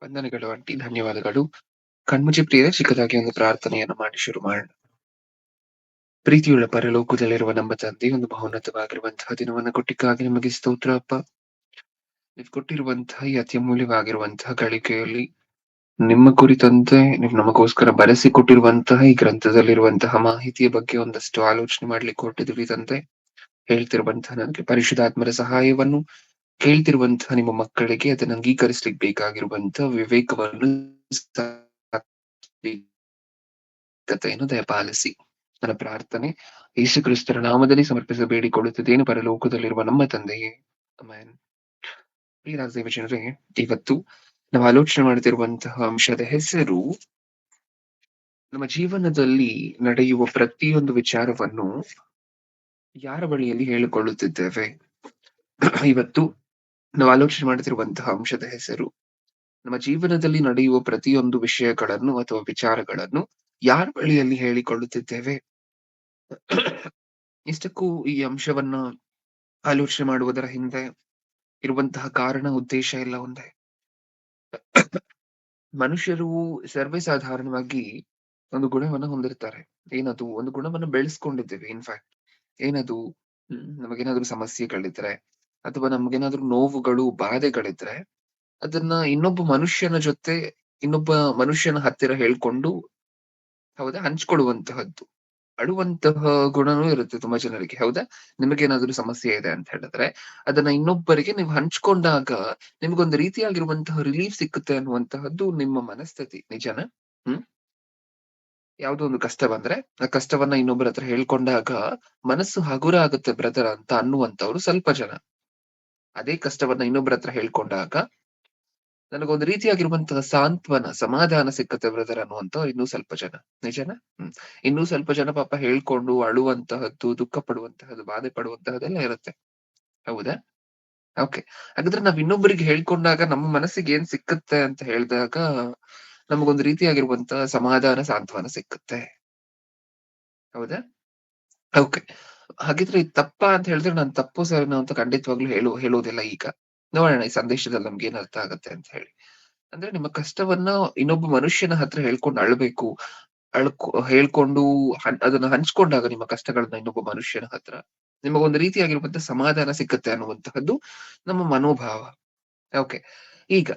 ವಂದನೆಗಳು ಆಂಟಿ. ಧನ್ಯವಾದಗಳು. ಕಣ್ಮುಚ್ಚಿ ಪ್ರಿಯರೇ ಚಿಕ್ಕದಾಗಿ ಒಂದು ಪ್ರಾರ್ಥನೆಯನ್ನು ಮಾಡಿ ಶುರು ಮಾಡೋಣ. ಪ್ರೀತಿಯುಳ್ಳ ಪರಲೋಕದಲ್ಲಿರುವ ನಮ್ಮ ತಂದೆ, ಒಂದು ಮಹೋನ್ನತವಾಗಿರುವಂತಹ ದಿನವನ್ನು ಕೊಟ್ಟಿಕ್ಕಾಗಿ ನಿಮಗೆ ಸ್ತೋತ್ರ ಅಪ್ಪ. ನೀವು ಕೊಟ್ಟಿರುವಂತಹ ಈ ಅತ್ಯಮೂಲ್ಯವಾಗಿರುವಂತಹ ಗಳಿಕೆಯಲ್ಲಿ ನಿಮ್ಮ ಕುರಿತಂತೆ ನೀವು ನಮಗೋಸ್ಕರ ಬರೆಸಿ ಕೊಟ್ಟಿರುವಂತಹ ಈ ಗ್ರಂಥದಲ್ಲಿರುವಂತಹ ಮಾಹಿತಿಯ ಬಗ್ಗೆ ಒಂದಷ್ಟು ಆಲೋಚನೆ ಮಾಡ್ಲಿಕ್ಕೆ ಹೊರಟಿದ್ವಿ ತಂದೆ. ಹೇಳ್ತಿರುವಂತಹ ನನಗೆ ಪರಿಶುದ್ಧಾತ್ಮರ ಸಹಾಯವನ್ನು, ಕೇಳ್ತಿರುವಂತಹ ನಿಮ್ಮ ಮಕ್ಕಳಿಗೆ ಅದನ್ನು ಅಂಗೀಕರಿಸ್ಲಿಕ್ಕೆ ಬೇಕಾಗಿರುವಂತಹ ವಿವೇಕವನ್ನು ಕಥೆಯನ್ನು ದಯಪಾಲಿಸಿ. ನನ್ನ ಪ್ರಾರ್ಥನೆ ಯೇಸು ಕ್ರಿಸ್ತರ ನಾಮದಲ್ಲಿ ಸಮರ್ಪಿಸ ಬೇಡಿಕೊಳ್ಳುತ್ತಿದ್ದೇನೆ ಪರಲೋಕದಲ್ಲಿರುವ ನಮ್ಮ ತಂದೆಯೇ. ಆಮೆನ್. ಪ್ರಿಯರಾದ ದೇವಜನರೇ, ಇವತ್ತು ನಾವು ಆಲೋಚನೆ ಮಾಡ್ತಿರುವಂತಹ ಅಂಶದ ಹೆಸರು ನಮ್ಮ ಜೀವನದಲ್ಲಿ ನಡೆಯುವ ಪ್ರತಿಯೊಂದು ವಿಚಾರವನ್ನು ಯಾರ ಬಳಿಯಲ್ಲಿ ಹೇಳಿಕೊಳ್ಳುತ್ತಿದ್ದೇವೆ. ಇವತ್ತು ನಾವು ಆಲೋಚನೆ ಮಾಡ್ತಿರುವಂತಹ ಅಂಶದ ಹೆಸರು ನಮ್ಮ ಜೀವನದಲ್ಲಿ ನಡೆಯುವ ಪ್ರತಿಯೊಂದು ವಿಷಯಗಳನ್ನು ಅಥವಾ ವಿಚಾರಗಳನ್ನು ಯಾರ ಬಳಿಯಲ್ಲಿ ಹೇಳಿಕೊಳ್ಳುತ್ತಿದ್ದೇವೆ. ಇಷ್ಟಕ್ಕೂ ಈ ಅಂಶವನ್ನ ಆಲೋಚನೆ ಮಾಡುವುದರ ಹಿಂದೆ ಇರುವಂತಹ ಕಾರಣ, ಉದ್ದೇಶ ಎಲ್ಲ ಒಂದೇ. ಮನುಷ್ಯರು ಸರ್ವೇ ಸಾಧಾರಣವಾಗಿ ಒಂದು ಗುಣವನ್ನ ಹೊಂದಿರ್ತಾರೆ. ಏನದು? ಒಂದು ಗುಣವನ್ನ ಬೆಳೆಸ್ಕೊಂಡಿದ್ದೇವೆ. ಇನ್‌ಫ್ಯಾಕ್ಟ್ ಏನದು? ನಮಗೇನಾದ್ರೂ ಸಮಸ್ಯೆಗಳಿದ್ರೆ ಅಥವಾ ನಮ್ಗೇನಾದ್ರೂ ನೋವುಗಳು, ಬಾಧೆಗಳಿದ್ರೆ ಅದನ್ನ ಇನ್ನೊಬ್ಬ ಮನುಷ್ಯನ ಜೊತೆ, ಇನ್ನೊಬ್ಬ ಮನುಷ್ಯನ ಹತ್ತಿರ ಹೇಳ್ಕೊಂಡು, ಹೌದಾ, ಹಂಚ್ಕೊಳ್ಳುವಂತಹದ್ದು. ಅಳುವಂತಹ ಗುಣನೂ ಇರುತ್ತೆ ತುಂಬಾ ಜನರಿಗೆ, ಹೌದಾ? ನಿಮಗೇನಾದ್ರೂ ಸಮಸ್ಯೆ ಇದೆ ಅಂತ ಹೇಳಿದ್ರೆ, ಅದನ್ನ ಇನ್ನೊಬ್ಬರಿಗೆ ನೀವು ಹಂಚ್ಕೊಂಡಾಗ ನಿಮ್ಗೊಂದು ರೀತಿಯಾಗಿರುವಂತಹ ರಿಲೀಫ್ ಸಿಕ್ಕುತ್ತೆ ಅನ್ನುವಂತಹದ್ದು ನಿಮ್ಮ ಮನಸ್ಥಿತಿ. ನಿಜಾನಾ? ಹ್ಮ್. ಯಾವ್ದೋ ಒಂದು ಕಷ್ಟ ಬಂದ್ರೆ, ಆ ಕಷ್ಟವನ್ನ ಇನ್ನೊಬ್ಬರ ಹತ್ರ ಹೇಳ್ಕೊಂಡಾಗ ಮನಸ್ಸು ಹಗುರ ಆಗುತ್ತೆ ಬ್ರದರ್ ಅಂತ ಅನ್ನುವಂತವ್ರು ಸ್ವಲ್ಪ ಜನ. ಅದೇ ಕಷ್ಟವನ್ನ ಇನ್ನೊಬ್ಬರ ಹತ್ರ ಹೇಳ್ಕೊಂಡಾಗ ನನಗೊಂದು ರೀತಿಯಾಗಿರುವಂತಹ ಸಾಂತ್ವನ, ಸಮಾಧಾನ ಸಿಕ್ಕತ್ತೆ ಬ್ರದರ್ ಅನ್ನುವಂತವ್ರು ಇನ್ನೂ ಸ್ವಲ್ಪ ಜನ. ನಿಜಾನಾ? ಇನ್ನೂ ಸ್ವಲ್ಪ ಜನ ಪಾಪ ಹೇಳ್ಕೊಂಡು ಅಳುವಂತಹದ್ದು, ದುಃಖ ಪಡುವಂತಹದ್ದು, ಬಾಧೆ ಪಡುವಂತಹದ್ದೆಲ್ಲ ಇರುತ್ತೆ. ಹೌದಾ? ಓಕೆ. ಹಾಗಾದ್ರೆ ನಾವ್ ಇನ್ನೊಬ್ಬರಿಗೆ ಹೇಳ್ಕೊಂಡಾಗ ನಮ್ಮ ಮನಸ್ಸಿಗೆ ಏನ್ ಸಿಕ್ಕತ್ತೆ ಅಂತ ಹೇಳಿದಾಗ ನಮಗೊಂದು ರೀತಿಯಾಗಿರುವಂತಹ ಸಮಾಧಾನ, ಸಾಂತ್ವನ ಸಿಕ್ಕತ್ತೆ. ಹೌದಾ? ಓಕೆ. ಹಾಗಿದ್ರೆ ಇದು ತಪ್ಪಾ ಅಂತ ಹೇಳಿದ್ರೆ ನಾನು ತಪ್ಪೋ ಸರಿನೋ ಅಂತ ಖಂಡಿತವಾಗ್ಲೂ ಹೇಳೋದಿಲ್ಲ ಈಗ. ನೋಡೋಣ ಈ ಸಂದೇಶದಲ್ಲಿ ನಮ್ಗೇನ್ ಅರ್ಥ ಆಗತ್ತೆ ಅಂತ ಹೇಳಿ. ಅಂದ್ರೆ ನಿಮ್ಮ ಕಷ್ಟವನ್ನ ಇನ್ನೊಬ್ಬ ಮನುಷ್ಯನ ಹತ್ರ ಹೇಳ್ಕೊಂಡು ಅಳ್ಬೇಕು. ಹೇಳ್ಕೊಂಡು ಅದನ್ನ ಹಂಚ್ಕೊಂಡಾಗ ನಿಮ್ಮ ಕಷ್ಟಗಳನ್ನ ಇನ್ನೊಬ್ಬ ಮನುಷ್ಯನ ಹತ್ರ, ನಿಮಗೊಂದು ರೀತಿಯಾಗಿರುವಂತಹ ಸಮಾಧಾನ ಸಿಕ್ಕತ್ತೆ ಅನ್ನುವಂತಹದ್ದು ನಮ್ಮ ಮನೋಭಾವ. ಓಕೆ. ಈಗ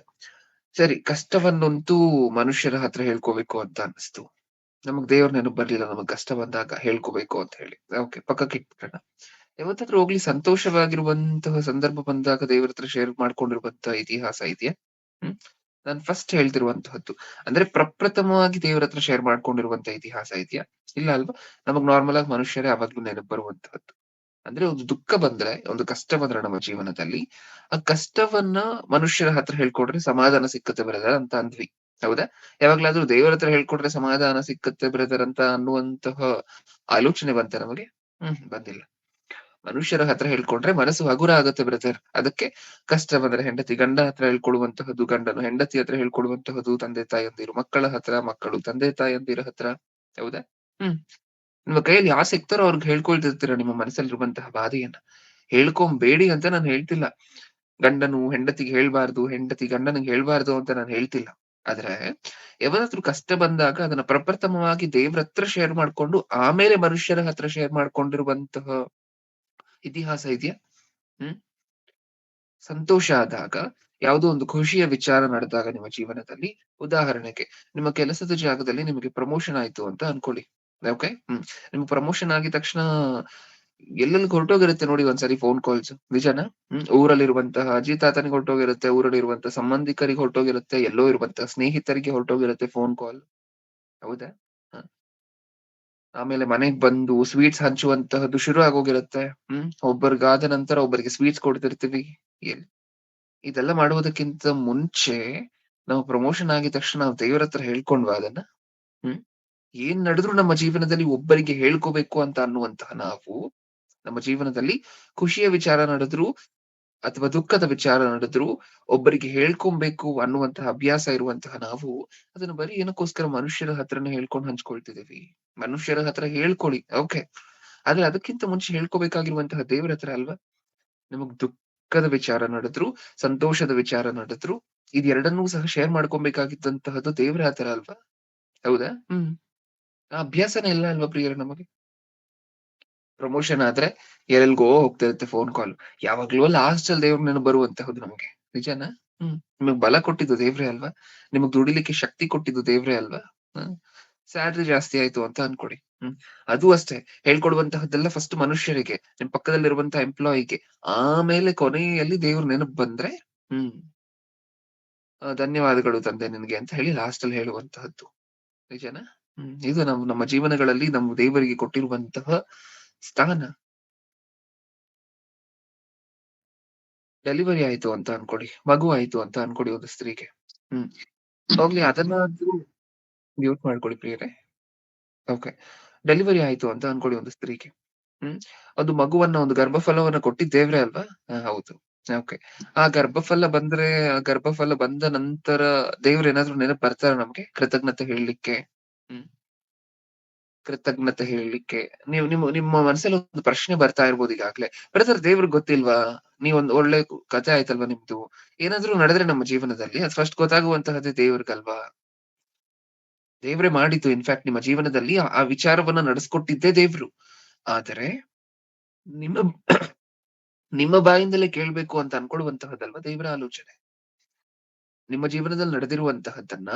ಸರಿ, ಕಷ್ಟವನ್ನಂತೂ ಮನುಷ್ಯರ ಹತ್ರ ಹೇಳ್ಕೋಬೇಕು ಅಂತ ಅನಿಸ್ತು. ನಮಗ್ ದೇವ್ರ ನೆನಪು ಬರ್ಲಿಲ್ಲ ನಮಗ್ ಕಷ್ಟ ಬಂದಾಗ ಹೇಳ್ಕೋಬೇಕು ಅಂತ ಹೇಳಿ. ಓಕೆ, ಪಕ್ಕಕ್ಕೆ ಇಟ್ಬಿಡೋಣ. ಯಾವತ್ತಾದ್ರೂ ಹೋಗ್ಲಿ ಸಂತೋಷವಾಗಿರುವಂತಹ ಸಂದರ್ಭ ಬಂದಾಗ ದೇವ್ರ ಹತ್ರ ಶೇರ್ ಮಾಡ್ಕೊಂಡಿರುವಂತಹ ಇತಿಹಾಸ ಇದೆಯಾ? ಹ್ಮ್. ನಾನ್ ಫಸ್ಟ್ ಹೇಳ್ತಿರುವಂತಹದ್ದು. ಅಂದ್ರೆ ಪ್ರಪ್ರಥಮವಾಗಿ ದೇವ್ರ ಹತ್ರ ಶೇರ್ ಮಾಡ್ಕೊಂಡಿರುವಂತಹ ಇತಿಹಾಸ ಇದೆಯಾ? ಇಲ್ಲ ಅಲ್ವಾ? ನಮಗ್ ನಾರ್ಮಲ್ ಆಗಿ ಮನುಷ್ಯರೇ ಯಾವಾಗ್ಲೂ ನೆನಪು ಬರುವಂತಹದ್ದು. ಅಂದ್ರೆ ಒಂದು ದುಃಖ ಬಂದ್ರೆ, ಒಂದು ಕಷ್ಟ ಬಂದ್ರೆ ನಮ್ಮ ಜೀವನದಲ್ಲಿ, ಆ ಕಷ್ಟವನ್ನ ಮನುಷ್ಯರ ಹತ್ರ ಹೇಳ್ಕೊಂಡ್ರೆ ಸಮಾಧಾನ ಸಿಕ್ಕತ್ತೆ ಬ್ರದರ್ ಅಂತ ಅಂದ್ವಿ. ಹೌದಾ? ಯಾವಾಗ್ಲಾದ್ರೂ ದೇವರ ಹತ್ರ ಹೇಳ್ಕೊಂಡ್ರೆ ಸಮಾಧಾನ ಸಿಕ್ಕತ್ತೆ ಬ್ರದರ್ ಅಂತ ಅನ್ನುವಂತಹ ಆಲೋಚನೆ ಬಂತಾ ನಮಗೆ? ಬಂದಿಲ್ಲ. ಮನುಷ್ಯರ ಹತ್ರ ಹೇಳ್ಕೊಂಡ್ರೆ ಮನಸ್ಸು ಹಗುರ ಆಗತ್ತೆ ಬ್ರದರ್. ಅದಕ್ಕೆ ಕಷ್ಟ ಬಂದ್ರೆ ಹೆಂಡತಿ ಗಂಡ ಹತ್ರ ಹೇಳ್ಕೊಳ್ಳುವಂತಹದ್ದು, ಗಂಡನು ಹೆಂಡತಿ ಹತ್ರ ಹೇಳ್ಕೊಳ್ಳುವಂತಹದ್ದು, ತಂದೆ ತಾಯಂದಿರು ಮಕ್ಕಳ ಹತ್ರ, ಮಕ್ಕಳು ತಂದೆ ತಾಯಂದಿರ ಹತ್ರ. ಹೌದಾ? ಹ್ಮ್. ನಿಮ್ಮ ಕೈಯಲ್ಲಿ ಯಾರ್ ಸಿಗ್ತಾರೋ ಅವ್ರಿಗೆ ಹೇಳ್ಕೊಳ್ತಿರ್ತೀರ ನಿಮ್ಮ ಮನಸ್ಸಲ್ಲಿರುವಂತಹ ಬಾಧೆಯನ್ನ. ಹೇಳ್ಕೊಂಬೇಡಿ ಅಂತ ನಾನ್ ಹೇಳ್ತಿಲ್ಲ. ಗಂಡನು ಹೆಂಡತಿಗೆ ಹೇಳ್ಬಾರ್ದು, ಹೆಂಡತಿ ಗಂಡನಿಗೆ ಹೇಳ್ಬಾರ್ದು ಅಂತ ನಾನ್ ಹೇಳ್ತಿಲ್ಲ. ಆದ್ರೆ ಯಾವತ್ತಾದ್ರೂ ಕಷ್ಟ ಬಂದಾಗ ಅದನ್ನ ಪ್ರಪ್ರಥಮವಾಗಿ ದೇವ್ರ ಹತ್ರ ಶೇರ್ ಮಾಡ್ಕೊಂಡು ಆಮೇಲೆ ಮನುಷ್ಯರ ಹತ್ರ ಶೇರ್ ಮಾಡ್ಕೊಂಡಿರುವಂತಹ ಇತಿಹಾಸ ಇದೆಯಾ? ಹ್ಮ್. ಸಂತೋಷ ಆದಾಗ, ಯಾವುದೋ ಒಂದು ಖುಷಿಯ ವಿಚಾರ ನಡೆದಾಗ ನಿಮ್ಮ ಜೀವನದಲ್ಲಿ, ಉದಾಹರಣೆಗೆ ನಿಮ್ಮ ಕೆಲಸದ ಜಾಗದಲ್ಲಿ ನಿಮಗೆ ಪ್ರಮೋಷನ್ ಆಯ್ತು ಅಂತ ಅನ್ಕೊಳ್ಳಿ. ಓಕೆ. ನಿಮ್ಗೆ ಪ್ರಮೋಷನ್ ಆಗಿದ ತಕ್ಷಣ ಎಲ್ಲೆಲ್ಲಿ ಹೊರಟೋಗಿರುತ್ತೆ ನೋಡಿ ಒಂದ್ಸರಿ ಫೋನ್ ಕಾಲ್ಸ್. ನಿಜಾನಾ? ಊರಲ್ಲಿರುವಂತಹ ಅಜ್ಜಿ ತಾತನಿಗೆ ಹೊರಟೋಗಿರುತ್ತೆ, ಊರಲ್ಲಿರುವಂತಹ ಸಂಬಂಧಿಕರಿಗೆ ಹೊರಟೋಗಿರುತ್ತೆ, ಎಲ್ಲೋ ಇರುವಂತಹ ಸ್ನೇಹಿತರಿಗೆ ಹೊರಟೋಗಿರುತ್ತೆ ಫೋನ್ ಕಾಲ್. ಹೌದಾ? ಹ. ಆಮೇಲೆ ಮನೆಗ್ ಬಂದು ಸ್ವೀಟ್ಸ್ ಹಂಚುವಂತಹದ್ದು ಶುರು ಆಗೋಗಿರುತ್ತೆ. ಒಬ್ಬರಿಗಾದ ನಂತರ ಒಬ್ಬರಿಗೆ ಸ್ವೀಟ್ಸ್ ಕೊಡ್ತಿರ್ತೀವಿ. ಎಲ್ ಇದೆಲ್ಲ ಮಾಡುವುದಕ್ಕಿಂತ ಮುಂಚೆ ನಾವು ಪ್ರಮೋಷನ್ ಆಗಿದ ತಕ್ಷಣ ನಾವು ದೇವರ ಹತ್ರ ಹೇಳ್ಕೊಂಡ್ವಾ ಅದನ್ನ? ಹ್ಮ್. ಏನ್ ನಡೆದ್ರು ನಮ್ಮ ಜೀವನದಲ್ಲಿ ಒಬ್ಬರಿಗೆ ಹೇಳ್ಕೋಬೇಕು ಅಂತ ಅನ್ನುವಂತಹ ನಾವು, ನಮ್ಮ ಜೀವನದಲ್ಲಿ ಖುಷಿಯ ವಿಚಾರ ನಡೆದ್ರು ಅಥವಾ ದುಃಖದ ವಿಚಾರ ನಡೆದ್ರು ಒಬ್ಬರಿಗೆ ಹೇಳ್ಕೊಂಬೇಕು ಅನ್ನುವಂತಹ ಅಭ್ಯಾಸ ಇರುವಂತಹ ನಾವು, ಅದನ್ನ ಬರೀ ಏನಕ್ಕೋಸ್ಕರ ಮನುಷ್ಯರ ಹತ್ರನೇ ಹೇಳ್ಕೊಂಡು ಹಂಚ್ಕೊಳ್ತಿದೀವಿ. ಮನುಷ್ಯರ ಹತ್ರ ಹೇಳ್ಕೊಳ್ಳಿ, ಓಕೆ. ಆದ್ರೆ ಅದಕ್ಕಿಂತ ಮುಂಚೆ ಹೇಳ್ಕೋಬೇಕಾಗಿರುವಂತಹ ದೇವರ ಹತ್ರ ಅಲ್ವಾ? ನಿಮಗ್ ದುಃಖದ ವಿಚಾರ ನಡೆದ್ರು, ಸಂತೋಷದ ವಿಚಾರ ನಡೆದ್ರು ಇದೆರಡನ್ನೂ ಸಹ ಶೇರ್ ಮಾಡ್ಕೊಬೇಕಾಗಿದ್ದಂತಹದ್ದು ದೇವ್ರೇ ಆ ತರ ಅಲ್ವಾ? ಹೌದಾ? ಆ ಅಭ್ಯಾಸನೇ ಇಲ್ಲ ಅಲ್ವಾ ಪ್ರಿಯರೇ ನಮಗೆ? ಪ್ರಮೋಷನ್ ಆದ್ರೆ ಎಲ್ಲೆಲ್ಗೋ ಹೋಗ್ತಾ ಇರುತ್ತೆ ಫೋನ್ ಕಾಲ್. ಯಾವಾಗ್ಲೋ ಲಾಸ್ಟ್ ಅಲ್ಲಿ ದೇವ್ರ ನೆನಪು ಬರುವಂತಹದ್ದು ನಮ್ಗೆ. ನಿಜಾನಾ? ನಿಮಗ್ ಬಲ ಕೊಟ್ಟಿದ್ದು ದೇವ್ರೇ ಅಲ್ವಾ? ನಿಮಗ್ ದುಡಿಲಿಕ್ಕೆ ಶಕ್ತಿ ಕೊಟ್ಟಿದ್ದು ದೇವ್ರೇ ಅಲ್ವಾ? ಹ್ಮ್. ಸ್ಯಾಲರಿ ಜಾಸ್ತಿ ಆಯ್ತು ಅಂತ ಅನ್ಕೊಳಿ. ಅದು ಅಷ್ಟೇ ಹೇಳ್ಕೊಡುವಂತಹದ್ದೆಲ್ಲ ಫಸ್ಟ್ ಮನುಷ್ಯರಿಗೆ, ನಿಮ್ ಪಕ್ಕದಲ್ಲಿರುವಂತಹ ಎಂಪ್ಲಾಯಿಗೆ. ಆಮೇಲೆ ಕೊನೆಯಲ್ಲಿ ದೇವ್ರ ನೆನಪು ಬಂದ್ರೆ, ಹ್ಮ್ ಧನ್ಯವಾದಗಳು ತಂದೆ ನಿನಗೆ ಅಂತ ಹೇಳಿ ಲಾಸ್ಟ್ ಅಲ್ಲಿ ಹೇಳುವಂತಹದ್ದು. ನಿಜಾನಾ? ಇದು ನಮ್ಮ ಜೀವನಗಳಲ್ಲಿ ನಾವು ದೇವರಿಗೆ ಕೊಟ್ಟಿರುವಂತಹ ಸ್ಥಾನ. ಡೆಲಿವರಿ ಆಯ್ತು ಅಂತ ಅನ್ಕೊಳ್ಳಿ. ಮಗು ಆಯ್ತು ಅಂತ ಅನ್ಕೊಳ್ಳಿ ಒಂದು ಸ್ತ್ರೀಗೆ. ಹ್ಮ್. ಹೋಗ್ಲಿ ಅದನ್ನಾದ್ರೂ ಮ್ಯೂಟ್ ಮಾಡ್ಕೊಳ್ಳಿ ಪ್ರಿಯರೇ. ಓಕೆ. ಡೆಲಿವರಿ ಆಯ್ತು ಅಂತ ಅನ್ಕೊಳ್ಳಿ ಒಂದು ಸ್ತ್ರೀಗೆ. ಹ್ಮ್. ಅದು ಮಗುವನ್ನ ಒಂದು ಗರ್ಭಫಲವನ್ನ ಕೊಟ್ಟಿದ್ದು ದೇವ್ರೇ ಅಲ್ವಾ? ಹೌದು. ಓಕೆ. ಆ ಗರ್ಭಫಲ ಬಂದ ನಂತರ ದೇವ್ರೇನಾದ್ರೂ ನೆನಪು ಬರ್ತಾರ ನಮ್ಗೆ? ಕೃತಜ್ಞತೆ ಹೇಳ್ಲಿಕ್ಕೆ? ಹ್ಮ್. ಕೃತಜ್ಞತೆ ಹೇಳ್ಲಿಕ್ಕೆ. ನೀವು ನಿಮ್ಮ ಮನಸ್ಸಲ್ಲಿ ಒಂದು ಪ್ರಶ್ನೆ ಬರ್ತಾ ಇರ್ಬೋದು ಈಗಾಗ್ಲೇ. ಬ್ರದರ್ ದೇವ್ರಿಗ್ ಗೊತ್ತಿಲ್ವಾ? ನೀವೊಂದು ಒಳ್ಳೆ ಕಥೆ ಆಯ್ತಲ್ವಾ ನಿಮ್ದು. ಏನಾದ್ರೂ ನಡೆದ್ರೆ ನಮ್ಮ ಜೀವನದಲ್ಲಿ ಅದು ಫಸ್ಟ್ ಗೊತ್ತಾಗುವಂತಹದ್ದೇ ದೇವ್ರಿಗಲ್ವಾ? ದೇವ್ರೇ ಮಾಡಿದ್ದು ಇನ್‌ಫ್ಯಾಕ್ಟ್ ನಿಮ್ಮ ಜೀವನದಲ್ಲಿ ಆ ವಿಚಾರವನ್ನ ನಡೆಸ್ಕೊಟ್ಟಿದ್ದೇ ದೇವ್ರು. ಆದರೆ ನಿಮ್ಮ ನಿಮ್ಮ ಬಾಯಿಂದಲೇ ಕೇಳ್ಬೇಕು ಅಂತ ಅನ್ಕೊಳ್ಳುವಂತಹದ್ದಲ್ವಾ ದೇವರ ಆಲೋಚನೆ. ನಿಮ್ಮ ಜೀವನದಲ್ಲಿ ನಡೆದಿರುವಂತಹದ್ದನ್ನ,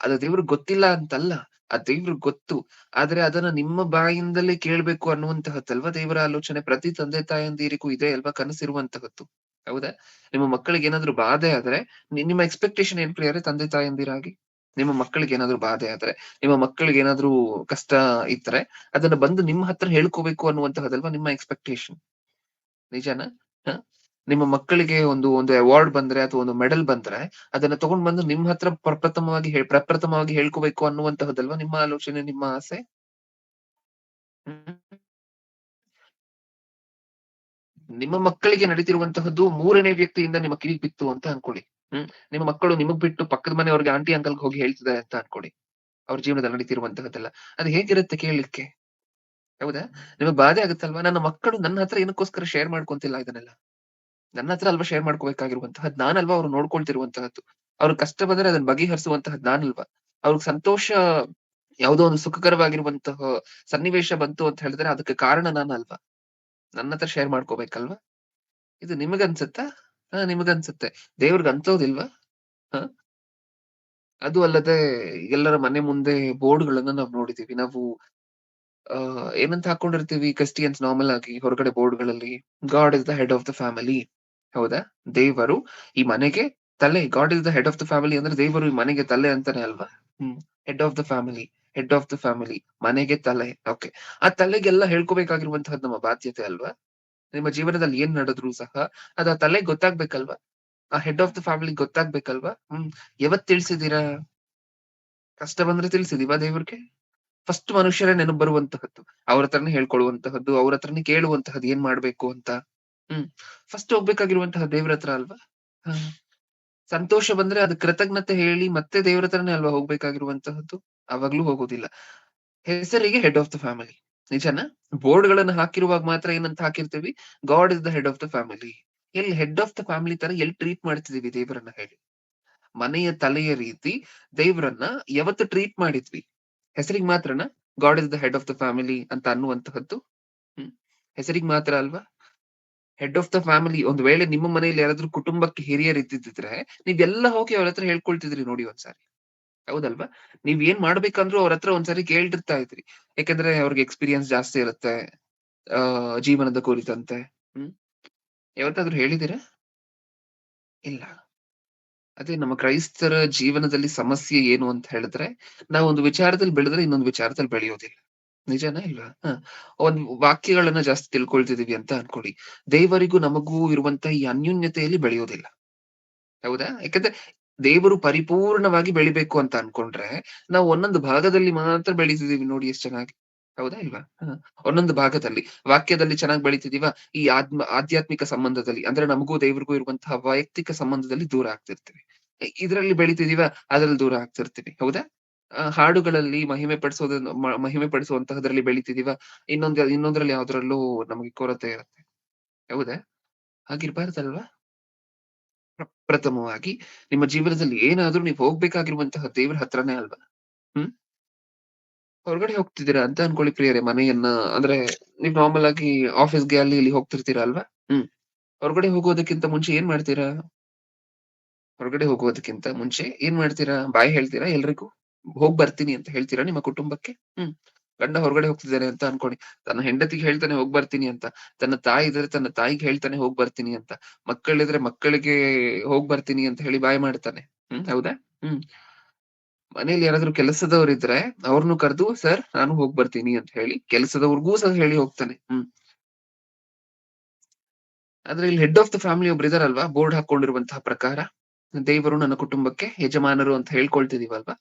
ಅದು ದೇವ್ರಿಗ್ ಗೊತ್ತಿಲ್ಲ ಅಂತಲ್ಲ. ಆ ದೇವ್ರಿಗ್ ಗೊತ್ತು. ಆದ್ರೆ ಅದನ್ನ ನಿಮ್ಮ ಬಾಯಿಂದಲೇ ಕೇಳ್ಬೇಕು ಅನ್ನುವಂತಹದ್ದಲ್ವಾ ದೇವರ ಆಲೋಚನೆ. ಪ್ರತಿ ತಂದೆ ತಾಯಂದಿರಿಗೂ ಇದೆ ಅಲ್ವಾ ಕನಸಿರುವಂತಹದ್ದು. ಹೌದಾ? ನಿಮ್ಮ ಮಕ್ಕಳಿಗೆ ಏನಾದ್ರು ಬಾಧೆ ಆದ್ರೆ, ನಿಮ್ಮ ಎಕ್ಸ್‌ಪೆಕ್ಟೇಷನ್ ಏನ್ ಪ್ರಿಯರೇ ತಂದೆ ತಾಯಂದಿರಾಗಿ? ನಿಮ್ಮ ಮಕ್ಕಳಿಗೆ ಏನಾದ್ರು ಬಾಧೆ ಆದ್ರೆ, ನಿಮ್ಮ ಮಕ್ಕಳಿಗೆ ಏನಾದ್ರು ಕಷ್ಟ ಇದ್ರೆ, ಅದನ್ನ ಬಂದು ನಿಮ್ಮ ಹತ್ರ ಹೇಳ್ಕೋಬೇಕು ಅನ್ನುವಂತಹದ್ದಲ್ವಾ ನಿಮ್ಮ ಎಕ್ಸ್‌ಪೆಕ್ಟೇಷನ್. ನಿಜಾನಾ? ಹ? ನಿಮ್ಮ ಮಕ್ಕಳಿಗೆ ಒಂದು ಅವಾರ್ಡ್ ಬಂದ್ರೆ ಅಥವಾ ಒಂದು ಮೆಡಲ್ ಬಂದ್ರೆ, ಅದನ್ನ ತಗೊಂಡ್ ಬಂದು ನಿಮ್ ಹತ್ರ ಪ್ರಪ್ರಥಮವಾಗಿ ಹೇಳ್ಕೋಬೇಕು ಅನ್ನುವಂತಹದ್ದಲ್ವಾ ನಿಮ್ಮ ಆಲೋಚನೆ, ನಿಮ್ಮ ಆಸೆ? ಹ್ಮ್. ನಿಮ್ಮ ಮಕ್ಕಳಿಗೆ ನಡೀತಿರುವಂತಹದ್ದು 3ನೇ ವ್ಯಕ್ತಿಯಿಂದ ನಿಮ್ಮ ಕಿವಿಗ್ ಬಿತ್ತು ಅಂತ ಅನ್ಕೊಳ್ಳಿ. ನಿಮ್ಮ ಮಕ್ಕಳು ನಿಮಗ್ ಬಿಟ್ಟು ಪಕ್ಕದ ಮನೆಯವ್ರಿಗೆ ಆಂಟಿ ಅಂಕಲ್‌ಗೆ ಹೋಗಿ ಹೇಳ್ತಿದ್ದಾರೆ ಅಂತ ಅನ್ಕೊಳ್ಳಿ. ಅವ್ರ ಜೀವನದಲ್ಲಿ ನಡೀತಿರುವಂತಹದ್ದೆಲ್ಲ. ಅದು ಹೇಗಿರುತ್ತೆ ಕೇಳ್ಲಿಕ್ಕೆ? ಹೌದಾ? ನಿಮಗ್ ಬಾಧೆ ಆಗುತ್ತಲ್ವಾ? ನನ್ನ ಮಕ್ಕಳು ನನ್ನ ಹತ್ರ ಏನಕ್ಕೋಸ್ಕರ ಶೇರ್ ಮಾಡ್ಕೊಂತಿಲ್ಲ ಇದನ್ನೆಲ್ಲ? ನನ್ನ ಹತ್ರ ಅಲ್ವಾ ಶೇರ್ ಮಾಡ್ಕೋಬೇಕಾಗಿರುವಂತಹದ್ದು. ನಾನಲ್ವಾ ಅವ್ರು ನೋಡ್ಕೊಳ್ತಿರುವಂತಹದ್ದು. ಅವ್ರಿಗೆ ಕಷ್ಟ ಬಂದ್ರೆ ಅದನ್ನ ಬಗೆಹರಿಸುವಂತಹದ್ದು ನಾನಲ್ವಾ? ಅವ್ರಿಗೆ ಸಂತೋಷ ಯಾವುದೋ ಒಂದು ಸುಖಕರವಾಗಿರುವಂತಹ ಸನ್ನಿವೇಶ ಬಂತು ಅಂತ ಹೇಳಿದ್ರೆ ಅದಕ್ಕೆ ಕಾರಣ ನಾನಲ್ವಾ? ನನ್ನ ಹತ್ರ ಶೇರ್ ಮಾಡ್ಕೋಬೇಕಲ್ವಾ? ಇದು ನಿಮಗನ್ಸುತ್ತಾ? ನಿಮಗನ್ಸುತ್ತೆ. ದೇವ್ರಿಗೆ ಅನ್ಸೋದಿಲ್ವಾ? ಹ? ಅದು ಅಲ್ಲದೆ ಎಲ್ಲರ ಮನೆ ಮುಂದೆ ಬೋರ್ಡ್‌ಗಳನ್ನ ನಾವು ನೋಡಿದೀವಿ. ನಾವು ಏನಂತ ಹಾಕೊಂಡಿರ್ತೀವಿ ಕ್ರಿಸ್ಟಿಯನ್ಸ್ ನಾರ್ಮಲ್ ಆಗಿ ಹೊರಗಡೆ ಬೋರ್ಡ್‌ಗಳಲ್ಲಿ God is the head of the family. ಹೌದಾ? ದೇವರು ಈ ಮನೆಗೆ ತಲೆ. God is the head of the family ಅಂದ್ರೆ ದೇವರು ಈ ಮನೆಗೆ ತಲೆ ಅಂತಾನೆ ಅಲ್ವಾ? ಹ್ಮ್. Head of the family, head of the family ಮನೆಗೆ ತಲೆ. ಓಕೆ. ಆ ತಲೆಗೆಲ್ಲ ಹೇಳ್ಕೋಬೇಕಾಗಿರುವಂತಹದ್ದು ನಮ್ಮ ಬಾಧ್ಯತೆ ಅಲ್ವಾ? ನಿಮ್ಮ ಜೀವನದಲ್ಲಿ ಏನ್ ನಡೆದ್ರು ಸಹ ಅದು ಆ ತಲೆಗೆ ಗೊತ್ತಾಗ್ಬೇಕಲ್ವಾ? ಆ ಹೆಡ್ ಆಫ್ ದ ಫ್ಯಾಮಿಲಿ ಗೊತ್ತಾಗ್ಬೇಕಲ್ವಾ? ಯಾವತ್ ತಿಳಿಸಿದೀರಾ? ಕಷ್ಟ ಬಂದ್ರೆ ತಿಳಿಸಿದೀವಾ ದೇವ್ರಿಗೆ? ಫಸ್ಟ್ ಮನುಷ್ಯರೇ ನೆನಪು ಬರುವಂತಹದ್ದು. ಅವ್ರ ಹತ್ರನೇ ಹೇಳ್ಕೊಳ್ಳುವಂತಹದ್ದು, ಅವ್ರ ಹತ್ರನೇ ಕೇಳುವಂತಹದ್ದು ಏನ್ ಮಾಡ್ಬೇಕು ಅಂತ. ಹ್ಮ್. ಫಸ್ಟ್ ಹೋಗ್ಬೇಕಾಗಿರುವಂತಹ ದೇವ್ರ ಹತ್ರ ಅಲ್ವಾ? ಹ. ಸಂತೋಷ ಬಂದ್ರೆ ಅದಕ್ಕೆ ಕೃತಜ್ಞತೆ ಹೇಳಿ ಮತ್ತೆ ದೇವ್ರ ಹತ್ರನೇ ಅಲ್ವಾ ಹೋಗ್ಬೇಕಾಗಿರುವಂತಹದ್ದು? ಅವಾಗ್ಲೂ ಹೋಗೋದಿಲ್ಲ. ಹೆಸರಿಗೆ ಹೆಡ್ ಆಫ್ ದ ಫ್ಯಾಮಿಲಿ. ನಿಜಾನಾ? ಬೋರ್ಡ್‌ಗಳನ್ನ ಹಾಕಿರುವಾಗ ಮಾತ್ರ ಏನಂತ ಹಾಕಿರ್ತೀವಿ? God is the head of the family. ಎಲ್ಲಿ ಹೆಡ್ ಆಫ್ ದ ಫ್ಯಾಮಿಲಿ ತರ ಎಲ್ಲಿ ಟ್ರೀಟ್ ಮಾಡ್ತಿದೀವಿ ದೇವರನ್ನ ಹೇಳಿ? ಮನೆಯ ತಲೆಯ ರೀತಿ ದೇವ್ರನ್ನ ಯಾವತ್ತು ಟ್ರೀಟ್ ಮಾಡಿದ್ವಿ? ಹೆಸರಿಗೆ ಮಾತ್ರನಾ? God is the head of the family ಅಂತ ಅನ್ನುವಂತಹದ್ದು? ಹ್ಮ್. ಹೆಸರಿಗೆ ಮಾತ್ರ ಅಲ್ವಾ? ಹೆಡ್ ಆಫ್ ದ ಫ್ಯಾಮಿಲಿ ಒಂದ್ ವೇಳೆ ನಿಮ್ಮ ಮನೆಯಲ್ಲಿ ಯಾರಾದ್ರೂ ಕುಟುಂಬಕ್ಕೆ ಹಿರಿಯರು ಇದ್ದಿದ್ರೆ, ನೀವೆಲ್ಲ ಹೋಗಿ ಅವ್ರ ಹತ್ರ ಹೇಳ್ಕೊಳ್ತಿದ್ರಿ ನೋಡಿ ಒಂದ್ಸಾರಿ. ಹೌದಲ್ವಾ? ನೀವ್ ಏನ್ ಮಾಡ್ಬೇಕಂದ್ರೂ ಅವ್ರ ಹತ್ರ ಒಂದ್ಸಾರಿ ಕೇಳ್ತಿರ್ತಾ ಇದ್ರಿ. ಯಾಕಂದ್ರೆ ಅವ್ರಿಗೆ ಎಕ್ಸ್‌ಪೀರಿಯನ್ಸ್ ಜಾಸ್ತಿ ಇರುತ್ತೆ. ಜೀವನದ ಕುರಿತಂತೆ. ಹ್ಮ್. ಯಾವತ್ತಾದ್ರೂ ಹೇಳಿದೀರಾ? ಇಲ್ಲ. ಅದೇ ನಮ್ಮ ಕ್ರೈಸ್ತರ ಜೀವನದಲ್ಲಿ ಸಮಸ್ಯೆ ಏನು ಅಂತ ಹೇಳಿದ್ರೆ, ನಾವೊಂದು ವಿಚಾರದಲ್ಲಿ ಬೆಳೆದ್ರೆ ಇನ್ನೊಂದು ವಿಚಾರದಲ್ಲಿ ಬೆಳೆಯೋದಿಲ್ಲ. ನಿಜಾನಾ ಇಲ್ವಾ? ಒಂದ್ ವಾಕ್ಯಗಳನ್ನ ಜಾಸ್ತಿ ತಿಳ್ಕೊಳ್ತಿದೀವಿ ಅಂತ ಅನ್ಕೊಳ್ಳಿ. ದೇವರಿಗೂ ನಮಗೂ ಇರುವಂತಹ ಈ ಅನ್ಯೋನ್ಯತೆಯಲ್ಲಿ ಬೆಳೆಯೋದಿಲ್ಲ. ಹೌದಾ? ಯಾಕಂದ್ರೆ ದೇವರು ಪರಿಪೂರ್ಣವಾಗಿ ಬೆಳಿಬೇಕು ಅಂತ ಅನ್ಕೊಂಡ್ರೆ, ನಾವು ಒಂದೊಂದು ಭಾಗದಲ್ಲಿ ಮಾತ್ರ ಬೆಳೀತಿದೀವಿ ನೋಡಿ ಎಷ್ಟ್ ಚೆನ್ನಾಗಿ. ಹೌದಾ ಇಲ್ವಾ? ಒಂದೊಂದು ಭಾಗದಲ್ಲಿ. ವಾಕ್ಯದಲ್ಲಿ ಚೆನ್ನಾಗಿ ಬೆಳಿತಿದೀವಾ? ಈ ಆಧ್ಯಾತ್ಮಿಕ ಸಂಬಂಧದಲ್ಲಿ ಅಂದ್ರೆ ನಮಗೂ ದೇವ್ರಿಗೂ ಇರುವಂತಹ ವೈಯಕ್ತಿಕ ಸಂಬಂಧದಲ್ಲಿ ದೂರ ಆಗ್ತಿರ್ತೀವಿ. ಇದ್ರಲ್ಲಿ ಬೆಳಿತಿದೀವಾ? ಅದ್ರಲ್ಲಿ ದೂರ ಆಗ್ತಿರ್ತೀವಿ. ಹೌದಾ? ಹಾಡುಗಳಲ್ಲಿ ಮಹಿಮೆ ಪಡಿಸುವಂತಹದ್ರಲ್ಲಿ ಬೆಳಿತಿದೀವಾ? ಇನ್ನೊಂದ್ರಲ್ಲಿ ಯಾವ್ದ್ರಲ್ಲೂ ನಮಗೆ ಕೊರತೆ ಇರುತ್ತೆ. ಹೌದಾ? ಹಾಗಿರ್ಬಾರ್ದಲ್ವಾ? ಪ್ರಥಮವಾಗಿ ನಿಮ್ಮ ಜೀವನದಲ್ಲಿ ಏನಾದ್ರೂ ನೀವು ಹೋಗ್ಬೇಕಾಗಿರುವಂತಹ ದೇವ್ರ ಹತ್ರನೇ ಅಲ್ವಾ? ಹ್ಮ್. ಹೊರಗಡೆ ಹೋಗ್ತಿದ್ದೀರಾ ಅಂತ ಅನ್ಕೊಳ್ಳಿ ಪ್ರಿಯರೇ ಮನೆಯನ್ನ ಅಂದ್ರೆ ನೀವ್ ನಾರ್ಮಲ್ ಆಗಿ ಆಫೀಸ್‌ಗೆ ಅಲ್ಲಿ ಇಲ್ಲಿ ಹೋಗ್ತಿರ್ತೀರಾ ಅಲ್ವಾ? ಹ್ಮ್. ಹೊರಗಡೆ ಹೋಗೋದಕ್ಕಿಂತ ಮುಂಚೆ ಏನ್ ಮಾಡ್ತೀರಾ? ಹೊರಗಡೆ ಹೋಗೋದಕ್ಕಿಂತ ಮುಂಚೆ ಏನ್ ಮಾಡ್ತೀರಾ? ಬಾಯ್ ಹೇಳ್ತೀರಾ ಎಲ್ರಿಗೂ? ಹೋಗ್ ಬರ್ತೀನಿ ಅಂತ ಹೇಳ್ತೀರಾ ನಿಮ್ಮ ಕುಟುಂಬಕ್ಕೆ? ಹ್ಮ್. ಗಂಡ ಹೊರಗಡೆ ಹೋಗ್ತಿದ್ದಾನೆ ಅಂತ ಅನ್ಕೊಳ್ಳಿ. ತನ್ನ ಹೆಂಡತಿಗೆ ಹೇಳ್ತಾನೆ ಹೋಗ್ ಬರ್ತೀನಿ ಅಂತ. ತನ್ನ ತಾಯಿ ಇದ್ರೆ ತನ್ನ ತಾಯಿಗೆ ಹೇಳ್ತಾನೆ ಹೋಗ್ ಬರ್ತೀನಿ ಅಂತ. ಮಕ್ಕಳಿದ್ರೆ ಮಕ್ಕಳಿಗೆ ಹೋಗ್ ಬರ್ತೀನಿ ಅಂತ ಹೇಳಿ ಬಾಯ್ ಮಾಡ್ತಾನೆ. ಹೌದಾ? ಹ್ಮ್. ಮನೇಲಿ ಯಾರಾದ್ರೂ ಕೆಲಸದವರಿದ್ರೆ ಅವ್ರನ್ನು ಕರೆದು ಸರ್ ನಾನು ಹೋಗ್ ಬರ್ತೀನಿ ಅಂತ ಹೇಳಿ ಕೆಲಸದವ್ರಿಗೂ ಸಹ ಹೇಳಿ ಹೋಗ್ತಾನೆ. ಆದ್ರೆ ಇಲ್ಲಿ ಹೆಡ್ ಆಫ್ ದ ಫ್ಯಾಮಿಲಿ ಒಬ್ರು ಇದಾರಲ್ವಾ ಬೋರ್ಡ್ ಹಾಕೊಂಡಿರುವಂತಹ ಪ್ರಕಾರ ದೇವರು ನನ್ನ ಕುಟುಂಬಕ್ಕೆ ಯಜಮಾನರು ಅಂತ ಹೇಳ್ಕೊಳ್ತಿದೀವಲ್ವಾ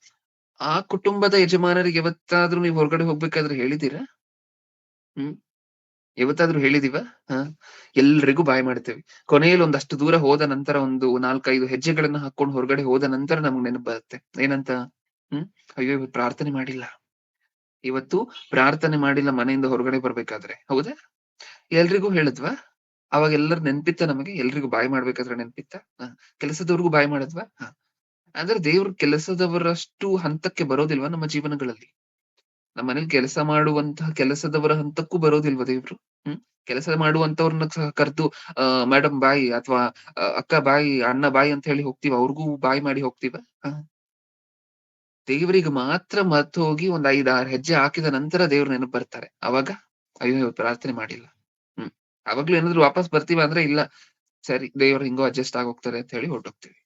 ಆ ಕುಟುಂಬದ ಯಜಮಾನರಿಗೆ ಯಾವತ್ತಾದ್ರೂ ನೀವು ಹೊರಗಡೆ ಹೋಗ್ಬೇಕಾದ್ರೆ ಹೇಳಿದೀರಾ? ಹ್ಮ್. ಯಾವತ್ತಾದ್ರೂ ಹೇಳಿದೀವಾ? ಹ. ಎಲ್ರಿಗೂ ಬಾಯ್ ಮಾಡ್ತೇವೆ. ಕೊನೆಯಲ್ಲಿ ಒಂದಷ್ಟು ದೂರ ಹೋದ ನಂತರ ಒಂದು 4, 5 ಹೆಜ್ಜೆಗಳನ್ನ ಹಾಕೊಂಡು ಹೊರಗಡೆ ಹೋದ ನಂತರ ನಮ್ಗ್ ನೆನಪು ಬರುತ್ತೆ. ಏನಂತ? ಹ್ಮ್. ಅಯ್ಯೋ! ಇವತ್ತು ಪ್ರಾರ್ಥನೆ ಮಾಡಿಲ್ಲ. ಇವತ್ತು ಪ್ರಾರ್ಥನೆ ಮಾಡಿಲ್ಲ ಮನೆಯಿಂದ ಹೊರಗಡೆ ಬರ್ಬೇಕಾದ್ರೆ. ಹೌದಾ? ಎಲ್ರಿಗೂ ಹೇಳಿದ್ವಾ? ಅವಾಗ ಎಲ್ಲರೂ ನೆನ್ಪಿತ್ತಾ ನಮಗೆ? ಎಲ್ರಿಗೂ ಬಾಯ್ ಮಾಡ್ಬೇಕಾದ್ರೆ ನೆನ್ಪಿತ್ತಾ? ಹ. ಕೆಲಸದವ್ರಿಗೂ ಬಾಯ್ ಮಾಡಿದ್ವಾ? ಹ. ಅಂದ್ರೆ ದೇವ್ರು ಕೆಲಸದವರಷ್ಟು ಹಂತಕ್ಕೆ ಬರೋದಿಲ್ವಾ ನಮ್ಮ ಜೀವನಗಳಲ್ಲಿ? ನಮ್ಮ ಮನೇಲಿ ಕೆಲಸ ಮಾಡುವಂತಹ ಕೆಲಸದವರ ಹಂತಕ್ಕೂ ಬರೋದಿಲ್ವಾ ದೇವ್ರು? ಹ್ಮ್. ಕೆಲಸ ಮಾಡುವಂತವ್ರನ್ನ ಸಹ ಕರ್ದು ಮೇಡಮ್ ಬಾಯ್ ಅಥವಾ ಅಕ್ಕ ಬಾಯ್, ಅಣ್ಣ ಬಾಯ್ ಅಂತ ಹೇಳಿ ಹೋಗ್ತೀವಾ? ಅವ್ರಿಗೂ ಬಾಯ್ ಮಾಡಿ ಹೋಗ್ತೀವಾ? ಹ. ದೇವರಿಗೆ ಮಾತ್ರ ಮರ್ತು ಹೋಗಿ ಒಂದ್ 5, 6 ಹೆಜ್ಜೆ ಹಾಕಿದ ನಂತರ ದೇವ್ರು ನೆನಪು ಬರ್ತಾರೆ. ಅವಾಗ ಅಯ್ಯೋ! ಇವತ್ತು ಪ್ರಾರ್ಥನೆ ಮಾಡಿಲ್ಲ. ಹ್ಮ್. ಅವಾಗ್ಲೂ ಏನಾದ್ರು ವಾಪಸ್ ಬರ್ತೀವಾ ಅಂದ್ರೆ ಇಲ್ಲ. ಸರಿ ದೇವ್ರು ಹೆಂಗೋ ಅಡ್ಜಸ್ಟ್ ಆಗೋಗ್ತಾರೆ ಅಂತ ಹೇಳಿ ಹೊರಟೋಗ್ತೀವಿ.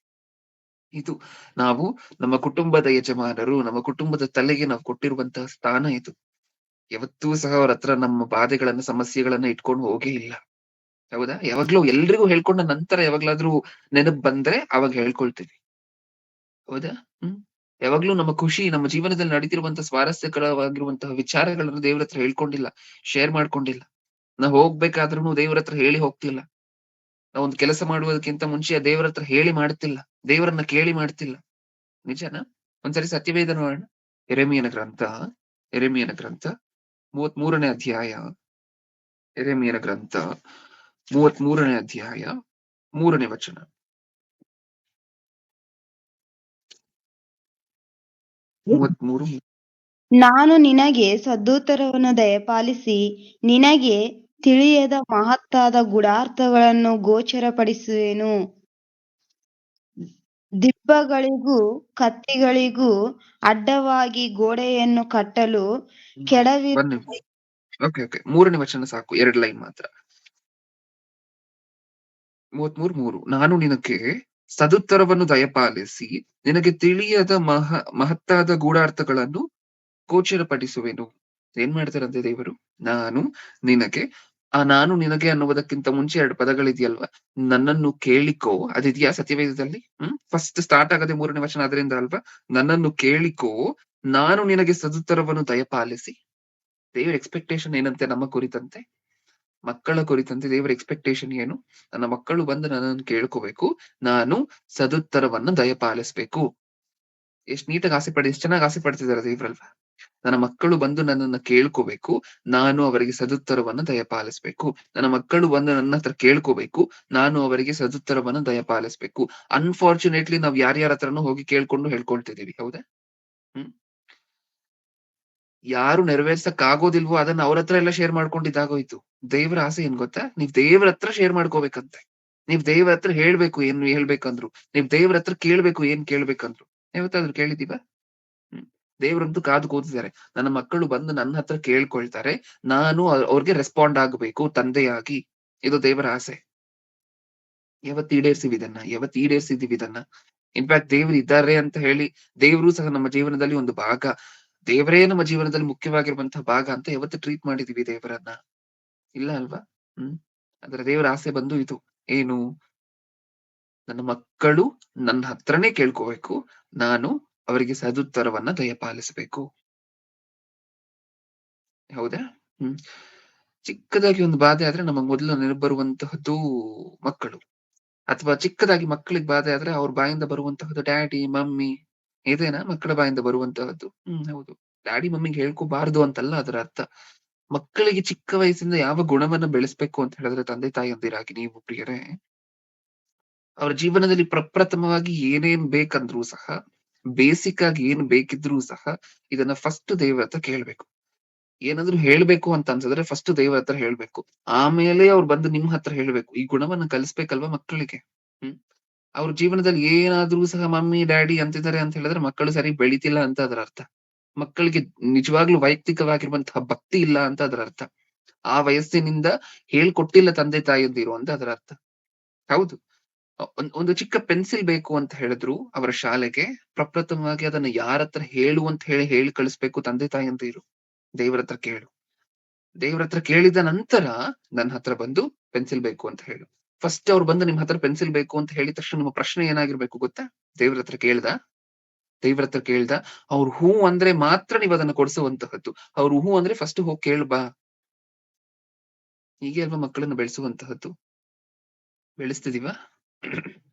ಇದು ನಾವು ನಮ್ಮ ಕುಟುಂಬದ ಯಜಮಾನರು, ನಮ್ಮ ಕುಟುಂಬದ ತಲೆಗೆ ನಾವು ಕೊಟ್ಟಿರುವಂತಹ ಸ್ಥಾನ ಇದು. ಯಾವತ್ತೂ ಸಹ ಅವ್ರ ಹತ್ರ ನಮ್ಮ ಬಾಧೆಗಳನ್ನ, ಸಮಸ್ಯೆಗಳನ್ನ ಇಟ್ಕೊಂಡು ಹೋಗೇ ಇಲ್ಲ. ಹೌದಾ? ಯಾವಾಗ್ಲೂ ಎಲ್ರಿಗೂ ಹೇಳ್ಕೊಂಡ ನಂತರ ಯಾವಾಗ್ಲಾದ್ರೂ ನೆನಪು ಬಂದ್ರೆ ಅವಾಗ ಹೇಳ್ಕೊಳ್ತೀವಿ. ಹೌದಾ? ಹ್ಮ್. ಯಾವಾಗ್ಲೂ ನಮ್ಮ ಖುಷಿ, ನಮ್ಮ ಜೀವನದಲ್ಲಿ ನಡೀತಿರುವಂತಹ ಸ್ವಾರಸ್ಯಕರವಾಗಿರುವಂತಹ ವಿಚಾರಗಳನ್ನ ದೇವ್ರ ಹತ್ರ ಹೇಳ್ಕೊಂಡಿಲ್ಲ. ಶೇರ್ ಮಾಡ್ಕೊಂಡಿಲ್ಲ. ನಾವ್ ಹೋಗ್ಬೇಕಾದ್ರೂನು ದೇವ್ರ ಹತ್ರ ಹೇಳಿ ಹೋಗ್ತಿಲ್ಲ. ನಾವೊಂದು ಕೆಲಸ ಮಾಡುವುದಕ್ಕಿಂತ ಮುಂಚೆ ದೇವ್ರ ಹತ್ರ ಹೇಳಿ ಮಾಡ್ತಿಲ್ಲ. ದೇವರನ್ನ ಕೇಳಿ ಮಾಡ್ತಿಲ್ಲ. ನಿಜನಾ? ಒಂದ್ಸರಿ ಸತ್ಯವೇದ ನೋಡೋಣ. ಯೆರೆಮೀಯನ ಗ್ರಂಥ, ಯೆರೆಮೀಯನ ಗ್ರಂಥ 33ನೇ ಅಧ್ಯಾಯ, ಯೆರೆಮೀಯನ ಗ್ರಂಥ 33ನೇ ಅಧ್ಯಾಯ 3ನೇ ವಚನ. 33 ನಾನು ನಿನಗೆ ಸದುತ್ತರವನ್ನು ದಯಪಾಲಿಸಿ, ನಿನಗೆ ತಿಳಿಯದ ಮಹತ್ತಾದ ಗೂಢಾರ್ಥಗಳನ್ನು ಗೋಚರಪಡಿಸುವೆನು. ದಿಬ್ಬಗಳಿಗೂ ಕತ್ತಿಗಳಿಗೂ ಅಡ್ಡವಾಗಿ ಗೋಡೆಯನ್ನು ಕಟ್ಟಲು ಕೆಡವಿದ ಬನ್ನಿ. Okay, okay. 3ನೇ ವಚನ ಸಾಕು. 2 ಲೈನ್ ಮಾತ್ರ. 33:3 ನಾನು ನಿನಗೆ ಸದುತ್ತರವನ್ನು ದಯಪಾಲಿಸಿ, ನಿನಗೆ ತಿಳಿಯದ ಮಹತ್ತಾದ ಗೂಢಾರ್ಥಗಳನ್ನು ಗೋಚರಪಡಿಸುವೆನು. ಏನ್ ಮಾಡ್ತಾರಂತೆ ದೇವರು? ನಾನು ನಿನಗೆ ನಾನು ನಿನಗೆ ಅನ್ನುವುದಕ್ಕಿಂತ ಮುಂಚೆ 2 ಪದಗಳಿದೆಯಲ್ವಾ? ನನ್ನನ್ನು ಕೇಳಿಕೋ ಅದಿದೆಯಾ ಸತ್ಯವೇದದಲ್ಲಿ? ಫಸ್ಟ್ ಸ್ಟಾರ್ಟ್ ಆಗದೆ 3ನೇ ವಚನ ಅದರಿಂದ ಅಲ್ವಾ? ನನ್ನನ್ನು ಕೇಳಿಕೋ, ನಾನು ನಿನಗೆ ಸದುತ್ತರವನ್ನು ದಯಪಾಲಿಸಿ. ದೇವರ ಎಕ್ಸ್‌ಪೆಕ್ಟೇಷನ್ ಏನಂತೆ ನಮ್ಮ ಕುರಿತಂತೆ? ಮಕ್ಕಳ ಕುರಿತಂತೆ ದೇವರ ಎಕ್ಸ್‌ಪೆಕ್ಟೇಷನ್ ಏನು? ನನ್ನ ಮಕ್ಕಳು ಬಂದು ನನ್ನನ್ನು ಕೇಳ್ಕೋಬೇಕು. ನಾನು ಸದುತ್ತರವನ್ನ ದಯಪಾಲಿಸ್ಬೇಕು. ಎಷ್ಟ್ ಚೆನ್ನಾಗಿ ಆಸೆ ಪಡ್ತಿದ್ದಾರೆ ದೇವ್ರಲ್ವಾ? ನನ್ನ ಮಕ್ಕಳು ಬಂದು ನನ್ನನ್ನ ಕೇಳ್ಕೋಬೇಕು. ನಾನು ಅವರಿಗೆ ಸದುತ್ತರವನ್ನ ದಯಪಾಲಿಸ್ಬೇಕು. ನನ್ನ ಮಕ್ಕಳು ಬಂದು ನನ್ನ ಹತ್ರ ಕೇಳ್ಕೋಬೇಕು. ನಾನು ಅವರಿಗೆ ಸದುತ್ತರವನ್ನ ದಯಪಾಲಿಸ್ಬೇಕು. ಅನ್‌ಫಾರ್ಚುನೇಟ್‌ಲಿ ನಾವು ಯಾರ್ಯಾರ ಹತ್ರನೋ ಹೋಗಿ ಕೇಳ್ಕೊಂಡು ಹೇಳ್ಕೊಳ್ತಿದೀವಿ. ಹೌದಾ? ಹ್ಮ್. ಯಾರು ನೆರವೇರ್ಸಕ್ ಆಗೋದಿಲ್ವೋ ಅದನ್ನ ಅವ್ರ ಹತ್ರ ಎಲ್ಲ ಶೇರ್ ಮಾಡ್ಕೊಂಡಿದ್ದಾಗೋಯ್ತು. ದೇವ್ರ ಆಸೆ ಏನ್ ಗೊತ್ತಾ? ನೀವ್ ದೇವ್ರ ಹತ್ರ ಶೇರ್ ಮಾಡ್ಕೋಬೇಕಂತೆ. ನೀವ್ ದೇವ್ರ ಹತ್ರ ಹೇಳ್ಬೇಕು ಏನ್ ಹೇಳ್ಬೇಕಂದ್ರು. ನೀವ್ ದೇವ್ರ ಹತ್ರ ಕೇಳ್ಬೇಕು ಏನ್ ಕೇಳ್ಬೇಕಂದ್ರು. ಯಾವತ್ತಾದ್ರೂ ಕೇಳಿದೀವಾ? ಹ್ಮ್. ದೇವ್ರಂತೂ ಕಾದು ಕೂತಿದ್ದಾರೆ. ನನ್ನ ಮಕ್ಕಳು ಬಂದು ನನ್ನ ಹತ್ರ ಕೇಳ್ಕೊಳ್ತಾರೆ. ನಾನು ಅವ್ರಿಗೆ ರೆಸ್ಪಾಂಡ್ ಆಗ್ಬೇಕು ತಂದೆಯಾಗಿ. ಇದು ದೇವರ ಆಸೆ. ಯಾವತ್ತು ಈಡೇರ್ಸಿದೀವಿ ಇದನ್ನ? ಇನ್‌ಫ್ಯಾಕ್ಟ್ ದೇವ್ರು ಇದ್ದಾರೆ ಅಂತ ಹೇಳಿ ದೇವ್ರು ಸಹ ನಮ್ಮ ಜೀವನದಲ್ಲಿ ಒಂದು ಭಾಗ. ದೇವರೇ ನಮ್ಮ ಜೀವನದಲ್ಲಿ ಮುಖ್ಯವಾಗಿರುವಂತಹ ಭಾಗ ಅಂತ ಯಾವತ್ತು ಟ್ರೀಟ್ ಮಾಡಿದೀವಿ ದೇವರನ್ನ? ಇಲ್ಲ ಅಲ್ವಾ? ಹ್ಮ್. ಆದ್ರೆ ದೇವರ ಆಸೆ ಬಂದು ಇದು. ಏನು? ನನ್ನ ಮಕ್ಕಳು ನನ್ನ ಹತ್ರನೇ ಕೇಳ್ಕೋಬೇಕು. ನಾನು ಅವರಿಗೆ ಸದುತ್ತರವನ್ನ ದಯಪಾಲಿಸಬೇಕು. ಹೌದಾ? ಹ್ಮ್. ಚಿಕ್ಕದಾಗಿ ಒಂದು ಬಾಧೆ ಆದ್ರೆ ನಮಗ್ ಮೊದಲು ನೆನಪು ಬರುವಂತಹದ್ದು ಮಕ್ಕಳು. ಅಥವಾ ಚಿಕ್ಕದಾಗಿ ಮಕ್ಕಳಿಗೆ ಬಾಧೆ ಆದ್ರೆ ಅವ್ರ ಬಾಯಿಂದ ಬರುವಂತಹದ್ದು ಡ್ಯಾಡಿ, ಮಮ್ಮಿ ಇದೇನಾ ಮಕ್ಕಳ ಬಾಯಿಂದ ಬರುವಂತಹದ್ದು? ಹೌದು. ಡ್ಯಾಡಿ, ಮಮ್ಮಿಗೆ ಹೇಳ್ಕೋಬಾರ್ದು ಅಂತಲ್ಲ ಅದರ ಅರ್ಥ. ಮಕ್ಕಳಿಗೆ ಚಿಕ್ಕ ವಯಸ್ಸಿಂದ ಯಾವ ಗುಣವನ್ನ ಬೆಳೆಸ್ಬೇಕು ಅಂತ ಹೇಳಿದ್ರೆ ತಂದೆ ತಾಯಂದಿರಾಗಿ ನೀವು ಪ್ರಿಯರೇ, ಅವ್ರ ಜೀವನದಲ್ಲಿ ಪ್ರಪ್ರಥಮವಾಗಿ ಏನೇನ್ ಬೇಕಂದ್ರೂ ಸಹ, ಬೇಸಿಕ್ ಆಗಿ ಏನ್ ಬೇಕಿದ್ರೂ ಸಹ ಇದನ್ನ ಫಸ್ಟ್ ದೇವ್ರ ಹತ್ರ ಕೇಳ್ಬೇಕು. ಏನಾದ್ರು ಹೇಳ್ಬೇಕು ಅಂತ ಅನ್ಸಿದ್ರೆ ಫಸ್ಟ್ ದೇವ್ರ ಹತ್ರ ಹೇಳ್ಬೇಕು. ಆಮೇಲೆ ಅವ್ರು ಬಂದು ನಿಮ್ ಹತ್ರ ಹೇಳ್ಬೇಕು. ಈ ಗುಣವನ್ನ ಕಲಿಸ್ಬೇಕಲ್ವಾ ಮಕ್ಕಳಿಗೆ. ಹ್ಮ್ ಅವ್ರ ಜೀವನದಲ್ಲಿ ಏನಾದ್ರೂ ಸಹ ಮಮ್ಮಿ ಡ್ಯಾಡಿ ಅಂತಿದ್ದಾರೆ ಅಂತ ಹೇಳಿದ್ರೆ ಮಕ್ಕಳು ಸರಿ ಬೆಳಿತಿಲ್ಲ ಅಂತ ಅದರ ಅರ್ಥ. ಮಕ್ಕಳಿಗೆ ನಿಜವಾಗ್ಲೂ ವೈಯಕ್ತಿಕವಾಗಿರುವಂತಹ ಭಕ್ತಿ ಇಲ್ಲ ಅಂತ ಅದರ ಅರ್ಥ. ಆ ವಯಸ್ಸಿನಿಂದ ಹೇಳ್ಕೊಟ್ಟಿಲ್ಲ ತಂದೆ ತಾಯಿಯಂದಿರು ಅಂತ ಅದರ ಅರ್ಥ. ಹೌದು. ಒಂದು ಚಿಕ್ಕ ಪೆನ್ಸಿಲ್ ಬೇಕು ಅಂತ ಹೇಳಿದ್ರು ಅವರ ಶಾಲೆಗೆ ಪ್ರಪ್ರಥಮವಾಗಿ ಅದನ್ನ ಯಾರತ್ರ ಹೇಳು ಅಂತ ಹೇಳಿ ಕಳಿಸ್ಬೇಕು ತಂದೆ ತಾಯಿಯಂದಿರು. ದೇವ್ರ ಹತ್ರ ಕೇಳು. ದೇವ್ರ ಹತ್ರ ಕೇಳಿದ ನಂತರ ನನ್ನ ಹತ್ರ ಬಂದು ಪೆನ್ಸಿಲ್ ಬೇಕು ಅಂತ ಹೇಳು. ಫಸ್ಟ್ ಅವ್ರು ಬಂದು ನಿಮ್ ಹತ್ರ ಪೆನ್ಸಿಲ್ ಬೇಕು ಅಂತ ಹೇಳಿದ ತಕ್ಷಣ ನಿಮ್ಮ ಪ್ರಶ್ನೆ ಏನಾಗಿರ್ಬೇಕು ಗೊತ್ತಾ? ದೇವ್ರ ಹತ್ರ ಕೇಳ್ದ? ದೇವ್ರ ಹತ್ರ ಕೇಳ್ದ? ಅವ್ರು ಹೂ ಅಂದ್ರೆ ಮಾತ್ರ ನೀವ್ ಅದನ್ನ ಕೊಡಿಸುವಂತಹದ್ದು. ಅವ್ರು ಹೂ ಅಂದ್ರೆ ಫಸ್ಟ್ ಹೋಗ್ ಕೇಳು ಬಾ. ಹೀಗೆ ಅಲ್ವಾ ಮಕ್ಕಳನ್ನ ಬೆಳೆಸುವಂತಹದ್ದು. ಬೆಳೆಸ್ತಿದೀವಾ?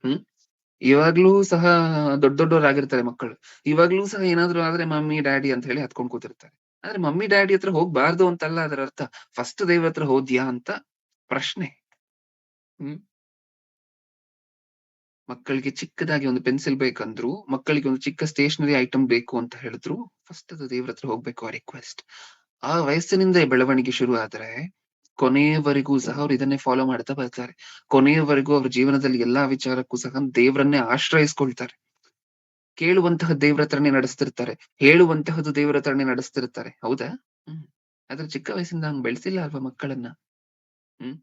ಹ್ಮ್ ಇವಾಗ್ಲೂ ಸಹ ದೊಡ್ಡವರಾಗಿರ್ತಾರೆ ಮಕ್ಕಳು. ಇವಾಗ್ಲೂ ಸಹ ಏನಾದ್ರು ಆದ್ರೆ ಮಮ್ಮಿ ಡ್ಯಾಡಿ ಅಂತ ಹೇಳಿ ಹತ್ಕೊಂಡ್ ಕೂತಿರ್ತಾರೆ. ಆದ್ರೆ ಮಮ್ಮಿ ಡ್ಯಾಡಿ ಹತ್ರ ಹೋಗ್ಬಾರ್ದು ಅಂತಲ್ಲ ಅದರ ಅರ್ಥ. ಫಸ್ಟ್ ದೇವ್ರ ಹತ್ರ ಹೋದ್ಯಾ ಅಂತ ಪ್ರಶ್ನೆ. ಹ್ಮ್ ಮಕ್ಕಳಿಗೆ ಚಿಕ್ಕದಾಗಿ ಒಂದು ಪೆನ್ಸಿಲ್ ಬೇಕಂದ್ರು, ಮಕ್ಕಳಿಗೆ ಒಂದು ಚಿಕ್ಕ ಸ್ಟೇಷನರಿ ಐಟಮ್ ಬೇಕು ಅಂತ ಹೇಳಿದ್ರು, ಫಸ್ಟ್ ಅದು ದೇವ್ರ ಹತ್ರ ಹೋಗ್ಬೇಕು ಆ ರಿಕ್ವೆಸ್ಟ್. ಆ ವಯಸ್ಸಿನಿಂದ ಬೆಳವಣಿಗೆ ಶುರು ಆದ್ರೆ ಕೊನೆಯವರೆಗೂ ಸಹ ಅವ್ರು ಇದನ್ನೇ ಫಾಲೋ ಮಾಡ್ತಾ ಬರ್ತಾರೆ. ಕೊನೆಯವರೆಗೂ ಅವ್ರ ಜೀವನದಲ್ಲಿ ಎಲ್ಲಾ ವಿಚಾರಕ್ಕೂ ಸಹ ದೇವ್ರನ್ನೇ ಆಶ್ರಯಿಸ್ಕೊಳ್ತಾರೆ. ಕೇಳುವಂತಹ ದೇವ್ರ ಹತ್ರನೇ ನಡೆಸ್ತಿರ್ತಾರೆ. ಹೇಳುವಂತಹದ್ದು ದೇವ್ರ ಹತ್ರನೇ ನಡೆಸ್ತಿರ್ತಾರೆ. ಹೌದಾ? ಹ್ಮ್. ಆದ್ರೆ ಚಿಕ್ಕ ವಯಸ್ಸಿಂದ ಹಂಗ್ ಬೆಳೆಸಿಲ್ಲ ಅಲ್ವಾ ಮಕ್ಕಳನ್ನ. ಹ್ಮ್.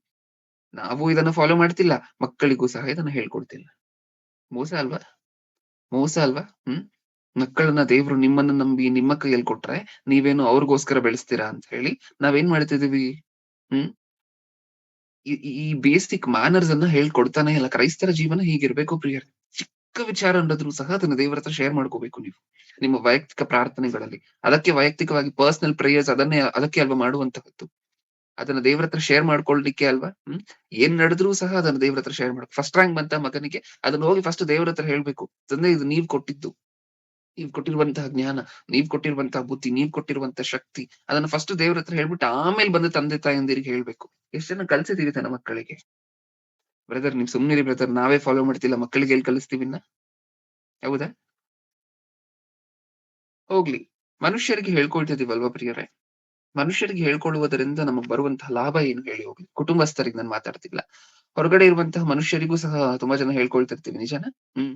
ನಾವು ಇದನ್ನ ಫಾಲೋ ಮಾಡ್ತಿಲ್ಲ. ಮಕ್ಕಳಿಗೂ ಸಹ ಇದನ್ನ ಹೇಳ್ಕೊಡ್ತಿಲ್ಲ. ಮೋಸ ಅಲ್ವಾ? ಮೋಸ ಅಲ್ವಾ? ಮಕ್ಕಳನ್ನ ದೇವ್ರು ನಿಮ್ಮನ್ನ ನಂಬಿ ನಿಮ್ಮ ಕೈಯಲ್ಲಿ ಕೊಟ್ರೆ, ನೀವೇನು ಅವ್ರಿಗೋಸ್ಕರ ಬೆಳೆಸ್ತೀರಾ ಅಂತ ಹೇಳಿ ನಾವೇನ್ ಮಾಡ್ತಿದೀವಿ? ಹ್ಮ್. ಈ ಈ ಬೇಸಿಕ್ ಮ್ಯಾನರ್ಸ್ ಅನ್ನ ಹೇಳ್ಕೊಡ್ತಾನೆ ಇಲ್ಲ. ಕ್ರೈಸ್ತರ ಜೀವನ ಹೀಗಿರ್ಬೇಕು ಪ್ರಿಯರೇ. ಚಿಕ್ಕ ವಿಚಾರ ಅಂದಾದ್ರೂ ಸಹ ಅದನ್ನ ದೇವ್ರ ಹತ್ರ ಶೇರ್ ಮಾಡ್ಕೋಬೇಕು ನೀವು. ನಿಮ್ಮ ವೈಯಕ್ತಿಕ ಪ್ರಾರ್ಥನೆಗಳಲ್ಲಿ. ಅದಕ್ಕೆ ವೈಯಕ್ತಿಕವಾಗಿ ಪರ್ಸನಲ್ ಪ್ರೇಯರ್ಸ್ ಅದಕ್ಕೆ ಅಲ್ವಾ ಮಾಡುವಂತಹದ್ದು. ಅದನ್ನ ದೇವ್ರ ಹತ್ರ ಶೇರ್ ಮಾಡ್ಕೊಳ್ಲಿಕ್ಕೆ ಅಲ್ವಾ? ಏನ್ ನಡೆದ್ರೂ ಸಹ ಅದನ್ನ ದೇವ್ರ ಹತ್ರ ಶೇರ್ ಮಾಡ್ಬೇಕು. ಫಸ್ಟ್ ರ್ಯಾಂಕ್ ಬಂತ ಮಗನಿಗೆ ಅದನ್ನ ಹೋಗಿ ಫಸ್ಟ್ ದೇವ್ರ ಹತ್ರ ಹೇಳ್ಬೇಕು. ತಂದೆ ಇದು ನೀವ್ ಕೊಟ್ಟಿದ್ದು. ನೀವ್ ಕೊಟ್ಟಿರುವಂತಹ ಜ್ಞಾನ, ನೀವ್ ಕೊಟ್ಟಿರುವಂತಹ ಬುದ್ಧಿ, ನೀವ್ ಕೊಟ್ಟಿರುವಂತಹ ಶಕ್ತಿ ಅದನ್ನ ಫಸ್ಟ್ ದೇವ್ರ ಹತ್ರ ಹೇಳ್ಬಿಟ್ಟು ಆಮೇಲೆ ಬಂದು ತಂದೆ ತಾಯಂದಿರಿಗೆ ಹೇಳ್ಬೇಕು. ಎಷ್ಟ್ ಜನ ಕಲ್ಸಿದೀವಿ ತನ್ನ ಮಕ್ಕಳಿಗೆ. ಬ್ರದರ್ ನೀವ್ ಸುಮ್ನಿರಿ ಬ್ರದರ್ ನಾವೇ ಫಾಲೋ ಮಾಡ್ತಿಲ್ಲ ಮಕ್ಕಳಿಗೆ ಎಲ್ಲಿ ಕಲಿಸ್ತೀವಿ ಇನ್ನ? ಹೌದಾ? ಹೋಗ್ಲಿ. ಮನುಷ್ಯರಿಗೆ ಹೇಳ್ಕೊಳ್ತಿದೀವಲ್ವಾ ಪ್ರಿಯರೇ? ಮನುಷ್ಯರಿಗೆ ಹೇಳ್ಕೊಳ್ಳುವುದರಿಂದ ನಮಗ್ ಬರುವಂತಹ ಲಾಭ ಏನು ಹೇಳಿ ಹೋಗ್ಲಿ? ಕುಟುಂಬಸ್ಥರಿಗೆ ನಾನ್ ಮಾತಾಡ್ತಿಲ್ಲ. ಹೊರಗಡೆ ಇರುವಂತಹ ಮನುಷ್ಯರಿಗೂ ಸಹ ತುಂಬಾ ಜನ ಹೇಳ್ಕೊಳ್ತಿರ್ತೀವಿ ನಿಜಾನಾ? ಹ್ಮ್.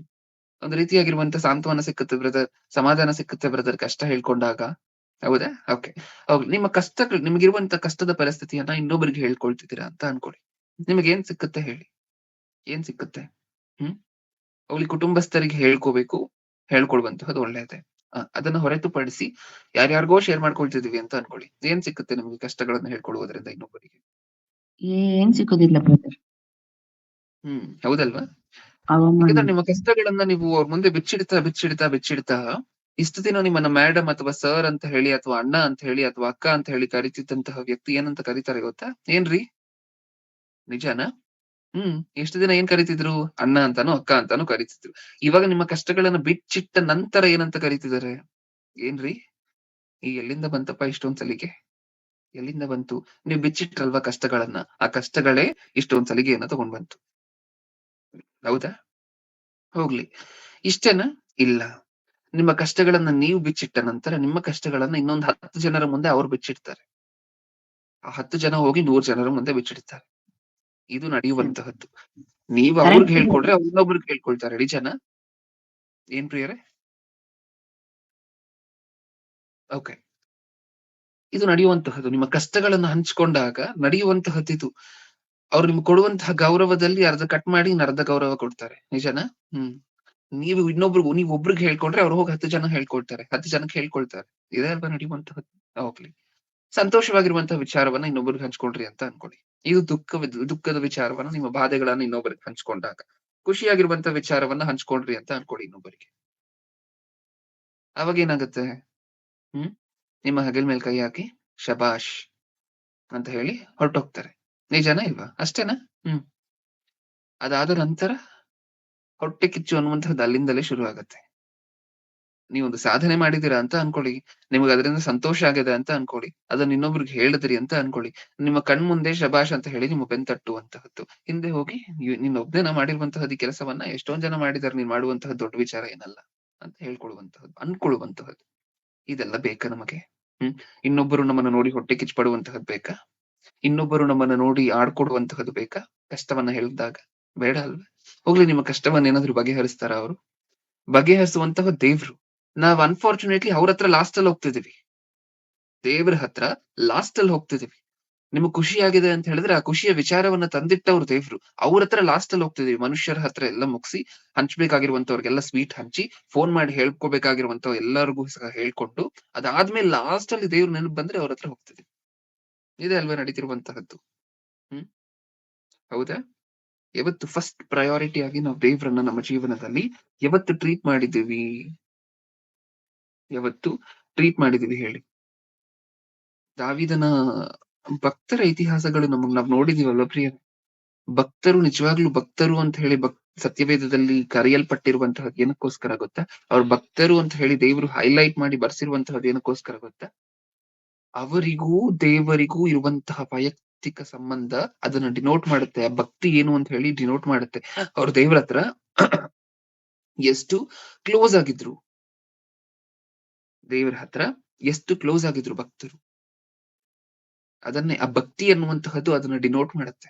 ಒಂದ್ ರೀತಿಯಾಗಿರುವಂತಹ ಸಾಂತ್ವನ ಸಿಕ್ಕುತ್ತೆ ಬ್ರದರ್, ಸಮಾಧಾನ ಸಿಕ್ಕುತ್ತೆ ಬ್ರದರ್ ಕಷ್ಟ ಹೇಳ್ಕೊಂಡಾಗ. ಹೌದಾ? ಓಕೆ. ಹೋಗ್ಲಿ. ನಿಮ್ಮ ಕಷ್ಟಗಳು ನಿಮಗಿರುವಂತ ಕಷ್ಟದ ಪರಿಸ್ಥಿತಿಯನ್ನ ಇನ್ನೊಬ್ಬರಿಗೆ ಹೇಳ್ಕೊಳ್ತಿದ್ದೀರಾ ಅಂತ ಅನ್ಕೊಳ್ಳಿ. ನಿಮಗೇನ್ ಸಿಕ್ಕುತ್ತೆ ಹೇಳಿ? ಏನ್ ಸಿಕ್ಕುತ್ತೆ? ಹ್ಮ್. ಹೋಗ್ಲಿ ಕುಟುಂಬಸ್ಥರಿಗೆ ಹೇಳ್ಕೋಬೇಕು. ಹೇಳ್ಕೊಳುವಂತಹದ್ದು ಒಳ್ಳೆಯದೇ. ಅದನ್ನ ಹೊರತುಪಡಿಸಿ ಯಾರ್ಯಾರಿಗೋ ಶೇರ್ ಮಾಡ್ಕೊಳ್ತಿದೀವಿ ಅಂತ ಅನ್ಕೊಳ್ಳಿ. ಏನ್ ಸಿಕ್ಕುತ್ತೆ ನಿಮ್ಗೆ ಕಷ್ಟಗಳನ್ನ ಹೇಳ್ಕೊಳ್ಳುವುದರಿಂದ ಇನ್ನೊಬ್ಬರಿಗೆ? ಏನ್ ಸಿಕ್ಕುದಿಲ್ಲ ಬ್ರದರ್. ಹೌದಲ್ವಾ? ಹವಾಮಾನ ಯಾಕಂದ್ರೆ ನಿಮ್ಮ ಕಷ್ಟಗಳನ್ನ ನೀವು ಅವ್ರ ಮುಂದೆ ಬಿಚ್ಚಿಡ್ತಾ ಇಷ್ಟು ದಿನ ನಿಮ್ಮನ್ನ ಮೇಡಮ್ ಅಥವಾ ಸರ್ ಅಂತ ಹೇಳಿ ಅಥವಾ ಅಣ್ಣ ಅಂತ ಹೇಳಿ ಅಥವಾ ಅಕ್ಕ ಅಂತ ಹೇಳಿ ಕರಿತಿದ್ದಂತಹ ವ್ಯಕ್ತಿ ಏನಂತ ಕರೀತಾರೆ ಗೊತ್ತಾ? ಏನ್ರಿ? ನಿಜಾನಾ? ಎಷ್ಟು ದಿನ ಏನ್ ಕರೀತಿದ್ರು? ಅಣ್ಣ ಅಂತಾನೋ, ಅಕ್ಕ ಅಂತಾನೋ ಕರೀತಿದ್ರು. ಇವಾಗ ನಿಮ್ಮ ಕಷ್ಟಗಳನ್ನ ಬಿಚ್ಚಿಟ್ಟ ನಂತರ ಏನಂತ ಕರೀತಿದ್ದಾರೆ? ಏನ್ರಿ? ಎಲ್ಲಿಂದ ಬಂತಪ್ಪ ಇಷ್ಟೊಂದ್ ಸಲಿಗೆ? ಎಲ್ಲಿಂದ ಬಂತು? ನೀವ್ ಬಿಚ್ಚಿಟ್ರಲ್ವಾ ಕಷ್ಟಗಳನ್ನ. ಆ ಕಷ್ಟಗಳೇ ಇಷ್ಟೊಂದ್ ಸಲಿಗೆಯನ್ನ ತಗೊಂಡ್ ಬಂತು. ಹೌದಾ? ಹೋಗ್ಲಿ. ಇಷ್ಟೇನಾ? ಇಲ್ಲ. ನಿಮ್ಮ ಕಷ್ಟಗಳನ್ನ ನೀವು ಬಿಚ್ಚಿಟ್ಟ ನಂತರ ನಿಮ್ಮ ಕಷ್ಟಗಳನ್ನ ಇನ್ನೊಂದ್ 10 ಜನರ ಮುಂದೆ ಅವ್ರು ಬಿಚ್ಚಿಡ್ತಾರೆ. ಆ 10 ಜನ ಹೋಗಿ 100 ಜನರ ಮುಂದೆ ಬಿಚ್ಚಿಡ್ತಾರೆ. ಇದು ನಡೆಯುವಂತಹದ್ದು. ನೀವು ಅವ್ರಿಗೆ ಕರೆಕ್ಟ್ ಹೇಳ್ಕೊಡ್ರೆ ಅವ್ರು ಇನ್ನೊಬ್ರಿಗೆ ಹೇಳ್ಕೊಳ್ತಾರೆ. ನಿಜಾನಾ? ಏನ್ ಪ್ರಿಯರೇ? ಓಕೆ. ಇದು ನಡೆಯುವಂತಹದ್ದು. ನಿಮ್ಮ ಕಷ್ಟಗಳನ್ನ ಹಂಚಿಕೊಂಡಾಗ ನಡೆಯುವಂತಹದ್ದಿದು. ಅವ್ರು ನಿಮ್ಗೆ ಕೊಡುವಂತಹ ಗೌರವದಲ್ಲಿ ಅರ್ಧ ಕಟ್ ಮಾಡಿ ಇನ್ನು ಅರ್ಧ ಗೌರವ ಕೊಡ್ತಾರೆ. ನಿಜಾನಾ? ಹ್ಮ್. ನೀವು ಒಬ್ರಿಗೆ ಹೇಳ್ಕೊಂಡ್ರೆ ಅವ್ರು ಹೋಗಿ 10 ಜನ ಹೇಳ್ಕೊಳ್ತಾರೆ. 10 ಜನಕ್ಕೆ ಹೇಳ್ಕೊಳ್ತಾರೆ. ಇದೇ ಅಲ್ವಾ ನಡೆಯುವಂತಹದ್ದು. ಹೋಗ್ಲಿ. ಸಂತೋಷವಾಗಿರುವಂತಹ ವಿಚಾರವನ್ನ ಇನ್ನೊಬ್ಬರಿಗೆ ಹಂಚ್ಕೊಂಡ್ರಿ ಅಂತ ಅನ್ಕೊಳ್ಳಿ. ಇದು ದುಃಖದ ವಿಚಾರವನ್ನ ನಿಮ್ಮ ಬಾಧೆಗಳನ್ನ ಇನ್ನೊಬ್ಬರಿಗೆ ಹಂಚ್ಕೊಂಡಾಗ. ಖುಷಿಯಾಗಿರುವಂತಹ ವಿಚಾರವನ್ನ ಹಂಚ್ಕೊಂಡ್ರಿ ಅಂತ ಅನ್ಕೊಳ್ಳಿ ಇನ್ನೊಬ್ಬರಿಗೆ. ಅವಾಗ ಏನಾಗುತ್ತೆ? ಹ್ಮ್. ನಿಮ್ಮ ಹೆಗಲ ಮೇಲೆ ಕೈ ಹಾಕಿ ಶಬಾಷ್ ಅಂತ ಹೇಳಿ ಹೊರಟೋಗ್ತಾರೆ. ನಿಜಾನಾ ಇಲ್ವಾ? ಅಷ್ಟೇನಾ? ಹ್ಮ್. ಅದಾದ ನಂತರ ಹೊಟ್ಟೆ ಕಿಚ್ಚು ಅನ್ನುವಂಥದ್ದು ಅಲ್ಲಿಂದಲೇ ಶುರು ಆಗತ್ತೆ. ನೀವೊಂದು ಸಾಧನೆ ಮಾಡಿದೀರಾ ಅಂತ ಅನ್ಕೊಳ್ಳಿ. ನಿಮ್ಗೆ ಅದರಿಂದ ಸಂತೋಷ ಆಗಿದೆ ಅಂತ ಅನ್ಕೊಳ್ಳಿ. ಅದನ್ನ ಇನ್ನೊಬ್ರಿಗೆ ಹೇಳಿದ್ರಿ ಅಂತ ಅನ್ಕೊಳ್ಳಿ. ನಿಮ್ಮ ಕಣ್ಮುಂದೆ ಶಭಾಷ್ ಅಂತ ಹೇಳಿ ನಿಮ್ಮ ಬೆನ್ ತಟ್ಟುವಂತಹದ್ದು. ಹಿಂದೆ ಹೋಗಿ ನೀನ್ ಒಬ್ನೇನ ಮಾಡಿರುವಂತಹದ್ದು ಈ ಕೆಲಸವನ್ನ ಎಷ್ಟೊಂದ್ ಜನ ಮಾಡಿದಾರೆ, ನೀನ್ ಮಾಡುವಂತಹ ದೊಡ್ಡ ವಿಚಾರ ಏನಲ್ಲ ಅಂತ ಹೇಳ್ಕೊಳ್ಳುವಂತಹದ್ದು, ಅನ್ಕೊಳ್ಳುವಂತಹದ್ದು. ಇದೆಲ್ಲ ಬೇಕಾ ನಮಗೆ? ಇನ್ನೊಬ್ಬರು ನಮ್ಮನ್ನ ನೋಡಿ ಹೊಟ್ಟೆ ಕಿಚ್ಚು ಪಡುವಂತಹದ್ದು ಬೇಕಾ? ಇನ್ನೊಬ್ಬರು ನಮ್ಮನ್ನ ನೋಡಿ ಆಡ್ಕೊಡುವಂತಹದ್ದು ಬೇಕಾ? ಕಷ್ಟವನ್ನ ಹೇಳಿದಾಗ ಬೇಡ ಅಲ್ವಾ? ಹೋಗ್ಲಿ, ನಿಮ್ಮ ಕಷ್ಟವನ್ನ ಏನಾದ್ರು ಬಗೆಹರಿಸ್ತಾರ ಅವರು? ಬಗೆಹರಿಸುವಂತಹ ದೇವ್ರು. ನಾವ್ ಅನ್ಫಾರ್ಚುನೇಟ್ಲಿ ಅವ್ರ ಹತ್ರ ಲಾಸ್ಟ್ ಅಲ್ಲಿ ಹೋಗ್ತಿದೀವಿ. ದೇವ್ರ ಹತ್ರ ಲಾಸ್ಟ್ ಅಲ್ಲಿ ಹೋಗ್ತಿದೀವಿ. ನಿಮ್ಗ್ ಖುಷಿ ಆಗಿದೆ ಅಂತ ಹೇಳಿದ್ರೆ ಆ ಖುಷಿಯ ವಿಚಾರವನ್ನ ತಂದಿಟ್ಟವ್ರು ದೇವ್ರು. ಅವ್ರ ಹತ್ರ ಲಾಸ್ಟ್ ಅಲ್ಲಿ ಹೋಗ್ತಿದೀವಿ. ಮನುಷ್ಯರ ಹತ್ರ ಎಲ್ಲ ಮುಗಿಸಿ, ಹಂಚ್ಬೇಕಾಗಿರುವಂತವ್ರಿಗೆಲ್ಲ ಸ್ವೀಟ್ ಹಂಚಿ, ಫೋನ್ ಮಾಡಿ ಹೇಳ್ಕೊಬೇಕಾಗಿರುವಂತವ್ ಎಲ್ಲರಿಗೂ ಸಹ ಹೇಳ್ಕೊಂಡು, ಅದಾದ್ಮೇಲೆ ಲಾಸ್ಟ್ ಅಲ್ಲಿ ದೇವ್ರ ನೆನಪು ಬಂದ್ರೆ ಅವ್ರ ಹತ್ರ ಹೋಗ್ತಿದೀವಿ. ಇದೇ ಅಲ್ವಾ ನಡೀತಿರುವಂತಹದ್ದು. ಹ್ಮ್ ಹೌದಾ? ಯಾವತ್ತು ಫಸ್ಟ್ ಪ್ರಯಾರಿಟಿ ಆಗಿ ನಾವು ದೇವ್ರನ್ನ ನಮ್ಮ ಜೀವನದಲ್ಲಿ ಯಾವತ್ತು ಟ್ರೀಟ್ ಮಾಡಿದೀವಿ? ಯಾವತ್ತು ಟ್ರೀಟ್ ಮಾಡಿದೀವಿ ಹೇಳಿ? ದಾವೀದನ ಭಕ್ತರ ಇತಿಹಾಸಗಳು ನಾವ್ ನೋಡಿದೀವಲ್ವಾ ಪ್ರಿಯ? ಭಕ್ತರು ನಿಜವಾಗ್ಲೂ ಭಕ್ತರು ಅಂತ ಹೇಳಿ ಸತ್ಯವೇದದಲ್ಲಿ ಕರೆಯಲ್ಪಟ್ಟಿರುವಂತಹದ್ದು ಏನಕ್ಕೋಸ್ಕರ ಗೊತ್ತಾ? ಅವ್ರ ಭಕ್ತರು ಅಂತ ಹೇಳಿ ದೇವರು ಹೈಲೈಟ್ ಮಾಡಿ ಬರ್ಸಿರುವಂತಹದ್ದು ಏನಕ್ಕೋಸ್ಕರ ಗೊತ್ತಾ? ಅವರಿಗೂ ದೇವರಿಗೂ ಇರುವಂತಹ ವೈಯಕ್ತಿಕ ಸಂಬಂಧ ಅದನ್ನ ಡಿನೋಟ್ ಮಾಡುತ್ತೆ. ಆ ಭಕ್ತಿ ಏನು ಅಂತ ಹೇಳಿ ಡಿನೋಟ್ ಮಾಡುತ್ತೆ. ಅವ್ರು ದೇವ್ರ ಹತ್ರ ಎಷ್ಟು ಕ್ಲೋಸ್ ಆಗಿದ್ರು, ದೇವರ ಹತ್ರ ಎಷ್ಟು ಕ್ಲೋಸ್ ಆಗಿದ್ರು ಭಕ್ತರು. ಅದನ್ನೇ ಆ ಭಕ್ತಿ ಅನ್ನುವಂತಹದ್ದು ಅದನ್ನ ಡಿನೋಟ್ ಮಾಡುತ್ತೆ.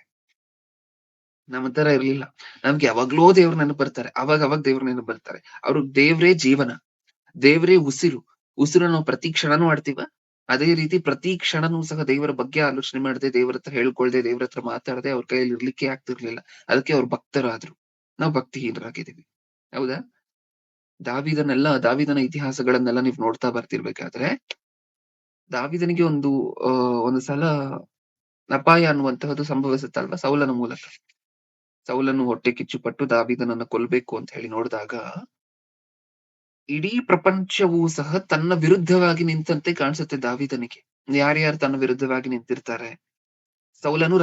ನಮ್ಮ ತರ ಇರ್ಲಿಲ್ಲ. ನಮ್ಗೆ ಯಾವಾಗ್ಲೋ ದೇವ್ರ ನೆನಪು ಬರ್ತಾರೆ. ಅವಾಗ ದೇವ್ರ ನೆನಪು ಬರ್ತಾರೆ. ಅವ್ರು ದೇವ್ರೇ ಜೀವನ, ದೇವ್ರೇ ಉಸಿರು. ಉಸಿರನ್ನ ನಾವು ಪ್ರತಿ ಕ್ಷಣನೂ ಆಡ್ತೀವ. ಅದೇ ರೀತಿ ಪ್ರತಿ ಕ್ಷಣನೂ ಸಹ ದೇವರ ಬಗ್ಗೆ ಆಲೋಚನೆ ಮಾಡದೆ, ದೇವ್ರ ಹತ್ರ ಹೇಳ್ಕೊಳ್ದೆ, ದೇವ್ರ ಹತ್ರ ಮಾತಾಡದೆ ಅವ್ರ ಕೈಯಲ್ಲಿ ಇರ್ಲಿಕ್ಕೆ ಆಗ್ತಿರ್ಲಿಲ್ಲ. ಅದಕ್ಕೆ ಅವ್ರು ಭಕ್ತರಾದ್ರು. ನಾವು ಭಕ್ತಿಹೀನರಾಗಿದ್ದೀವಿ. ಹೌದಾ? ದಾವೀದನ ಇತಿಹಾಸಗಳನ್ನೆಲ್ಲ ನೀವ್ ನೋಡ್ತಾ ಬರ್ತಿರ್ಬೇಕಾದ್ರೆ, ದಾವೀದನಿಗೆ ಒಂದು ಸಲ ಅಪಾಯ ಅನ್ನುವಂತಹದ್ದು ಸಂಭವಿಸುತ್ತಲ್ವಾ ಸೌಲನ ಮೂಲಕ. ಸೌಲನು ಹೊಟ್ಟೆ ಕಿಚ್ಚುಪಟ್ಟು ದಾವೀದನನ್ನ ಕೊಲ್ಬೇಕು ಅಂತ ಹೇಳಿ ನೋಡಿದಾಗ, ಇಡೀ ಪ್ರಪಂಚವೂ ಸಹ ತನ್ನ ವಿರುದ್ಧವಾಗಿ ನಿಂತಂತೆ ಕಾಣಿಸುತ್ತೆ ದಾವೀದನಿಗೆ. ಯಾರ್ಯಾರು ತನ್ನ ವಿರುದ್ಧವಾಗಿ ನಿಂತಿರ್ತಾರೆ? ಸೌಲನು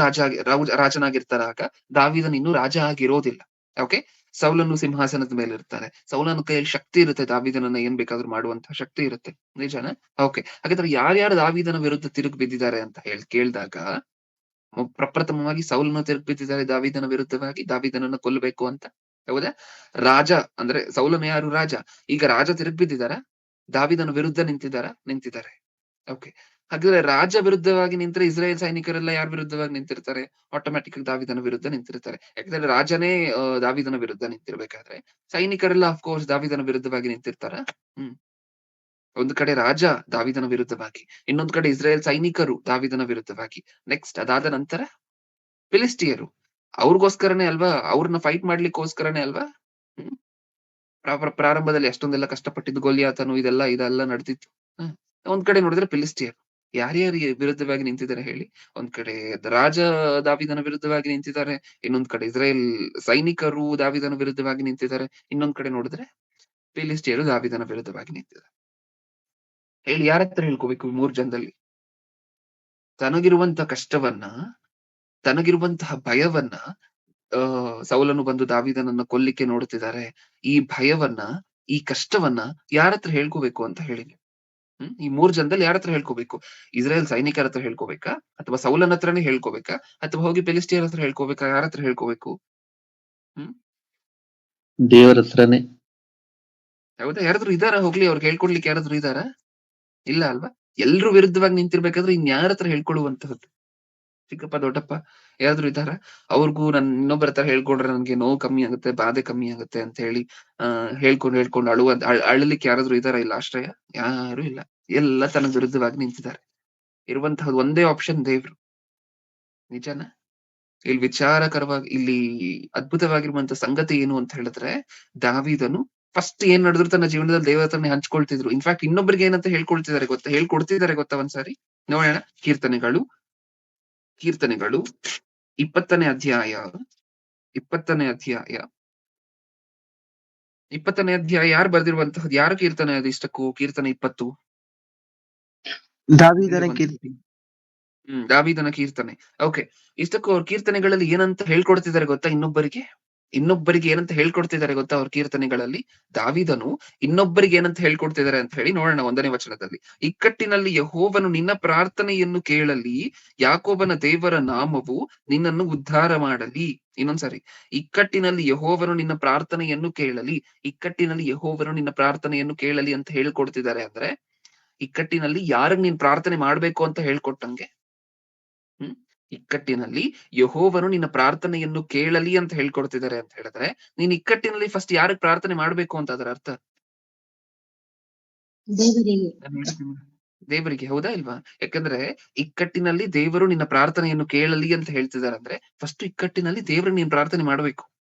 ರಾಜನಾಗಿರ್ತಾರ ಆಗ. ದಾವೀದನ್ ಇನ್ನೂ ರಾಜ ಆಗಿರೋದಿಲ್ಲ. ಓಕೆ. ಸೌಲನು ಸಿಂಹಾಸನದ ಮೇಲೆ ಇರ್ತಾನೆ. ಸೌಲನ ಕೈಯಲ್ಲಿ ಶಕ್ತಿ ಇರುತ್ತೆ, ದಾವೀದನನ್ನ ಏನ್ ಬೇಕಾದ್ರೂ ಮಾಡುವಂತಹ ಶಕ್ತಿ ಇರುತ್ತೆ. ನಿಜಾನ? ಓಕೆ. ಹಾಗಾದ್ರೆ ಯಾರ್ಯಾರು ದಾವೀದನ ವಿರುದ್ಧ ತಿರುಗಿ ಬಿದ್ದಿದ್ದಾರೆ ಅಂತ ಕೇಳಿದಾಗ, ಪ್ರಪ್ರಥಮವಾಗಿ ಸೌಲನು ತಿರುಗಿ ಬಿದ್ದಿದ್ದಾರೆ ದಾವೀದನ ವಿರುದ್ಧವಾಗಿ, ದಾವೀದನನ್ನ ಕೊಲ್ಲಬೇಕು ಅಂತ. ಹೌದಾ? ರಾಜ ಅಂದ್ರೆ ಸೌಲನು ಯಾರು? ರಾಜ. ಈಗ ರಾಜ ತಿರುಗಿ ಬಿದ್ದಿದಾರ, ದಾವೀದನ ವಿರುದ್ಧ ನಿಂತಿದ್ದಾರೆ. ಓಕೆ. ಹಾಗಾದ್ರೆ ರಾಜ ವಿರುದ್ಧವಾಗಿ ನಿಂತ್ರೆ ಇಸ್ರಾಯೇಲ್ ಸೈನಿಕರೆಲ್ಲ ಯಾರ ವಿರುದ್ಧವಾಗಿ ನಿಂತಿರ್ತಾರೆ? ಆಟೋಮ್ಯಾಟಿಕ್ ಆಗಿ ದಾವೀದನ ವಿರುದ್ಧ ನಿಂತಿರ್ತಾರೆ. ಯಾಕಂದ್ರೆ ರಾಜನೇ ದಾವೀದನ ವಿರುದ್ಧ ನಿಂತಿರ್ಬೇಕಾದ್ರೆ ಸೈನಿಕರೆಲ್ಲ ಅಫ್ಕೋರ್ಸ್ ದಾವೀದನ ವಿರುದ್ಧವಾಗಿ ನಿಂತಿರ್ತಾರ. ಒಂದು ಕಡೆ ರಾಜ ದಾವೀದನ ವಿರುದ್ಧವಾಗಿ, ಇನ್ನೊಂದು ಕಡೆ ಇಸ್ರಾಯೇಲ್ ಸೈನಿಕರು ದಾವೀದನ ವಿರುದ್ಧವಾಗಿ. ನೆಕ್ಸ್ಟ್ ಅದಾದ ನಂತರ ಫಿಲಿಸ್ಟಿಯರು. ಅವ್ರಿಗೋಸ್ಕರನೇ ಅಲ್ವಾ, ಅವ್ರನ್ನ ಫೈಟ್ ಮಾಡ್ಲಿಕ್ಕೋಸ್ಕರನೇ ಅಲ್ವಾ ಹ್ಮ್ ಪ್ರಾರಂಭದಲ್ಲಿ ಅಷ್ಟೊಂದೆಲ್ಲ ಕಷ್ಟಪಟ್ಟಿದ್ದು. ಗೊಲ್ಯಾತನು ಇದೆಲ್ಲ ನಡೆದಿತ್ತು. ಒಂದ್ ಕಡೆ ನೋಡಿದ್ರೆ ಫಿಲಿಸ್ಟಿಯರು. ಯಾರ್ಯಾರಿಗೆ ವಿರುದ್ಧವಾಗಿ ನಿಂತಿದ್ದಾರೆ ಹೇಳಿ? ಒಂದ್ ಕಡೆ ರಾಜ ದಾವೀದನ ವಿರುದ್ಧವಾಗಿ ನಿಂತಿದ್ದಾರೆ, ಇನ್ನೊಂದ್ ಕಡೆ ಇಸ್ರಾಯೇಲ್ ಸೈನಿಕರು ದಾವೀದನ ವಿರುದ್ಧವಾಗಿ ನಿಂತಿದ್ದಾರೆ, ಇನ್ನೊಂದ್ ಕಡೆ ನೋಡಿದ್ರೆ ಫಿಲಿಸ್ಟಿಯರು ದಾವೀದನ ವಿರುದ್ಧವಾಗಿ ನಿಂತಿದ್ದಾರೆ. ಹೇಳಿ, ಯಾರ ಹತ್ರ ಹೇಳ್ಕೋಬೇಕು ಈ 3 ಜನದಲ್ಲಿ? ತನಗಿರುವಂತಹ ಕಷ್ಟವನ್ನ, ತನಗಿರುವಂತಹ ಭಯವನ್ನ, ಸೌಲನು ಬಂದು ದಾವೀದನನ್ನ ಕೊಲ್ಲಿಕ್ಕೆ ನೋಡುತ್ತಿದ್ದಾರೆ. ಈ ಭಯವನ್ನ, ಈ ಕಷ್ಟವನ್ನ ಯಾರ ಹತ್ರ ಹೇಳ್ಕೋಬೇಕು ಅಂತ ಹೇಳಿ? ಈ 3 ಜನದಲ್ಲಿ ಯಾರ ಹತ್ರ ಹೇಳ್ಕೋಬೇಕು? ಇಸ್ರಾಯೇಲ್ ಸೈನಿಕರ ಹತ್ರ ಹೇಳ್ಕೋಬೇಕಾ? ಅಥವಾ ಸೌಲನ ಹತ್ರನೇ ಹೇಳ್ಕೋಬೇಕಾ? ಅಥವಾ ಹೋಗಿ ಫಿಲಿಸ್ಟಿಯರ್ ಹತ್ರ ಹೇಳ್ಕೋಬೇಕಾ? ಯಾರ ಹತ್ರ ಹೇಳ್ಕೋಬೇಕು? ದೇವರ ಹತ್ರನೇ. ಹೌದಾ? ಯಾರಾದ್ರೂ ಇದಾರ ಹೋಗ್ಲಿ ಅವ್ರಿಗೆ ಹೇಳ್ಕೊಡ್ಲಿಕ್ಕೆ? ಯಾರಾದ್ರೂ ಇದಾರ? ಇಲ್ಲ ಅಲ್ವಾ? ಎಲ್ರು ವಿರುದ್ಧವಾಗಿ ನಿಂತಿರ್ಬೇಕಾದ್ರೆ ಇನ್ಯಾರ ಹತ್ರ ಹೇಳ್ಕೊಳ್ಳುವಂತಹದ್ದು? ಚಿಕ್ಕಪ್ಪ ದೊಡ್ಡಪ್ಪ ಯಾರಾದ್ರೂ ಇದಾರ? ಅವ್ರಿಗೂ ಇನ್ನೊಬ್ಬರ ಹತ್ರ ಹೇಳ್ಕೊಂಡ್ರೆ ನನ್ಗೆ ನೋವು ಕಮ್ಮಿ ಆಗುತ್ತೆ, ಬಾಧೆ ಕಮ್ಮಿ ಆಗುತ್ತೆ ಅಂತ ಹೇಳಿ ಹೇಳ್ಕೊಂಡು ಅಳಲಿಕ್ಕೆ ಯಾರಾದ್ರೂ ಇದಾರ? ಇಲ್ಲ ಆಶ್ರಯ? ಯಾರು ಇಲ್ಲ. ಎಲ್ಲ ತನ್ನ ವಿರುದ್ಧವಾಗಿ ನಿಂತಿದ್ದಾರೆ. ಇರುವಂತಹದ್ದು ಒಂದೇ ಆಪ್ಷನ್ ದೇವ್ರು. ನಿಜಾನ? ಇಲ್ಲಿ ಅದ್ಭುತವಾಗಿರುವಂತ ಸಂಗತಿ ಏನು ಅಂತ ಹೇಳಿದ್ರೆ, ದಾವೀದನು ಫಸ್ಟ್ ಏನ್ ನಡೆದ್ರು ತನ್ನ ಜೀವನದಲ್ಲಿ ದೇವರ ಹತ್ರನೇ ಹಂಚ್ಕೊಳ್ತಿದ್ರು. ಇನ್ಫ್ಯಾಕ್ಟ್ ಇನ್ನೊಬ್ರಿಗೆ ಏನಂತ ಹೇಳ್ಕೊಡ್ತಿದ್ದಾರೆ ಗೊತ್ತಾ ಒಂದ್ಸಾರಿ? ನೋಡೋಣ. ಕೀರ್ತನೆಗಳು 20ನೇ ಅಧ್ಯಾಯ 20ನೇ ಅಧ್ಯಾಯ ಯಾರು ಬರ್ದಿರುವಂತಹದ್ದು? ಯಾರು ಕೀರ್ತನೆ ಅದು ಇಷ್ಟಕ್ಕೂ? ಕೀರ್ತನೆ 20 ದಾವೀದನ ಕೀರ್ತನೆ. ಓಕೆ. ಇಷ್ಟಕ್ಕೂ ಅವ್ರ ಕೀರ್ತನೆಗಳಲ್ಲಿ ಏನಂತ ಹೇಳ್ಕೊಡ್ತಿದ್ದಾರೆ ಗೊತ್ತಾ ಇನ್ನೊಬ್ಬರಿಗೆ? ಇನ್ನೊಬ್ಬರಿಗೆ ಏನಂತ ಹೇಳ್ಕೊಡ್ತಿದ್ದಾರೆ ಗೊತ್ತಾ ಅವ್ರ ಕೀರ್ತನೆಗಳಲ್ಲಿ? ದಾವೀದನು ಇನ್ನೊಬ್ಬರಿಗೆ ಏನಂತ ಹೇಳ್ಕೊಡ್ತಿದ್ದಾರೆ ಅಂತ ಹೇಳಿ ನೋಡೋಣ 1ನೇ ವಚನದಲ್ಲಿ. ಇಕ್ಕಟ್ಟಿನಲ್ಲಿ ಯೆಹೋವನು ನಿನ್ನ ಪ್ರಾರ್ಥನೆಯನ್ನು ಕೇಳಲಿ, ಯಾಕೋಬನ ದೇವರ ನಾಮವು ನಿನ್ನನ್ನು ಉದ್ಧಾರ ಮಾಡಲಿ. ಇನ್ನೊಂದ್ಸರಿ, ಇಕ್ಕಟ್ಟಿನಲ್ಲಿ ಯೆಹೋವನು ನಿನ್ನ ಪ್ರಾರ್ಥನೆಯನ್ನು ಕೇಳಲಿ. ಇಕ್ಕಟ್ಟಿನಲ್ಲಿ ಯೆಹೋವನು ನಿನ್ನ ಪ್ರಾರ್ಥನೆಯನ್ನು ಕೇಳಲಿ ಅಂತ ಹೇಳ್ಕೊಡ್ತಿದ್ದಾರೆ ಅಂದ್ರೆ, ಇಕ್ಕಟ್ಟಿನಲ್ಲಿ ಯಾರಿಗ್ ನೀನ್ ಪ್ರಾರ್ಥನೆ ಮಾಡ್ಬೇಕು ಅಂತ ಹೇಳ್ಕೊಟ್ಟಂಗೆ. ಹ್ಮ್ ಇಕ್ಕಟ್ಟಿನಲ್ಲಿ ಯೆಹೋವನು ನಿನ್ನ ಪ್ರಾರ್ಥನೆಯನ್ನು ಕೇಳಲಿ ಅಂತ ಹೇಳ್ಕೊಡ್ತಿದ್ದಾರೆ ಅಂತ ಹೇಳಿದ್ರೆ, ನೀನ್ ಇಕ್ಕಟ್ಟಿನಲ್ಲಿ ಫಸ್ಟ್ ಯಾರಿಗ್ ಪ್ರಾರ್ಥನೆ ಮಾಡ್ಬೇಕು ಅಂತ ಅದರ ಅರ್ಥ? ದೇವರಿಗೆ. ನಾನ್ ಹೇಳಿದ್ ನಿಮ್ಗೆ ದೇವರಿಗೆ, ಹೌದಾ ಇಲ್ವಾ? ಯಾಕಂದ್ರೆ ಇಕ್ಕಟ್ಟಿನಲ್ಲಿ ದೇವರು ನಿನ್ನ ಪ್ರಾರ್ಥನೆಯನ್ನು ಕೇಳಲಿ ಅಂತ ಹೇಳ್ತಿದ್ದಾರೆ ಅಂದ್ರೆ, ಫಸ್ಟ್ ಇಕ್ಕಟ್ಟಿನಲ್ಲಿ ದೇವ್ರಿಗೆ ನೀನ್ ಪ್ರಾರ್ಥನೆ ಮಾಡ್ಬೇಕು.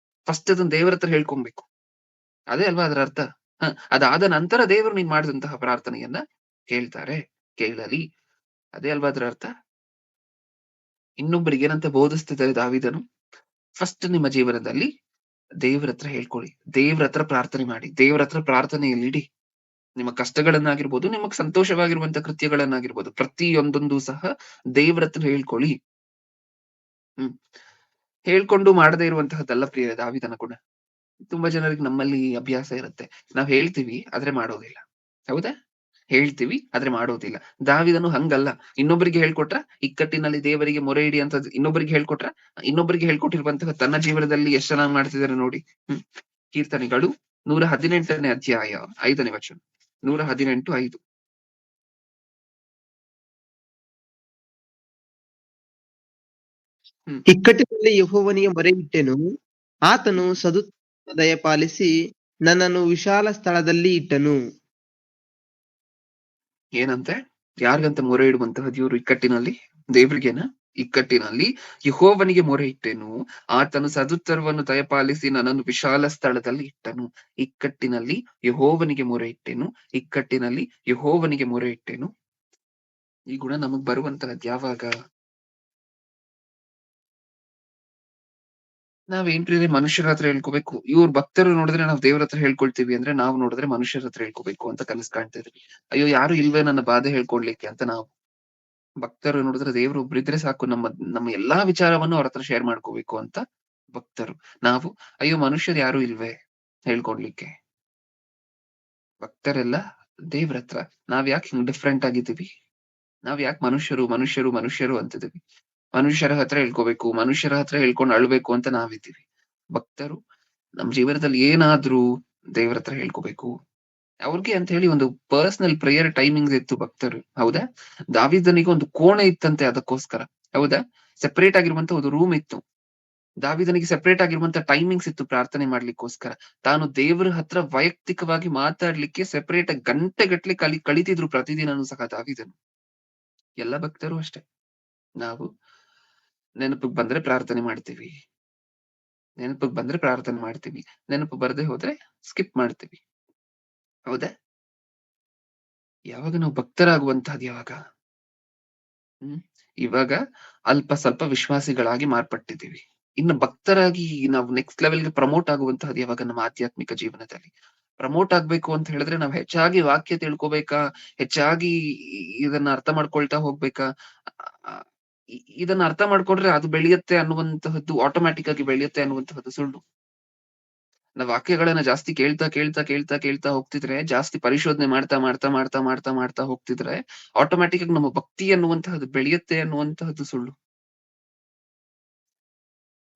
ಫಸ್ಟ್ ಅದನ್ನ ದೇವರ ಹತ್ರ ಹೇಳ್ಕೊಬೇಕು. ಅದೇ ಅಲ್ವಾ ಅದರ ಅರ್ಥ? ಅದಾದ ನಂತರ ದೇವರು ನೀನ್ ಮಾಡಿದಂತಹ ಪ್ರಾರ್ಥನೆಯನ್ನ ಕೇಳ್ತಾರೆ, ಕೇಳಲಿ. ಅದೇ ಅಲ್ವಾ ಅದರ ಅರ್ಥ? ಇನ್ನೊಬ್ಬರಿಗೆ ಏನಂತ ಬೋಧಿಸ್ತಿದ್ದಾರೆ ದಾವೀದನು? ಫಸ್ಟ್ ನಿಮ್ಮ ಜೀವನದಲ್ಲಿ ದೇವ್ರ ಹತ್ರ ಹೇಳ್ಕೊಳ್ಳಿ. ದೇವ್ರ ಹತ್ರ ಪ್ರಾರ್ಥನೆ ಮಾಡಿ. ದೇವ್ರ ಹತ್ರ ಪ್ರಾರ್ಥನೆಯಲ್ಲಿಡಿ. ನಿಮ್ಮ ಕಷ್ಟಗಳನ್ನಾಗಿರ್ಬೋದು, ನಿಮಗ್ ಸಂತೋಷವಾಗಿರುವಂತ ಕೃತ್ಯಗಳನ್ನಾಗಿರ್ಬೋದು, ಪ್ರತಿಯೊಂದೊಂದು ಸಹ ದೇವ್ರ ಹತ್ರ ಹೇಳ್ಕೊಳ್ಳಿ. ಹ್ಮ್ ಹೇಳ್ಕೊಂಡು ಮಾಡದೇ ಇರುವಂತಹದ್ದಲ್ಲ ಪ್ರಿಯ ದಾವೀದನ ಗುಣ. ತುಂಬಾ ಜನರಿಗೆ ನಮ್ಮಲ್ಲಿ ಅಭ್ಯಾಸ ಇರುತ್ತೆ. ನಾವ್ ಹೇಳ್ತೀವಿ ಆದ್ರೆ ಮಾಡೋದಿಲ್ಲ. ಹೌದಾ? ಹೇಳ್ತೀವಿ ಆದ್ರೆ ಮಾಡೋದಿಲ್ಲ. ದಾವೀದನು ಹಂಗಲ್ಲ. ಇನ್ನೊಬ್ಬರಿಗೆ ಹೇಳ್ಕೊಟ್ರ, ಇಕ್ಕಟ್ಟಿನಲ್ಲಿ ದೇವರಿಗೆ ಮೊರೆ ಇಡಿ ಅಂತ ಇನ್ನೊಬ್ಬರಿಗೆ ಹೇಳ್ಕೊಟ್ರ, ಇನ್ನೊಬ್ಬರಿಗೆ ಹೇಳ್ಕೊಟ್ಟಿರುವಂತಹ ತನ್ನ ಜೀವನದಲ್ಲಿ ಎಷ್ಟ್ ಚೆನ್ನಾಗಿ ಮಾಡ್ತಿದಾರೆ ನೋಡಿ. ಹ್ಮ್ ಕೀರ್ತನೆಗಳು 118ನೇ ಅಧ್ಯಾಯ 5ನೇ ವಚನ. 118:5. ಹ್ಮ್ ಇಕ್ಕಟ್ಟಿನಲ್ಲಿ ಯೆಹೋವನಿಗೆ ಮೊರೆಯಿಟ್ಟೆನು, ಆತನು ಸದುತ್ತರವನ್ನು ದಯಪಾಲಿಸಿ ನನ್ನನ್ನು ವಿಶಾಲ ಸ್ಥಳದಲ್ಲಿ ಇಟ್ಟನು. ಏನಂತೆ? ಯಾರಿಗಂತ ಮೊರೆ ಇಡುವಂತಹ ದೇವ್ರು ಇಕ್ಕಟ್ಟಿನಲ್ಲಿ? ದೇವ್ರಿಗೇನ? ಇಕ್ಕಟ್ಟಿನಲ್ಲಿ ಯೆಹೋವನಿಗೆ ಮೊರೆ ಇಟ್ಟೆನು, ಆತನು ಸದುತ್ತರವನ್ನು ದಯಪಾಲಿಸಿ ನನ್ನನ್ನು ವಿಶಾಲ ಸ್ಥಳದಲ್ಲಿ ಇಟ್ಟನು. ಇಕ್ಕಟ್ಟಿನಲ್ಲಿ ಯೆಹೋವನಿಗೆ ಮೊರೆ ಇಟ್ಟೆನು, ಇಕ್ಕಟ್ಟಿನಲ್ಲಿ ಯೆಹೋವನಿಗೆ ಮೊರೆ ಇಟ್ಟೆನು. ಈ ಗುಣ ನಮಗ್ ಬರುವಂತಹದ್ದು ಯಾವಾಗ? ನಾವೇನ್ರಿ ಮನುಷ್ಯರ ಹತ್ರ ಹೇಳ್ಕೋಬೇಕು. ಇವ್ರ ಭಕ್ತರು ನೋಡಿದ್ರೆ ನಾವ್ ದೇವ್ರ ಹತ್ರ ಹೇಳ್ಕೊಳ್ತೀವಿ ಅಂದ್ರೆ, ನಾವು ನೋಡಿದ್ರೆ ಮನುಷ್ಯರ ಹತ್ರ ಹೇಳ್ಕೋಬೇಕು ಅಂತ ಕನಸು ಕಾಣ್ತಾ ಇದ್ವಿ. ಅಯ್ಯೋ ಯಾರು ಇಲ್ವೇ ನನ್ನ ಬಾಧೆ ಹೇಳ್ಕೊಡ್ಲಿಕ್ಕೆ ಅಂತ ನಾವು. ಭಕ್ತರು ನೋಡಿದ್ರೆ ದೇವ್ರು ಒಬ್ರಿದ್ರೆ ಸಾಕು, ನಮ್ಮ ಎಲ್ಲಾ ವಿಚಾರವನ್ನು ಅವ್ರ ಹತ್ರ ಶೇರ್ ಮಾಡ್ಕೋಬೇಕು ಅಂತ ಭಕ್ತರು. ನಾವು ಅಯ್ಯೋ ಮನುಷ್ಯರು ಯಾರು ಇಲ್ವೇ ಹೇಳ್ಕೊಡ್ಲಿಕ್ಕೆ. ಭಕ್ತರೆಲ್ಲ ದೇವ್ರ ಹತ್ರ. ನಾವ್ ಯಾಕೆ ಹಿಂಗ್ ಡಿಫ್ರೆಂಟ್ ಆಗಿದ್ದೀವಿ? ನಾವ್ ಯಾಕೆ ಮನುಷ್ಯರು ಮನುಷ್ಯರು ಮನುಷ್ಯರು ಅಂತಿದೀವಿ? ಮನುಷ್ಯರ ಹತ್ರ ಹೇಳ್ಕೋಬೇಕು, ಮನುಷ್ಯರ ಹತ್ರ ಹೇಳ್ಕೊಂಡು ಅಳ್ಬೇಕು ಅಂತ ನಾವಿದ್ದೀವಿ. ಭಕ್ತರು ನಮ್ ಜೀವನದಲ್ಲಿ ಏನಾದ್ರೂ ದೇವ್ರ ಹತ್ರ ಹೇಳ್ಕೋಬೇಕು. ಅವ್ರಿಗೆ ಅಂತ ಹೇಳಿ ಒಂದು ಪರ್ಸನಲ್ ಪ್ರೇಯರ್ ಟೈಮಿಂಗ್ಸ್ ಇತ್ತು ಭಕ್ತರು. ಹೌದಾ? ದಾವೀದನಿಗೆ ಒಂದು ಕೋಣೆ ಇತ್ತಂತೆ ಅದಕ್ಕೋಸ್ಕರ. ಹೌದಾ? ಸೆಪರೇಟ್ ಆಗಿರುವಂತ ಒಂದು ರೂಮ್ ಇತ್ತು. ದಾವೀದನಿಗೆ ಸೆಪರೇಟ್ ಆಗಿರುವಂತ ಟೈಮಿಂಗ್ಸ್ ಇತ್ತು ಪ್ರಾರ್ಥನೆ ಮಾಡ್ಲಿಕ್ಕೋಸ್ಕರ. ತಾನು ದೇವರ ಹತ್ರ ವೈಯಕ್ತಿಕವಾಗಿ ಮಾತಾಡ್ಲಿಕ್ಕೆ ಸೆಪರೇಟ್ ಆಗಿ ಗಂಟೆಗಟ್ಲೆ ಕಳಿತಿದ್ರು ಪ್ರತಿದಿನನೂ ಸಹ ದಾವೀದನು. ಎಲ್ಲ ಭಕ್ತರು ಅಷ್ಟೇ. ನಾವು ನೆನಪಿಗೆ ಬಂದ್ರೆ ಪ್ರಾರ್ಥನೆ ಮಾಡ್ತೀವಿ. ನೆನಪಿಗೆ ಬಂದ್ರೆ ಪ್ರಾರ್ಥನೆ ಮಾಡ್ತೀವಿ. ನೆನಪು ಬರ್ದೇ ಹೋದ್ರೆ ಸ್ಕಿಪ್ ಮಾಡ್ತೀವಿ. ಹೌದಾ? ಯಾವಾಗ ನಾವು ಭಕ್ತರಾಗುವಂತಹದ್ದು ಯಾವಾಗ? ಹ್ಮ್ ಇವಾಗ ಅಲ್ಪ ಸ್ವಲ್ಪ ವಿಶ್ವಾಸಿಗಳಾಗಿ ಮಾರ್ಪಟ್ಟಿದ್ದೀವಿ. ಇನ್ನು ಭಕ್ತರಾಗಿ ನಾವು ನೆಕ್ಸ್ಟ್ ಲೆವೆಲ್‌ಗೆ ಪ್ರಮೋಟ್ ಆಗುವಂತಹದ್ದು ಯಾವಾಗ ನಮ್ಮ ಆಧ್ಯಾತ್ಮಿಕ ಜೀವನದಲ್ಲಿ? ಪ್ರಮೋಟ್ ಆಗ್ಬೇಕು ಅಂತ ಹೇಳಿದ್ರೆ ನಾವು ಹೆಚ್ಚಾಗಿ ವಾಕ್ಯ ತಿಳ್ಕೊಬೇಕಾ? ಹೆಚ್ಚಾಗಿ ಇದನ್ನ ಅರ್ಥ ಮಾಡ್ಕೊಳ್ತಾ ಹೋಗ್ಬೇಕಾ? ಅ ಇದನ್ನ ಅರ್ಥ ಮಾಡ್ಕೊಂಡ್ರೆ ಅದು ಬೆಳೆಯುತ್ತೆ ಅನ್ನುವಂತಹದ್ದು ಆಟೋಮ್ಯಾಟಿಕ್ ಆಗಿ ಬೆಳೆಯುತ್ತೆ ಅನ್ನುವಂತಹದ್ದು ಸುಳ್ಳು. ನಾವು ವಾಕ್ಯಗಳನ್ನ ಜಾಸ್ತಿ ಕೇಳ್ತಾ ಹೋಗ್ತಿದ್ರೆ, ಜಾಸ್ತಿ ಪರಿಶೋಧನೆ ಮಾಡ್ತಾ ಹೋಗ್ತಿದ್ರೆ, ಆಟೋಮ್ಯಾಟಿಕ್ ಆಗಿ ನಮ್ಮ ಭಕ್ತಿ ಅನ್ನುವಂತಹದ್ದು ಬೆಳೆಯುತ್ತೆ ಅನ್ನುವಂತಹದ್ದು ಸುಳ್ಳು.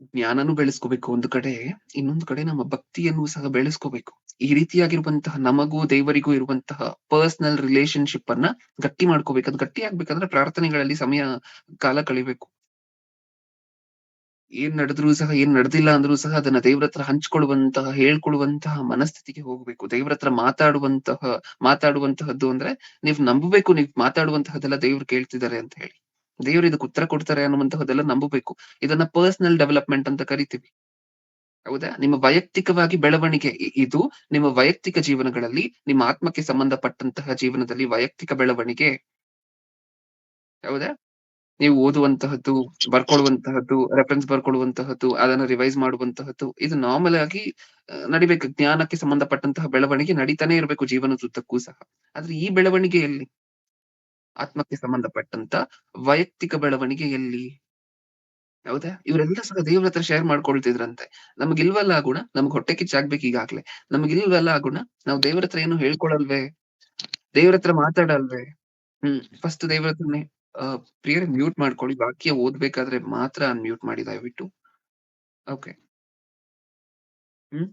ಜ್ಞಾನನೂ ಬೆಳೆಸ್ಕೋಬೇಕು ಒಂದು ಕಡೆ, ಇನ್ನೊಂದು ಕಡೆ ನಮ್ಮ ಭಕ್ತಿಯನ್ನು ಸಹ ಬೆಳೆಸ್ಕೋಬೇಕು. ಈ ರೀತಿಯಾಗಿರುವಂತಹ ನಮಗೂ ದೇವರಿಗೂ ಇರುವಂತಹ ಪರ್ಸನಲ್ ರಿಲೇಶನ್‌ಶಿಪ್ ಅನ್ನ ಗಟ್ಟಿ ಮಾಡ್ಕೋಬೇಕು. ಅದು ಗಟ್ಟಿ ಆಗ್ಬೇಕಂದ್ರೆ ಪ್ರಾರ್ಥನೆಗಳಲ್ಲಿ ಕಾಲ ಕಳಿಬೇಕು. ಏನ್ ನಡೆದ್ರು ಸಹ, ಏನ್ ನಡೆದಿಲ್ಲ ಅಂದ್ರೂ ಸಹ ಅದನ್ನ ದೇವ್ರ ಹತ್ರ ಹಂಚ್ಕೊಳ್ಳುವಂತಹ, ಹೇಳ್ಕೊಳ್ಳುವಂತಹ ಮನಸ್ಥಿತಿಗೆ ಹೋಗ್ಬೇಕು. ದೇವ್ರ ಹತ್ರ ಮಾತಾಡುವಂತಹದ್ದು ಅಂದ್ರೆ, ನೀವ್ ನಂಬಬೇಕು ನೀವ್ ಮಾತಾಡುವಂತಹದ್ದೆಲ್ಲ ದೇವ್ರು ಕೇಳ್ತಿದ್ದಾರೆ ಅಂತ ಹೇಳಿ. ದೇವ್ರು ಇದಕ್ಕೆ ಉತ್ತರ ಕೊಡ್ತಾರೆ ಅನ್ನುವಂತಹದ್ದೆಲ್ಲ ನಂಬಬೇಕು. ಇದನ್ನ ಪರ್ಸನಲ್ ಡೆವಲಪ್‌ಮೆಂಟ್ ಅಂತ ಕರಿತೀವಿ. ಹೌದಾ? ನಿಮ್ಮ ವೈಯಕ್ತಿಕವಾಗಿ ಬೆಳವಣಿಗೆ ಇದು ನಿಮ್ಮ ವೈಯಕ್ತಿಕ ಜೀವನಗಳಲ್ಲಿ, ನಿಮ್ಮ ಆತ್ಮಕ್ಕೆ ಸಂಬಂಧಪಟ್ಟಂತಹ ಜೀವನದಲ್ಲಿ ವೈಯಕ್ತಿಕ ಬೆಳವಣಿಗೆ. ಹೌದಾ? ನೀವು ಓದುವಂತಹದ್ದು, ಬರ್ಕೊಳ್ಳುವಂತಹದ್ದು, ರೆಫರೆನ್ಸ್ ಬರ್ಕೊಳ್ಳುವಂತಹದ್ದು, ಅದನ್ನ ರಿವೈಸ್ ಮಾಡುವಂತಹದ್ದು, ಇದು ನಾರ್ಮಲ್ ಆಗಿ ನಡಿಬೇಕು. ಜ್ಞಾನಕ್ಕೆ ಸಂಬಂಧಪಟ್ಟಂತಹ ಬೆಳವಣಿಗೆ ನಡೀತಾನೆ ಇರಬೇಕು ಜೀವನದುದ್ದಕ್ಕೂ ಸಹ. ಆದ್ರೆ ಈ ಬೆಳವಣಿಗೆ ಎಲ್ಲಿ? ಆತ್ಮಕ್ಕೆ ಸಂಬಂಧಪಟ್ಟಂತ ವೈಯಕ್ತಿಕ ಬೆಳವಣಿಗೆ ಎಲ್ಲಿ? ಹೌದಾ? ಇವರೆಲ್ಲ ಸಹ ದೇವ್ರ ಹತ್ರ ಶೇರ್ ಮಾಡ್ಕೊಳ್ತಿದ್ರಂತೆ. ನಮಗಿಲ್ವಲ್ಲ ಆ ಗುಣ? ನಮ್ಗ್ ಹೊಟ್ಟೆ ಕಿಚ್ಚಾಗ್ಬೇಕು ಈಗಾಗ್ಲೇ. ನಮಗಿಲ್ವಲ್ಲ ಆ ಗುಣ? ನಾವು ದೇವ್ರ ಹತ್ರ ಏನು ಹೇಳ್ಕೊಳಲ್ವೇ? ದೇವ್ರ ಹತ್ರ ಮಾತಾಡಲ್ವೇ? ಫಸ್ಟ್ ದೇವ್ರ ಹತ್ರನೇ ಪ್ರಿಯರೇ ಮ್ಯೂಟ್ ಮಾಡ್ಕೊಳ್ಳಿ. ವಾಕ್ಯ ಓದ್ಬೇಕಾದ್ರೆ ಮಾತ್ರ ಅನ್‌ಮ್ಯೂಟ್ ಮಾಡಿ ದಯವಿಟ್ಟು. ಓಕೆ. ಹ್ಮ್.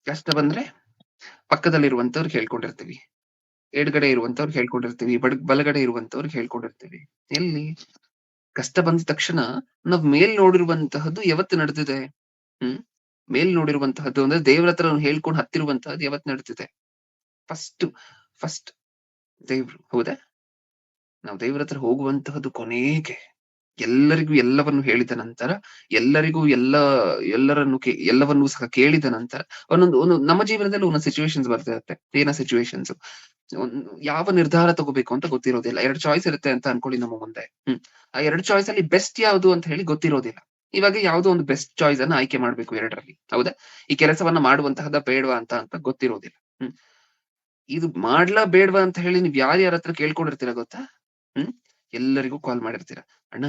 ಕಷ್ಟ ಬಂದ್ರೆ ಪಕ್ಕದಲ್ಲಿರುವಂತವ್ರಿಗೆ ಹೇಳ್ಕೊಂಡಿರ್ತೀವಿ. ಎಡಗಡೆ ಇರುವಂತವ್ರಿಗೆ ಹೇಳ್ಕೊಂಡಿರ್ತೀವಿ. ಬಲಗಡೆ ಇರುವಂತವ್ರಿಗೆ ಹೇಳ್ಕೊಂಡಿರ್ತೀವಿ. ಎಲ್ಲಿ? ಕಷ್ಟ ಬಂದ ತಕ್ಷಣ ನಾವ್ ಮೇಲ್ ನೋಡಿರುವಂತಹದ್ದು ಯಾವತ್ತು ನಡೆದಿದೆ? ಹ್ಮ್. ಮೇಲ್ ನೋಡಿರುವಂತಹದ್ದು ಅಂದ್ರೆ ದೇವ್ರ ಹತ್ರ ಹೇಳ್ಕೊಂಡು ಹತ್ತಿರುವಂತಹದ್ದು ಯಾವತ್ತು ನಡೆದಿದೆ? ಫಸ್ಟ್ ಫಸ್ಟ್ ದೇವ್ರು. ಹೌದಾ? ನಾವು ದೇವ್ರ ಹತ್ರ ಹೋಗುವಂತಹದ್ದು ಕೊನೇಗೆ. ಎಲ್ಲರಿಗೂ ಎಲ್ಲವನ್ನು ಹೇಳಿದ ನಂತರ, ಎಲ್ಲರಿಗೂ ಎಲ್ಲವನ್ನೂ ಸಹ ಕೇಳಿದ ನಂತರ ಒಂದು ನಮ್ಮ ಜೀವನದಲ್ಲಿ ಒಂದೊಂದು ಸಿಚುವೇಷನ್ಸ್ ಬರ್ತಾ ಇರುತ್ತೆ. ಏನ ಸಿಚುವೇಷನ್ಸ್? ಯಾವ ನಿರ್ಧಾರ ತಗೋಬೇಕು ಅಂತ ಗೊತ್ತಿರೋದಿಲ್ಲ. 2 ಚಾಯ್ಸ್ ಇರುತ್ತೆ ಅಂತ ಅನ್ಕೊಳ್ಳಿ ನಮ್ಮ ಮುಂದೆ. ಆ 2 ಚಾಯ್ಸ್ ಅಲ್ಲಿ ಬೆಸ್ಟ್ ಯಾವ್ದು ಅಂತ ಹೇಳಿ ಗೊತ್ತಿರೋದಿಲ್ಲ. ಇವಾಗ ಯಾವ್ದೋ ಒಂದು ಬೆಸ್ಟ್ ಚಾಯ್ಸ್ ಅನ್ನ ಆಯ್ಕೆ ಮಾಡ್ಬೇಕು 2ರಲ್ಲಿ. ಹೌದಾ? ಈ ಕೆಲಸವನ್ನ ಮಾಡುವಂತಹದ್ದ ಬೇಡವಾ ಅಂತ ಗೊತ್ತಿರೋದಿಲ್ಲ. ಹ್ಮ್. ಇದು ಮಾಡ್ಲಾ ಬೇಡ್ವಾ ಅಂತ ಹೇಳಿ ನೀವ್ ಯಾರ್ಯಾರ ಹತ್ರ ಕೇಳ್ಕೊಂಡಿರ್ತೀರ ಗೊತ್ತಾ? ಹ್ಮ್. ಎಲ್ಲರಿಗೂ ಕಾಲ್ ಮಾಡಿರ್ತೀರ. ಅಣ್ಣ,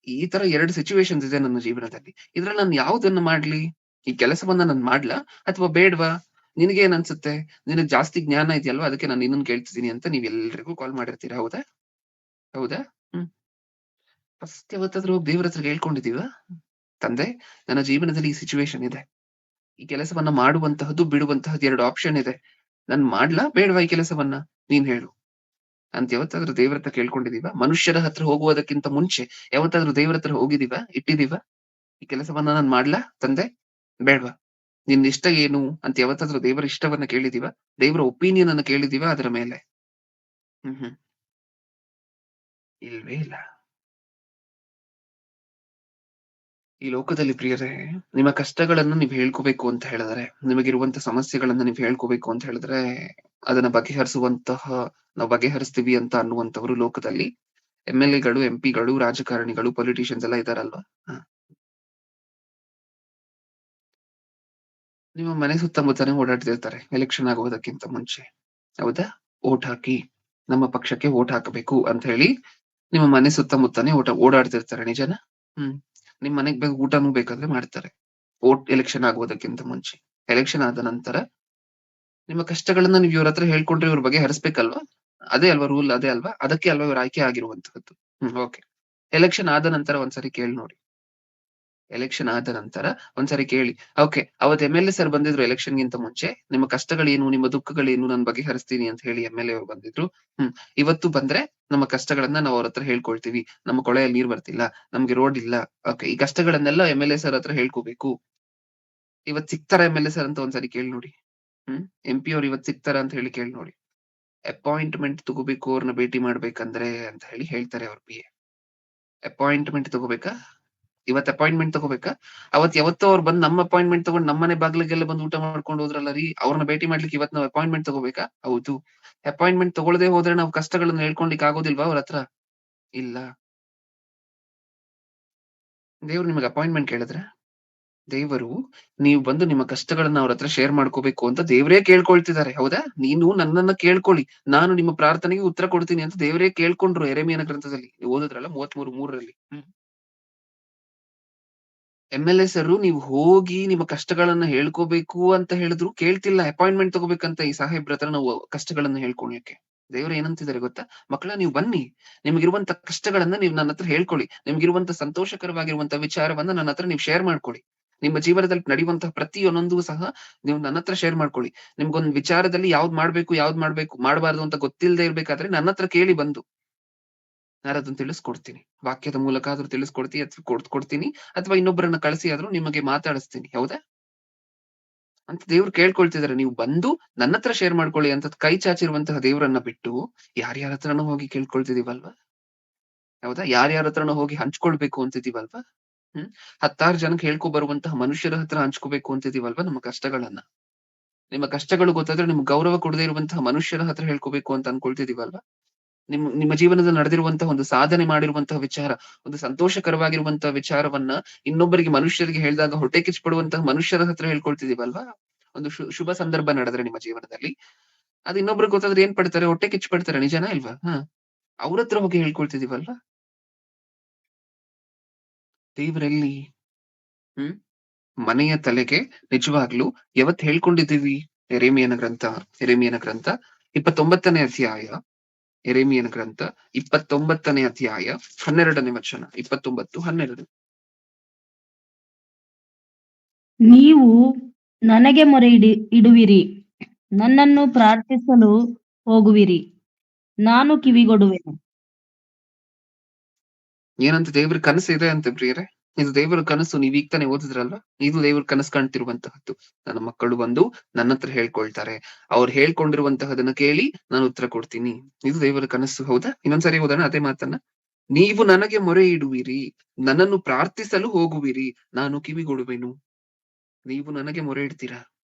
ಈ ತರ 2 ಸಿಚುವೇಷನ್ಸ್ ಇದೆ ನನ್ನ ಜೀವನದಲ್ಲಿ. ಇದ್ರಲ್ಲಿ ನಾನ್ ಯಾವ್ದನ್ನ ಮಾಡ್ಲಿ? ಈ ಕೆಲಸವನ್ನ ನಾನ್ ಮಾಡ್ಲಾ ಅಥವಾ ಬೇಡ್ವಾ? ನಿನಗೇನ್ ಅನ್ಸುತ್ತೆ? ನಿನಗ್ ಜಾಸ್ತಿ ಜ್ಞಾನ ಇದೆಯಲ್ವಾ? ಅದಕ್ಕೆ ನಾನ್ ನಿನ್ನನ್ ಕೇಳ್ತಿದೀನಿ ಅಂತ ನೀವ್ ಎಲ್ರಿಗೂ ಕಾಲ್ ಮಾಡಿರ್ತೀರ. ಹೌದಾ? ಹೌದಾ? ಹ್ಮ್. ಫಸ್ಟ್ ಯಾವತ್ತಾದ್ರೂ ಹೋಗಿ ದೇವ್ರ ಹತ್ರ ಹೇಳ್ಕೊಂಡಿದೀವಾ? ತಂದೆ, ನನ್ನ ಜೀವನದಲ್ಲಿ ಈ ಸಿಚುವೇಷನ್ ಇದೆ. ಈ ಕೆಲಸವನ್ನ ಮಾಡುವಂತಹದ್ದು, ಬಿಡುವಂತಹದ್ದು 2 ಆಪ್ಷನ್ ಇದೆ. ನಾನ್ ಮಾಡ್ಲಾ ಬೇಡ್ವಾ ಈ ಕೆಲಸವನ್ನ? ನೀನ್ ಹೇಳು. ಅಂತ ಯಾವತ್ತಾದ್ರೂ ದೇವ್ರ ಹತ್ರ ಕೇಳ್ಕೊಂಡಿದೀವಾ? ಮನುಷ್ಯರ ಹತ್ರ ಹೋಗುವುದಕ್ಕಿಂತ ಮುಂಚೆ ಯಾವತ್ತಾದ್ರೂ ದೇವ್ರ ಹತ್ರ ಹೋಗಿದೀವಾ? ಇಟ್ಟಿದೀವಾ? ಈ ಕೆಲಸವನ್ನ ನಾನ್ ಮಾಡ್ಲಾ ತಂದೆ? ಬೇಡ್ವಾ? ನಿನ್ ಇಷ್ಟ ಏನು ಅಂತ ಯಾವತ್ತಾದ್ರೂ ದೇವರ ಇಷ್ಟವನ್ನ ಕೇಳಿದೀವಾ? ದೇವರ ಒಪಿನಿಯನ್ ಅನ್ನ ಕೇಳಿದೀವಾ ಅದರ ಮೇಲೆ? ಹ್ಮ್. ಇಲ್ವೇ ಇಲ್ಲ. ಈ ಲೋಕದಲ್ಲಿ ಪ್ರಿಯರೇ, ನಿಮ್ಮ ಕಷ್ಟಗಳನ್ನ ನೀವ್ ಹೇಳ್ಕೋಬೇಕು ಅಂತ ಹೇಳಿದ್ರೆ, ನಿಮಗಿರುವಂತ ಸಮಸ್ಯೆಗಳನ್ನ ನೀವ್ ಹೇಳ್ಕೋಬೇಕು ಅಂತ ಹೇಳಿದ್ರೆ, ಅದನ್ನ ನಾವು ಬಗೆಹರಿಸ್ತೀವಿ ಅಂತ ಅನ್ನುವಂತವರು ಲೋಕದಲ್ಲಿ ಎಂಎಲ್‌ಎಗಳು, ಎಂಪಿಗಳು, ರಾಜಕಾರಣಿಗಳು, ಪೊಲಿಟಿಷಿಯನ್ಸ್ ಎಲ್ಲ ಇದಾರಲ್ವಾ? ಹ. ನಿಮ್ಮ ಮನೆ ಸುತ್ತಮುತ್ತನೇ ಓಡಾಡ್ತಿರ್ತಾರೆ ಎಲೆಕ್ಷನ್ ಆಗುವುದಕ್ಕಿಂತ ಮುಂಚೆ. ಹೌದಾ? ವೋಟ್ ಹಾಕಿ, ನಮ್ಮ ಪಕ್ಷಕ್ಕೆ ವೋಟ್ ಹಾಕಬೇಕು ಅಂತ ಹೇಳಿ ನಿಮ್ಮ ಮನೆ ಸುತ್ತಮುತ್ತನೇ ಓಡಾಡ್ತಿರ್ತಾರೆ. ನಿಜನಾ? ಹ್ಮ್. ನಿಮ್ ಮನೆಗ್ ಊಟನೂ ಬೇಕಾದ್ರೆ ಮಾಡ್ತಾರೆ. ಎಲೆಕ್ಷನ್ ಆಗುವುದಕ್ಕಿಂತ ಮುಂಚೆ. ಎಲೆಕ್ಷನ್ ಆದ ನಂತರ ನಿಮ್ಮ ಕಷ್ಟಗಳನ್ನ ನೀವ್ ಇವ್ರ ಹತ್ರ ಹೇಳ್ಕೊಂಡ್ರೆ ಇವ್ರ ಬಗೆಹರಿಸ್ಬೇಕಲ್ವಾ? ಅದೇ ಅಲ್ವಾ ರೂಲ್, ಅದೇ ಅಲ್ವಾ? ಅದಕ್ಕೆ ಅಲ್ವಾ ಇವ್ರು ಆಯ್ಕೆ ಆಗಿರುವಂತಹದ್ದು. ಓಕೆ. ಎಲೆಕ್ಷನ್ ಆದ ನಂತರ ಒಂದ್ಸರಿ ಕೇಳಿ ನೋಡಿ. ಎಲೆಕ್ಷನ್ ಆದ ನಂತರ ಒಂದ್ಸರಿ ಕೇಳಿ. ಓಕೆ. ಅವತ್ತು ಎಂಎಲ್‌ಎ ಸರ್ ಬಂದಿದ್ರು ಎಲೆಕ್ಷನ್‌ಗಿಂತ ಮುಂಚೆ. ನಿಮ್ಮ ಕಷ್ಟಗಳೇನು? ನಿಮ್ಮ ದುಃಖಗಳೇನು? ನಾನ್ ಬಗೆಹರಿಸ್ತೀನಿ ಅಂತ ಹೇಳಿ ಎಂಎಲ್‌ಎ ಅವ್ರು ಬಂದಿದ್ರು. ಹ್ಮ್. ಇವತ್ತು ಬಂದ್ರೆ ನಮ್ಮ ಕಷ್ಟಗಳನ್ನ ನಾವ್ ಅವ್ರ ಹತ್ರ ಹೇಳ್ಕೊಳ್ತೀವಿ. ನಮ್ಮ ಕೊಳಯಲ್ಲಿ ನೀರ್ ಬರ್ತಿಲ್ಲ. ನಮ್ಗೆ ರೋಡ್ ಇಲ್ಲ. ಓಕೆ. ಈ ಕಷ್ಟಗಳನ್ನೆಲ್ಲ ಎಂಎಲ್‌ಎ ಸರ್ ಹತ್ರ ಹೇಳ್ಕೋಬೇಕು. ಇವತ್ ಸಿಗ್ತಾರಾ ಎಂಎಲ್‌ಎ ಸರ್ ಅಂತ ಒಂದ್ಸರಿ ಕೇಳಿ ನೋಡಿ. ಎಂಪಿ ಅವ್ರು ಇವತ್ ಸಿಗ್ತಾರ ಅಂತ ಹೇಳಿ ಕೇಳಿ ನೋಡಿ. ಅಪಾಯಿಂಟ್‌ಮೆಂಟ್ ತಗೋಬೇಕು ಅವ್ರನ್ನ ಭೇಟಿ ಮಾಡ್ಬೇಕಂದ್ರೆ ಅಂತ ಹೇಳಿ ಹೇಳ್ತಾರೆ ಅವ್ರ ಪಿಎ. ಅಪಾಯಿಂಟ್‌ಮೆಂಟ್ ತಗೋಬೇಕಾ? ಇವತ್ ಅಪಾಯಿಂಟ್‌ಮೆಂಟ್ ತಗೋಬೇಕಾ? ಯಾವತ್ತೋ ಅವ್ರು ಬಂದ್ ನಮ್ಮ ಅಪಾಯಿಂಟ್‌ಮೆಂಟ್ ತಗೊಂಡು ನಮ್ಮನೆ ಬಾಗ್ಲಿಗೆಲ್ಲ ಬಂದು ಊಟ ಮಾಡ್ಕೊಂಡು ಹೋದ್ರಲ್ಲ ರೀ! ಅವ್ರನ್ನ ಭೇಟಿ ಮಾಡ್ಲಿಕ್ಕೆ ಇವತ್ ನಾವು ಅಪಾಯಿಂಟ್‌ಮೆಂಟ್ ತಗೋಬೇಕಾ? ಹೌದು. ಅಪಾಯಿಂಟ್‌ಮೆಂಟ್ ತಗೊಳ್ಳದೆ ಹೋದ್ರೆ ನಾವು ಕಷ್ಟಗಳನ್ನ ಹೇಳ್ಕೊಳ್ಲಿಕ್ಕೆ ಆಗೋದಿಲ್ವಾ ಅವ್ರ ಹತ್ರ? ಇಲ್ಲ. ದೇವ್ರು ನಿಮಗೆ ಅಪಾಯಿಂಟ್‌ಮೆಂಟ್ ಕೇಳಿದ್ರಾ? ದೇವರು ನೀವು ಬಂದು ನಿಮ್ಮ ಕಷ್ಟಗಳನ್ನ ಅವ್ರ ಹತ್ರ ಶೇರ್ ಮಾಡ್ಕೋಬೇಕು ಅಂತ ದೇವ್ರೇ ಕೇಳ್ಕೊಳ್ತಿದ್ದಾರೆ. ಹೌದಾ? ನೀನು ನನ್ನನ್ನ ಕೇಳ್ಕೊಳ್ಳಿ. ನಾನು ನಿಮ್ಮ ಪ್ರಾರ್ಥನೆಗೆ ಉತ್ತರ ಕೊಡ್ತೀನಿ ಅಂತ ದೇವರೇ ಕೇಳ್ಕೊಂಡ್ರು ಯೆರೆಮೀಯನ ಗ್ರಂಥದಲ್ಲಿ. ನೀವು ಓದಿದ್ರಲ್ಲ 33:3ರಲ್ಲಿ. ಎಂಎಲ್‌ಎ ಸರು ನೀವು ಹೋಗಿ ನಿಮ್ಮ ಕಷ್ಟಗಳನ್ನ ಹೇಳ್ಕೋಬೇಕು ಅಂತ ಹೇಳಿದ್ರು ಕೇಳ್ತಿಲ್ಲ. ಅಪಾಯಿಂಟ್‌ಮೆಂಟ್ ತಗೋಬೇಕಂತ ಈ ಸಾಹೇಬ್ರ ಹತ್ರ ನಾವು ಕಷ್ಟಗಳನ್ನ ಹೇಳ್ಕೊಳ್ಲಿಕ್ಕೆ. ದೇವ್ರು ಏನಂತಿದ್ದಾರೆ ಗೊತ್ತಾ? ಮಕ್ಕಳೇ ನೀವು ಬನ್ನಿ. ನಿಮಗಿರುವಂತ ಕಷ್ಟಗಳನ್ನ ನೀವು ನನ್ನ ಹತ್ರ ಹೇಳ್ಕೊಳ್ಳಿ. ನಿಮ್ಗಿರುವಂತ ಸಂತೋಷಕರವಾಗಿರುವಂತ ವಿಚಾರವನ್ನ ನನ್ನ ಹತ್ರ ನೀವು ಶೇರ್ ಮಾಡ್ಕೊಳ್ಳಿ. ನಿಮ್ಮ ಜೀವನದಲ್ಲಿ ನಡೆಯುವಂತಹ ಪ್ರತಿಯೊಂದೊಂದು ಸಹ ನೀವು ನನ್ನ ಹತ್ರ ಶೇರ್ ಮಾಡ್ಕೊಳ್ಳಿ. ನಿಮ್ಗೊಂದು ವಿಚಾರದಲ್ಲಿ ಯಾವ್ದ್ ಮಾಡ್ಬೇಕು, ಮಾಡಬಾರದು ಅಂತ ಗೊತ್ತಿಲ್ಲದೆ ಇರ್ಬೇಕಾದ್ರೆ ನನ್ನ ಹತ್ರ ಕೇಳಿ ಬಂದು. ನಾನದನ್ನ ತಿಳಿಸ್ಕೊಡ್ತೀನಿ. ವಾಕ್ಯದ ಮೂಲಕ ಆದ್ರೂ ತಿಳಿಸ್ಕೊಡ್ತಿ ಅಥವಾ ಕೊಡ್ತೀನಿ ಅಥವಾ ಇನ್ನೊಬ್ಬರನ್ನ ಕಳಿಸಿ ಆದ್ರೂ ನಿಮಗೆ ಮಾತಾಡಿಸ್ತೀನಿ. ಹೌದಾ? ಅಂತ ದೇವ್ರು ಕೇಳ್ಕೊಳ್ತಿದಾರೆ. ನೀವು ಬಂದು ನನ್ನತ್ರ ಶೇರ್ ಮಾಡ್ಕೊಳ್ಳಿ ಅಂತ ಕೈ ಚಾಚಿರುವಂತಹ ದೇವರನ್ನ ಬಿಟ್ಟು ಯಾರ್ಯಾರ ಹತ್ರನೋ ಹೋಗಿ ಕೇಳ್ಕೊಳ್ತಿದೀವಲ್ವಾ? ಹೌದಾ? ಯಾರ್ಯಾರ ಹತ್ರನೋ ಹೋಗಿ ಹಂಚ್ಕೊಳ್ಬೇಕು ಅಂತಿದೀವಲ್ವಾ? ಹ್ಮ್. ಹತ್ತಾರು ಜನಕ್ಕೆ ಹೇಳ್ಕೊ ಬರುವಂತಹ ಮನುಷ್ಯರ ಹತ್ರ ಹಂಚ್ಕೋಬೇಕು ಅಂತಿದೀವಲ್ವಾ ನಮ್ಮ ಕಷ್ಟಗಳನ್ನ? ನಿಮ್ಮ ಕಷ್ಟಗಳು ಗೊತ್ತಾದ್ರೆ ನಿಮ್ಗೆ ಗೌರವ ಕೊಡದೇ ಇರುವಂತಹ ಮನುಷ್ಯರ ಹತ್ರ ಹೇಳ್ಕೋಬೇಕು ಅಂತ ಅನ್ಕೊಳ್ತಿದೀವಲ್ವಾ? ನಿಮ್ಮ ಜೀವನದಲ್ಲಿ ನಡೆದಿರುವಂತಹ ಒಂದು ಸಾಧನೆ ಮಾಡಿರುವಂತಹ ವಿಚಾರ, ಒಂದು ಸಂತೋಷಕರವಾಗಿರುವಂತಹ ವಿಚಾರವನ್ನ ಇನ್ನೊಬ್ಬರಿಗೆ ಮನುಷ್ಯರಿಗೆ ಹೇಳಿದಾಗ ಹೊಟ್ಟೆ ಕಿಚ್ಚು ಪಡುವಂತಹ ಮನುಷ್ಯರ ಹತ್ರ ಹೇಳ್ಕೊಳ್ತಿದೀವಲ್ವಾ? ಒಂದು ಶುಭ ಸಂದರ್ಭ ನಡೆದ್ರೆ ನಿಮ್ಮ ಜೀವನದಲ್ಲಿ, ಅದು ಇನ್ನೊಬ್ರಿಗೆ ಗೊತ್ತಾದ್ರೆ ಏನ್ ಪಡ್ತಾರೆ? ಹೊಟ್ಟೆ ಕಿಚ್ಚು ಪಡ್ತಾರೆ. ನಿಜನಾ ಇಲ್ವಾ? ಅವ್ರ ಹತ್ರ ಹೋಗಿ ಹೇಳ್ಕೊಳ್ತಿದೀವಲ್ವಾ? ದೇವರೆಲ್ಲಿ? ಹ್ಮ್ ಮನೆಯ ತಲೆಗೆ ನಿಜವಾಗ್ಲೂ ಯಾವತ್ ಹೇಳ್ಕೊಂಡಿದ್ದೀವಿ? ಎರೆಮೀಯನ ಗ್ರಂಥ 29ನೇ ಅಧ್ಯಾಯ, ಎರೆಮೀಯನ ಗ್ರಂಥ 29ನೇ ಅಧ್ಯಾಯ 12ನೇ ವಚನ. 29:12. ನೀವು ನನಗೆ ಮೊರೆ ಇಡುವಿರಿ, ನನ್ನನ್ನು ಪ್ರಾರ್ಥಿಸಲು ಹೋಗುವಿರಿ, ನಾನು ಕಿವಿಗೊಡುವೆನು. ಏನಂತ ದೇವ್ರ ಕನಸು ಇದೆ ಅಂತ ಪ್ರಿಯರೇ? ಇದು ದೇವರ ಕನಸು. ನೀವ್ ಈಗ ತಾನೇ ಓದಿದ್ರಲ್ವ? ಇದು ದೇವ್ರ ಕನಸು ಕಾಣ್ತಿರುವಂತಹದ್ದು. ನನ್ನ ಮಕ್ಕಳು ಬಂದು ನನ್ನ ಹತ್ರ ಹೇಳ್ಕೊಳ್ತಾರೆ, ಅವ್ರು ಹೇಳ್ಕೊಂಡಿರುವಂತಹದನ್ನ ಕೇಳಿ ನಾನು ಉತ್ತರ ಕೊಡ್ತೀನಿ. ಇದು ದೇವರ ಕನಸು. ಹೌದಾ? ಇನ್ನೊಂದ್ಸರಿ ಓದೋಣ ಅದೇ ಮಾತನ್ನ. ನೀವು ನನಗೆ ಮೊರೆ ಇಡುವಿರಿ, ನನ್ನನ್ನು ಪ್ರಾರ್ಥಿಸಲು ಹೋಗುವಿರಿ, ನಾನು ಕಿವಿಗೊಡುವೆನು. ನೀವು ನನಗೆ ಮೊರೆ ಇಡ್ತೀರಾ,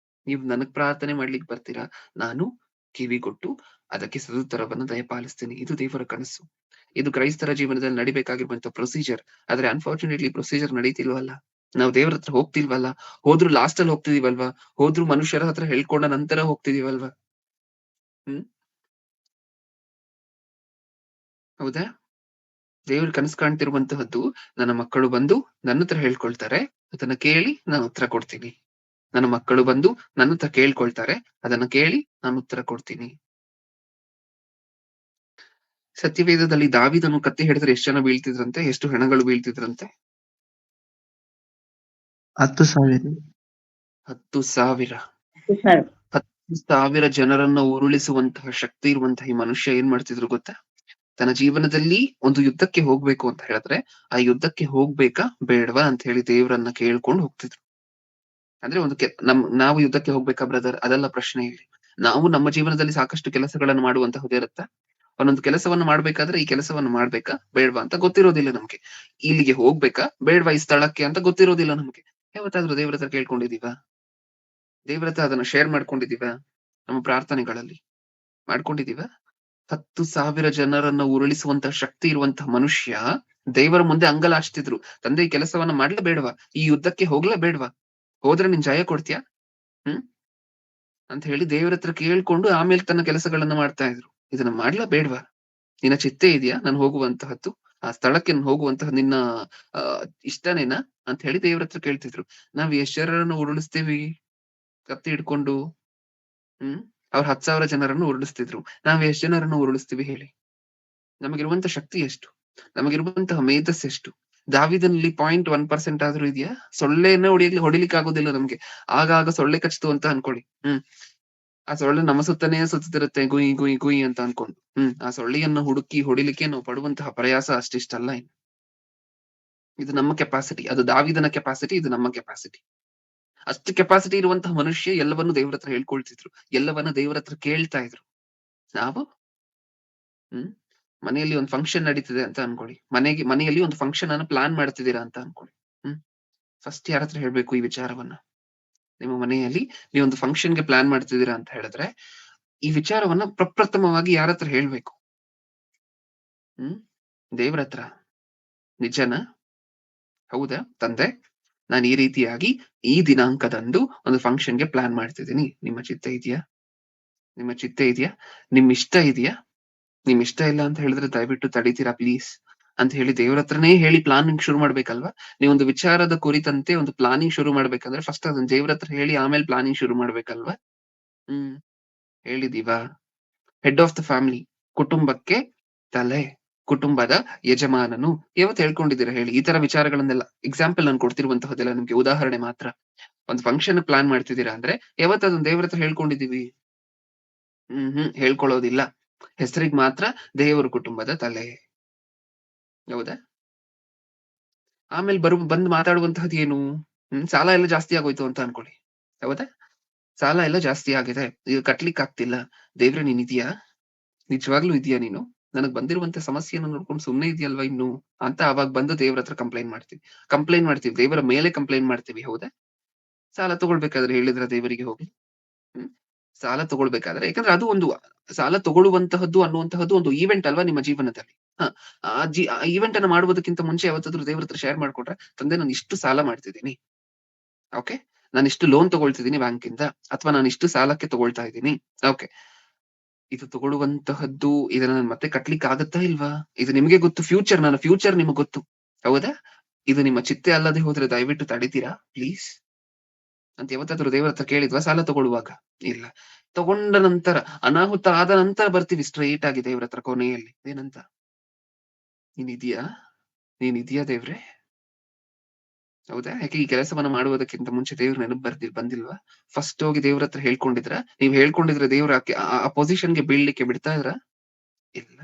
ನೀವು ನನಗ್ ಪ್ರಾರ್ಥನೆ ಮಾಡ್ಲಿಕ್ಕೆ ಬರ್ತೀರಾ, ನಾನು ಕಿವಿಗೊಟ್ಟು ಅದಕ್ಕೆ ಸದುತ್ತರವನ್ನು ದಯಪಾಲಿಸ್ತೀನಿ. ಇದು ದೇವರ ಕನಸು. ಇದು ಕ್ರೈಸ್ತರ ಜೀವನದಲ್ಲಿ ನಡಿಬೇಕಾಗಿರುವಂತ ಪ್ರೊಸೀಜರ್. ಆದ್ರೆ ಅನ್ಫಾರ್ಚುನೇಟ್ಲಿ ಪ್ರೊಸೀಜರ್ ನಡೀತಿಲ್ವಲ್ಲ. ನಾವು ದೇವ್ರ ಹತ್ರ ಹೋಗ್ತಿಲ್ವಲ್ಲ. ಹೋದ್ರು ಲಾಸ್ಟ್ ಅಲ್ಲಿ ಹೋಗ್ತಿದೀವಲ್ವಾ? ಹೋದ್ರು ಮನುಷ್ಯರ ಹತ್ರ ಹೇಳ್ಕೊಂಡ ನಂತರ ಹೋಗ್ತಿದೀವಲ್ವಾ? ಹೌದಾ? ದೇವ್ರ ಕನಸು ಕಾಣ್ತಿರುವಂತಹದ್ದು, ನನ್ನ ಮಕ್ಕಳು ಬಂದು ನನ್ನ ಹತ್ರ ಹೇಳ್ಕೊಳ್ತಾರೆ, ಅದನ್ನ ಕೇಳಿ ನಾನು ಉತ್ತರ ಕೊಡ್ತೀನಿ. ನನ್ನ ಮಕ್ಕಳು ಬಂದು ನನ್ನ ಹತ್ರ ಕೇಳ್ಕೊಳ್ತಾರೆ, ಅದನ್ನ ಕೇಳಿ ನಾನು ಉತ್ತರ ಕೊಡ್ತೀನಿ. ಸತ್ಯವೇದದಲ್ಲಿ ದಾವೀದನು ಕತ್ತಿ ಹಿಡಿದ್ರೆ ಎಷ್ಟು ಜನ ಬೀಳ್ತಿದ್ರಂತೆ? ಎಷ್ಟು ಹೆಣಗಳು ಬೀಳ್ತಿದ್ರಂತೆ? 10,000. 10,000. ಸರ್, 10,000 ಜನರನ್ನ ಉರುಳಿಸುವಂತಹ ಶಕ್ತಿ ಇರುವಂತಹ ಈ ಮನುಷ್ಯ ಏನ್ ಮಾಡ್ತಿದ್ರು ಗೊತ್ತಾ? ತನ್ನ ಜೀವನದಲ್ಲಿ ಒಂದು ಯುದ್ಧಕ್ಕೆ ಹೋಗ್ಬೇಕು ಅಂತ ಹೇಳಿದ್ರೆ, ಆ ಯುದ್ಧಕ್ಕೆ ಹೋಗ್ಬೇಕಾ ಬೇಡವಾ ಅಂತ ಹೇಳಿ ದೇವರನ್ನ ಕೇಳ್ಕೊಂಡು ಹೋಗ್ತಿದ್ರು. ಅಂದ್ರೆ ನಾವು ಯುದ್ಧಕ್ಕೆ ಹೋಗ್ಬೇಕಾ ಬ್ರದರ್? ಅದೆಲ್ಲ ಪ್ರಶ್ನೆ ಇಲ್ಲಿ. ನಾವು ನಮ್ಮ ಜೀವನದಲ್ಲಿ ಸಾಕಷ್ಟು ಕೆಲಸಗಳನ್ನು ಮಾಡುವಂತಹದ್ದು ಇರುತ್ತಾ? ಒಂದೊಂದು ಕೆಲಸವನ್ನು ಮಾಡ್ಬೇಕಾದ್ರೆ ಈ ಕೆಲಸವನ್ನು ಮಾಡ್ಬೇಕಾ ಬೇಡ್ವಾ ಅಂತ ಗೊತ್ತಿರೋದಿಲ್ಲ ನಮ್ಗೆ. ಇಲ್ಲಿಗೆ ಹೋಗ್ಬೇಕಾ ಬೇಡ್ವಾ ಈ ಸ್ಥಳಕ್ಕೆ ಅಂತ ಗೊತ್ತಿರೋದಿಲ್ಲ ನಮ್ಗೆ. ಯಾವತ್ತಾದ್ರೂ ದೇವ್ರ ಹತ್ರ ಕೇಳ್ಕೊಂಡಿದೀವಾ? ದೇವ್ರ ಹತ್ರ ಅದನ್ನ ಶೇರ್ ಮಾಡ್ಕೊಂಡಿದೀವ? ನಮ್ಮ ಪ್ರಾರ್ಥನೆಗಳಲ್ಲಿ ಮಾಡ್ಕೊಂಡಿದೀವ? 10,000 ಜನರನ್ನ ಉರುಳಿಸುವಂತಹ ಶಕ್ತಿ ಇರುವಂತಹ ಮನುಷ್ಯ ದೇವರ ಮುಂದೆ ಅಂಗಲಾಚ್ತಿದ್ರು. ತಂದೆ ಈ ಕೆಲಸವನ್ನ ಮಾಡ್ಲೇ ಬೇಡವಾ? ಈ ಯುದ್ಧಕ್ಕೆ ಹೋಗ್ಲೇ ಬೇಡವಾ? ಹೋದ್ರೆ ನೀನ್ ಜಯ ಕೊಡ್ತೀಯಾ? ಅಂತ ಹೇಳಿ ದೇವರ ಹತ್ರ ಕೇಳ್ಕೊಂಡು ಆಮೇಲೆ ತನ್ನ ಕೆಲಸಗಳನ್ನ ಮಾಡ್ತಾ ಇದ್ರು. ಇದನ್ನ ಮಾಡ್ಲಾ ಬೇಡ್ವಾ? ನಿನ್ನ ಚಿತ್ತೆ ಇದೆಯಾ ನಾನು ಹೋಗುವಂತಹದ್ದು? ಆ ಸ್ಥಳಕ್ಕೆ ಹೋಗುವಂತಹ ನಿನ್ನ ಇಷ್ಟನೇನಾ ಅಂತ ಹೇಳಿ ದೇವ್ರ ಹತ್ರ ಕೇಳ್ತಿದ್ರು. ನಾವ್ ಎಷ್ಟ್ ಜನರನ್ನು ಉರುಳಿಸ್ತೀವಿ ಕತ್ತಿ ಹಿಡ್ಕೊಂಡು? ಅವ್ರ 10,000 ಜನರನ್ನು ಉರುಳಿಸ್ತಿದ್ರು. ನಾವ್ ಎಷ್ಟ್ ಜನರನ್ನು ಉರುಳಿಸ್ತೀವಿ ಹೇಳಿ? ನಮಗಿರುವಂತ ಶಕ್ತಿ ಎಷ್ಟು? ನಮಗಿರುವಂತಹ ಮೇಧಸ್ ಎಷ್ಟು? ದಾವಿದನಲ್ಲಿ 0.1% ಆದ್ರೂ ಇದೆಯಾ? ಸೊಳ್ಳೆಯನ್ನ ಹೊಡಿಲಿಕ್ಕೆ ಆಗೋದಿಲ್ಲ ನಮ್ಗೆ. ಆಗಾಗ ಸೊಳ್ಳೆ ಕಚ್ತು ಅಂತ ಅನ್ಕೊಳ್ಳಿ. ಆ ಸೊಳ್ಳೆ ನಮ್ಮ ಸುತ್ತನೇ ಸುತ್ತಿರುತ್ತೆ, ಗುಯ್ ಗುಯ್ ಗುಯ್ ಅಂತ ಅನ್ಕೊಂಡು. ಆ ಸೊಳ್ಳೆಯನ್ನ ಹುಡುಕಿ ಹೊಡಿಲಿಕ್ಕೆ ನಾವು ಪಡುವಂತಹ ಪ್ರಯಾಸ ಅಷ್ಟಿಷ್ಟಲ್ಲ. ಇದು ನಮ್ಮ ಕೆಪಾಸಿಟಿ. ಅದು ದಾವಿದನ ಕೆಪಾಸಿಟಿ, ಇದು ನಮ್ಮ ಕೆಪಾಸಿಟಿ. ಅಷ್ಟು ಕೆಪಾಸಿಟಿ ಇರುವಂತಹ ಮನುಷ್ಯ ಎಲ್ಲವನ್ನೂ ದೇವ್ರ ಹತ್ರ ಹೇಳ್ಕೊಳ್ತಿದ್ರು, ಎಲ್ಲವನ್ನ ದೇವ್ರ ಹತ್ರ ಕೇಳ್ತಾ ಇದ್ರು. ನಾವು ಮನೆಯಲ್ಲಿ ಒಂದು ಫಂಕ್ಷನ್ ನಡೀತಿದೆ ಅಂತ ಅನ್ಕೊಳ್ಳಿ. ಮನೆಯಲ್ಲಿ ಒಂದು ಫಂಕ್ಷನ್ ಅನ್ನ ಪ್ಲಾನ್ ಮಾಡ್ತಿದ್ದೀರಾ ಅಂತ ಅನ್ಕೊಳ್ಳಿ. ಫಸ್ಟ್ ಯಾರ ಹತ್ರ ಹೇಳ್ಬೇಕು ಈ ವಿಚಾರವನ್ನ? ನಿಮ್ಮ ಮನೆಯಲ್ಲಿ ನೀವೊಂದು ಫಂಕ್ಷನ್ಗೆ ಪ್ಲಾನ್ ಮಾಡ್ತಿದ್ದೀರಾ ಅಂತ ಹೇಳಿದ್ರೆ ಈ ವಿಚಾರವನ್ನ ಪ್ರಪ್ರಥಮವಾಗಿ ಯಾರ ಹತ್ರ ಹೇಳ್ಬೇಕು? ದೇವ್ರ ಹತ್ರ. ನಿಜನಾ? ಹೌದಾ? ತಂದೆ, ನಾನು ಈ ರೀತಿಯಾಗಿ ಈ ದಿನಾಂಕದಂದು ಒಂದು ಫಂಕ್ಷನ್ಗೆ ಪ್ಲಾನ್ ಮಾಡ್ತಿದ್ದೀನಿ. ನಿಮ್ಮ ಚಿತ್ತ ಇದೆಯಾ? ನಿಮ್ಮ ಚಿತ್ತ ಇದೆಯಾ? ನಿಮ್ ಇಷ್ಟ ಇದೆಯಾ? ನಿಮ್ ಇಷ್ಟ ಇಲ್ಲ ಅಂತ ಹೇಳಿದ್ರೆ ದಯವಿಟ್ಟು ತಡೀತೀರಾ ಪ್ಲೀಸ್ ಅಂತ ಹೇಳಿ ದೇವ್ರ ಹತ್ರನೇ ಹೇಳಿ ಪ್ಲಾನಿಂಗ್ ಶುರು ಮಾಡ್ಬೇಕಲ್ವಾ? ನೀವೊಂದು ವಿಚಾರದ ಕುರಿತಂತೆ ಒಂದು ಪ್ಲಾನಿಂಗ್ ಶುರು ಮಾಡ್ಬೇಕಂದ್ರೆ ಫಸ್ಟ್ ಅದನ್ನ ದೇವ್ರ ಹತ್ರ ಹೇಳಿ ಆಮೇಲೆ ಪ್ಲಾನಿಂಗ್ ಶುರು ಮಾಡ್ಬೇಕಲ್ವಾ? ಹೇಳಿದೀವಾ? ಹೆಡ್ ಆಫ್ ದ ಫ್ಯಾಮಿಲಿ, ಕುಟುಂಬಕ್ಕೆ ತಲೆ, ಕುಟುಂಬದ ಯಜಮಾನನು. ಯಾವತ್ತು ಹೇಳ್ಕೊಂಡಿದ್ದೀರಾ ಹೇಳಿ ಈ ತರ ವಿಚಾರಗಳನ್ನೆಲ್ಲ? ಎಕ್ಸಾಂಪಲ್ ನಾನು ಕೊಡ್ತಿರುವಂತಹದ್ದೆಲ್ಲ ನಿಮ್ಗೆ ಉದಾಹರಣೆ ಮಾತ್ರ. ಒಂದು ಫಂಕ್ಷನ್ ಪ್ಲಾನ್ ಮಾಡ್ತಿದ್ದೀರಾ ಅಂದ್ರೆ ಯಾವತ್ತು ಅದನ್ನ ದೇವ್ರ ಹತ್ರ ಹೇಳ್ಕೊಂಡಿದೀವಿ? ಹೇಳ್ಕೊಳ್ಳೋದಿಲ್ಲ. ಹೆಸರಿಗೆ ಮಾತ್ರ ದೇವರ ಕುಟುಂಬದ ತಲೆ. ಹೌದಾ? ಆಮೇಲೆ ಬಂದು ಮಾತಾಡುವಂತಹದ್ದು ಏನು? ಸಾಲ ಎಲ್ಲ ಜಾಸ್ತಿ ಆಗೋಯ್ತು ಅಂತ ಅನ್ಕೊಳ್ಳಿ. ಹೌದಾ? ಸಾಲ ಎಲ್ಲ ಜಾಸ್ತಿ ಆಗಿದೆ, ಈಗ ಕಟ್ಲಿಕ್ಕೆ ಆಗ್ತಿಲ್ಲ. ದೇವ್ರೆ ನೀನ್ ಇದೆಯಾ? ನಿಜವಾಗ್ಲೂ ಇದೆಯಾ ನೀನು? ನನಗ್ ಬಂದಿರುವಂತ ಸಮಸ್ಯೆಯನ್ನು ನೋಡ್ಕೊಂಡು ಸುಮ್ನೆ ಇದೆಯಲ್ವಾ ಇನ್ನು ಅಂತ ಅವಾಗ ಬಂದು ದೇವ್ರ ಹತ್ರ ಕಂಪ್ಲೇಂಟ್ ಮಾಡ್ತೀವಿ. ದೇವರ ಮೇಲೆ ಕಂಪ್ಲೇಂಟ್ ಮಾಡ್ತೀವಿ. ಹೌದಾ? ಸಾಲ ತಗೊಳ್ಬೇಕಾದ್ರೆ ಹೇಳಿದ್ರ ದೇವರಿಗೆ ಹೋಗಿ? ಸಾಲ ತಗೊಳ್ಬೇಕಾದ್ರೆ, ಯಾಕಂದ್ರೆ ಅದು ಒಂದು ಸಾಲ ತಗೊಳ್ಳುವಂತಹದ್ದು ಅನ್ನುವಂತಹದ್ದು ಒಂದು ಈವೆಂಟ್ ಅಲ್ವಾ ನಿಮ್ಮ ಜೀವನದಲ್ಲಿ. ಆ ಈವೆಂಟ್ ಅನ್ನ ಮಾಡುವುದಕ್ಕಿಂತ ಮುಂಚೆ ಯಾವತ್ತಾದ್ರೂ ದೇವ್ರ ಹತ್ರ ಶೇರ್ ಮಾಡ್ಕೊಂಡ್ರೆ, ತಂದೆ ನಾನು ಇಷ್ಟು ಸಾಲ ಮಾಡ್ತಿದ್ದೀನಿ, ಓಕೆ, ನಾನು ಇಷ್ಟು ಲೋನ್ ತಗೊಳ್ತಿದ್ದೀನಿ ಬ್ಯಾಂಕ್ ಇಂದ, ಅಥವಾ ನಾನು ಇಷ್ಟು ಸಾಲಕ್ಕೆ ತಗೊಳ್ತಾ ಇದ್ದೀನಿ, ಓಕೆ, ಇದು ತಗೊಳ್ಳುವಂತಹದ್ದು ಇದನ್ನ ನಾನು ಮತ್ತೆ ಕಟ್ಲಿಕ್ಕೆ ಆಗತ್ತಾ ಇಲ್ವಾ? ಇದು ನಿಮ್ಗೆ ಗೊತ್ತು. ನನ್ನ ಫ್ಯೂಚರ್ ನಿಮಗೆ ಗೊತ್ತು. ಹೌದಾ? ಇದು ನಿಮ್ಮ ಚಿತ್ತೆ ಅಲ್ಲದೆ ಹೋದ್ರೆ ದಯವಿಟ್ಟು ತಡಿತೀರಾ ಪ್ಲೀಸ್ ಅಂತ ಯಾವತ್ತಾದ್ರೂ ದೇವರ ಹತ್ರ ಕೇಳಿದ್ವಾ ಸಾಲ ತಗೊಳ್ಳುವಾಗ? ಇಲ್ಲ. ತಗೊಂಡ ನಂತರ ಅನಾಹುತ ಆದ ನಂತರ ಬರ್ತೀವಿ ಸ್ಟ್ರೈಟ್ ಆಗಿ ದೇವ್ರ ಹತ್ರ ಕೊನೆಯಲ್ಲಿ ಏನಂತ, ನೀನಿದ್ಯಾ ದೇವ್ರೆ? ಹೌದಾ? ಯಾಕೆ ಈ ಕೆಲಸವನ್ನ ಮಾಡುವುದಕ್ಕಿಂತ ಮುಂಚೆ ದೇವ್ರ ನೆನಪು ಬಂದಿಲ್ವಾ? ಫಸ್ಟ್ ಹೋಗಿ ದೇವ್ರ ಹತ್ರ ಹೇಳ್ಕೊಂಡಿದ್ರ? ನೀವ್ ಹೇಳ್ಕೊಂಡಿದ್ರೆ ದೇವ್ರ ಆ ಪೊಸಿಷನ್ಗೆ ಬೀಳ್ಲಿಕ್ಕೆ ಬಿಡ್ತಾ ಇದ್ರ? ಇಲ್ಲ.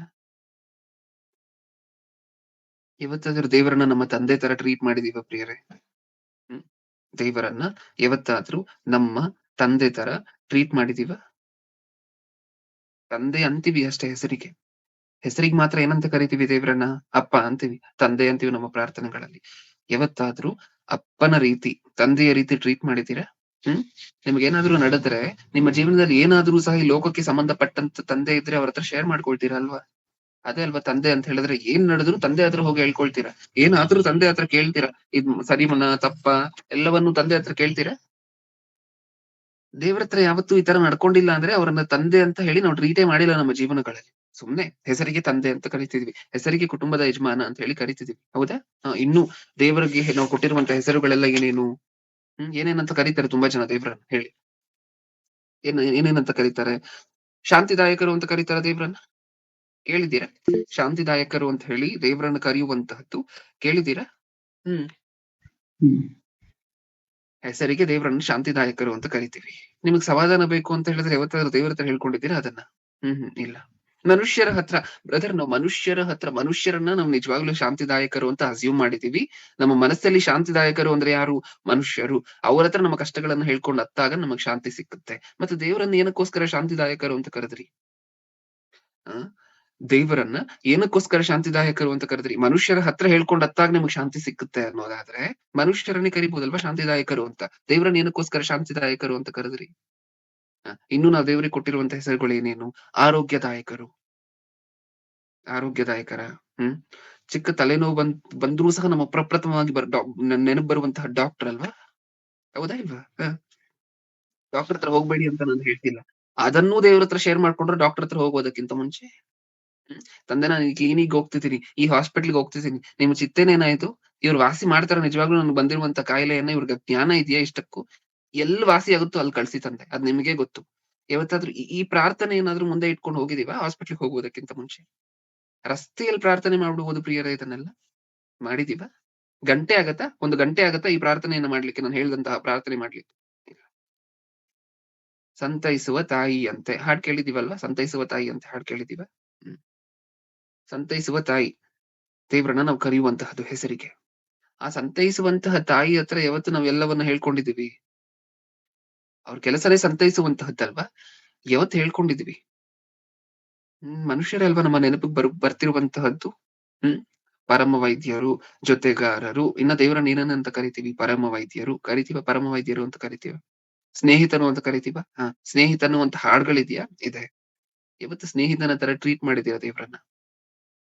ಇವತ್ತಾದ್ರೂ ದೇವರನ್ನ ನಮ್ಮ ತಂದೆ ತರ ಟ್ರೀಟ್ ಮಾಡಿದೀವ ಪ್ರಿಯರೇ? ಹ್ಮ್ ದೇವರನ್ನ ಯಾವತ್ತಾದ್ರೂ ನಮ್ಮ ತಂದೆ ತರ ಟ್ರೀಟ್ ಮಾಡಿದೀವ? ತಂದೆ ಅಂತೀವಿ ಅಷ್ಟೇ ಹೆಸರಿಗೆ. ಹೆಸರಿಗೆ ಮಾತ್ರ ಏನಂತ ಕರಿತೀವಿ ದೇವ್ರನ್ನ? ಅಪ್ಪ ಅಂತೀವಿ, ತಂದೆ ಅಂತೀವಿ ನಮ್ಮ ಪ್ರಾರ್ಥನೆಗಳಲ್ಲಿ. ಯಾವತ್ತಾದ್ರೂ ಅಪ್ಪನ ರೀತಿ, ತಂದೆಯ ರೀತಿ ಟ್ರೀಟ್ ಮಾಡಿದ್ದೀರಾ? ನಿಮ್ಗೇನಾದ್ರೂ ನಡೆದ್ರೆ, ನಿಮ್ಮ ಜೀವನದಲ್ಲಿ ಏನಾದ್ರೂ ಸಹ ಈ ಲೋಕಕ್ಕೆ ಸಂಬಂಧಪಟ್ಟಂತ ತಂದೆ ಇದ್ರೆ ಅವ್ರ ಹತ್ರ ಶೇರ್ ಮಾಡ್ಕೊಳ್ತೀರಾ ಅಲ್ವಾ? ಅದೇ ಅಲ್ವಾ ತಂದೆ ಅಂತ ಹೇಳಿದ್ರೆ, ಏನ್ ನಡೆದ್ರು ತಂದೆ ಹತ್ರ ಹೋಗಿ ಹೇಳ್ಕೊಳ್ತೀರಾ? ಏನಾದ್ರೂ ತಂದೆ ಹತ್ರ ಕೇಳ್ತೀರಾ? ಇದ್ ಸರಿಮನ ತಪ್ಪ ಎಲ್ಲವನ್ನು ತಂದೆ ಹತ್ರ ಕೇಳ್ತೀರಾ? ದೇವ್ರ ಹತ್ರ ಯಾವತ್ತೂ ಈ ತರ ನಡ್ಕೊಂಡಿಲ್ಲ ಅಂದ್ರೆ ಅವ್ರನ್ನ ತಂದೆ ಅಂತ ಹೇಳಿ ನಾವು ಟ್ರೀಟೇ ಮಾಡಿಲ್ಲ ನಮ್ಮ ಜೀವನಗಳಲ್ಲಿ. ಸುಮ್ನೆ ಹೆಸರಿಗೆ ತಂದೆ ಅಂತ ಕರಿತಿದ್ವಿ, ಹೆಸರಿಗೆ ಕುಟುಂಬದ ಯಜಮಾನ ಅಂತ ಹೇಳಿ ಕರಿತಿದ್ವಿ, ಹೌದಾ? ಇನ್ನು ದೇವರಿಗೆ ನಾವು ಕೊಟ್ಟಿರುವಂತ ಹೆಸರುಗಳೆಲ್ಲ ಏನೇನು? ಏನೇನಂತ ಕರೀತಾರೆ ತುಂಬಾ ಜನ ದೇವ್ರನ್ನ ಹೇಳಿ? ಏನೇನಂತ ಕರೀತಾರೆ? ಶಾಂತಿದಾಯಕರು ಅಂತ ಕರೀತಾರ ದೇವ್ರನ್ನ, ಕೇಳಿದ್ದೀರಾ? ಶಾಂತಿದಾಯಕರು ಅಂತ ಹೇಳಿ ದೇವ್ರನ್ನ ಕರೆಯುವಂತಹದ್ದು ಕೇಳಿದ್ದೀರಾ? ಹ್ಮ್ ಹೆಸರಿಗೆ ದೇವ್ರನ್ನ ಶಾಂತಿದಾಯಕರು ಅಂತ ಕರಿತೀವಿ. ನಿಮಗ್ ಸಮಾಧಾನ ಬೇಕು ಅಂತ ಹೇಳಿದ್ರೆ ಯಾವತ್ತಾದ್ರೂ ದೇವ್ರ ಹತ್ರ ಹೇಳ್ಕೊಂಡಿದ್ದೀರಾ ಅದನ್ನ? ಇಲ್ಲ. ಮನುಷ್ಯರ ಹತ್ರ ಬ್ರದರ್, ನಾವು ಮನುಷ್ಯರನ್ನ ನಾವು ನಿಜವಾಗ್ಲೂ ಶಾಂತಿದಾಯಕರು ಅಂತ ಅಸ್ಯೂಮ್ ಮಾಡಿದೀವಿ. ನಮ್ಮ ಮನಸ್ಸಲ್ಲಿ ಶಾಂತಿದಾಯಕರು ಅಂದ್ರೆ ಯಾರು? ಮನುಷ್ಯರು. ಅವ್ರ ಹತ್ರ ನಮ್ಮ ಕಷ್ಟಗಳನ್ನ ಹೇಳ್ಕೊಂಡು ಅತ್ತಾಗ ನಮಗ್ ಶಾಂತಿ ಸಿಕ್ಕುತ್ತೆ. ಮತ್ತೆ ದೇವರನ್ನ ಏನಕ್ಕೋಸ್ಕರ ಶಾಂತಿದಾಯಕರು ಅಂತ ಕರೆದ್ರಿ? ದೇವರನ್ನ ಏನಕ್ಕೋಸ್ಕರ ಶಾಂತಿದಾಯಕರು ಅಂತ ಕರೆದ್ರಿ? ಮನುಷ್ಯರ ಹತ್ರ ಹೇಳ್ಕೊಂಡ್ ಅತ್ತಾಗ ನಿಮಗ್ ಶಾಂತಿ ಸಿಕ್ಕುತ್ತೆ ಅನ್ನೋದಾದ್ರೆ ಮನುಷ್ಯರನ್ನೇ ಕರಿಬಹುದಲ್ವಾ ಶಾಂತಿದಾಯಕರು ಅಂತ? ದೇವರನ್ನ ಏನಕ್ಕೋಸ್ಕರ ಶಾಂತಿದಾಯಕರು ಅಂತ ಕರೆದ್ರಿ? ಇನ್ನು ನಾವು ದೇವರಿಗೆ ಕೊಟ್ಟಿರುವಂತ ಹೆಸರುಗಳು ಏನೇನು? ಆರೋಗ್ಯದಾಯಕರು. ಆರೋಗ್ಯದಾಯಕರ. ಚಿಕ್ಕ ತಲೆನೋವು ಬಂದ್ರೂ ಸಹ ನಮ್ಮ ಪ್ರಪ್ರಥಮವಾಗಿ ನೆನಪು ಬರುವಂತಹ ಡಾಕ್ಟರ್ ಅಲ್ವಾ? ಹೌದಾ ಇಲ್ವಾ? ಡಾಕ್ಟರ್ ಹತ್ರ ಹೋಗ್ಬೇಡಿ ಅಂತ ನಾನು ಹೇಳ್ತಿಲ್ಲ. ಅದನ್ನೂ ದೇವ್ರ ಹತ್ರ ಶೇರ್ ಮಾಡ್ಕೊಂಡ್ರೆ ಡಾಕ್ಟರ್ ಹತ್ರ ಹೋಗೋದಕ್ಕಿಂತ ಮುಂಚೆ ತಂದೆ ನಾನು ಈ ಕ್ಲಿನಿಕ್ ಹೋಗ್ತಿದ್ದೀನಿ, ಈ ಹಾಸ್ಪಿಟ್ಲ್‌ಗೆ ಹೋಗ್ತಿದ್ದೀನಿ. ನಿಮ್ಮ ಚಿತ್ತೇನೇನಾಯ್ತು? ಇವ್ರು ವಾಸಿ ಮಾಡ್ತಾರ ನಿಜವಾಗ್ಲೂ ನನ್ಗೆ ಬಂದಿರುವಂತ ಕಾಯಿಲೆಯನ್ನ? ಇವ್ರಿಗೆ ಜ್ಞಾನ ಇದೆಯಾ ಇಷ್ಟಕ್ಕೂ? ಎಲ್ಲಿ ವಾಸಿ ಆಗುತ್ತೋ ಅಲ್ಲಿ ಕಳ್ಸಿ ತಂದೆ. ಅದ್ ನಿಮ್ಗೆ ಗೊತ್ತು. ಯಾವತ್ತಾದ್ರೂ ಈ ಪ್ರಾರ್ಥನೆ ಏನಾದ್ರೂ ಮುಂದೆ ಇಟ್ಕೊಂಡು ಹೋಗಿದೀವಾ ಹಾಸ್ಪಿಟ್ಲ್‌ಗೆ ಹೋಗುವುದಕ್ಕಿಂತ ಮುಂಚೆ? ರಸ್ತೆಯಲ್ಲಿ ಪ್ರಾರ್ಥನೆ ಮಾಡ್ಬಿಡುವುದು ಪ್ರಿಯರೇ ಇದನ್ನೆಲ್ಲ? ಮಾಡಿದೀವಾ? ಗಂಟೆ ಆಗತ್ತಾ? 1 ಗಂಟೆ ಆಗತ್ತಾ ಈ ಪ್ರಾರ್ಥನೆಯನ್ನ ಮಾಡ್ಲಿಕ್ಕೆ, ನಾನು ಹೇಳಿದಂತಹ ಪ್ರಾರ್ಥನೆ ಮಾಡ್ಲಿಕ್ಕೆ? ಸಂತೈಸುವ ತಾಯಿ ಅಂತೆ ಹಾಡ್ ಕೇಳಿದೀವಲ್ವಾ? ಸಂತೈಸುವ ತಾಯಿ ಅಂತ ಹಾಡ್ ಕೇಳಿದೀವ? ಸಂತೈಸುವ ತಾಯಿ ದೇವ್ರನ್ನ ನಾವು ಕರೆಯುವಂತಹದ್ದು ಹೆಸರಿಗೆ. ಆ ಸಂತೈಸುವಂತಹ ತಾಯಿ ಹತ್ರ ಯಾವತ್ತು ನಾವೆಲ್ಲವನ್ನ ಹೇಳ್ಕೊಂಡಿದೀವಿ? ಅವ್ರ ಕೆಲಸನೇ ಸಂತೈಸುವಂತಹದ್ದಲ್ವಾ? ಯಾವತ್ತು ಹೇಳ್ಕೊಂಡಿದೀವಿ? ಮನುಷ್ಯರೇ ಅಲ್ವಾ ನಮ್ಮ ನೆನಪಿಗೆ ಬರ್ತಿರುವಂತಹದ್ದು. ಪರಮ ವೈದ್ಯರು, ಜೊತೆಗಾರರು, ಇನ್ನ ದೇವರನ್ನ ಏನನ್ನಂತ ಕರಿತೀವಿ? ಪರಮ ವೈದ್ಯರು ಕರಿತೀವ, ಪರಮ ವೈದ್ಯರು ಅಂತ ಕರಿತೀವ. ಸ್ನೇಹಿತನು ಅಂತ ಕರಿತೀವ? ಸ್ನೇಹಿತನು ಅಂತ ಹಾಡ್ಗಳಿದ್ಯಾ? ಇದೆ. ಇವತ್ತು ಸ್ನೇಹಿತನ ತರ ಟ್ರೀಟ್ ಮಾಡಿದೀರಾ ದೇವ್ರನ್ನ?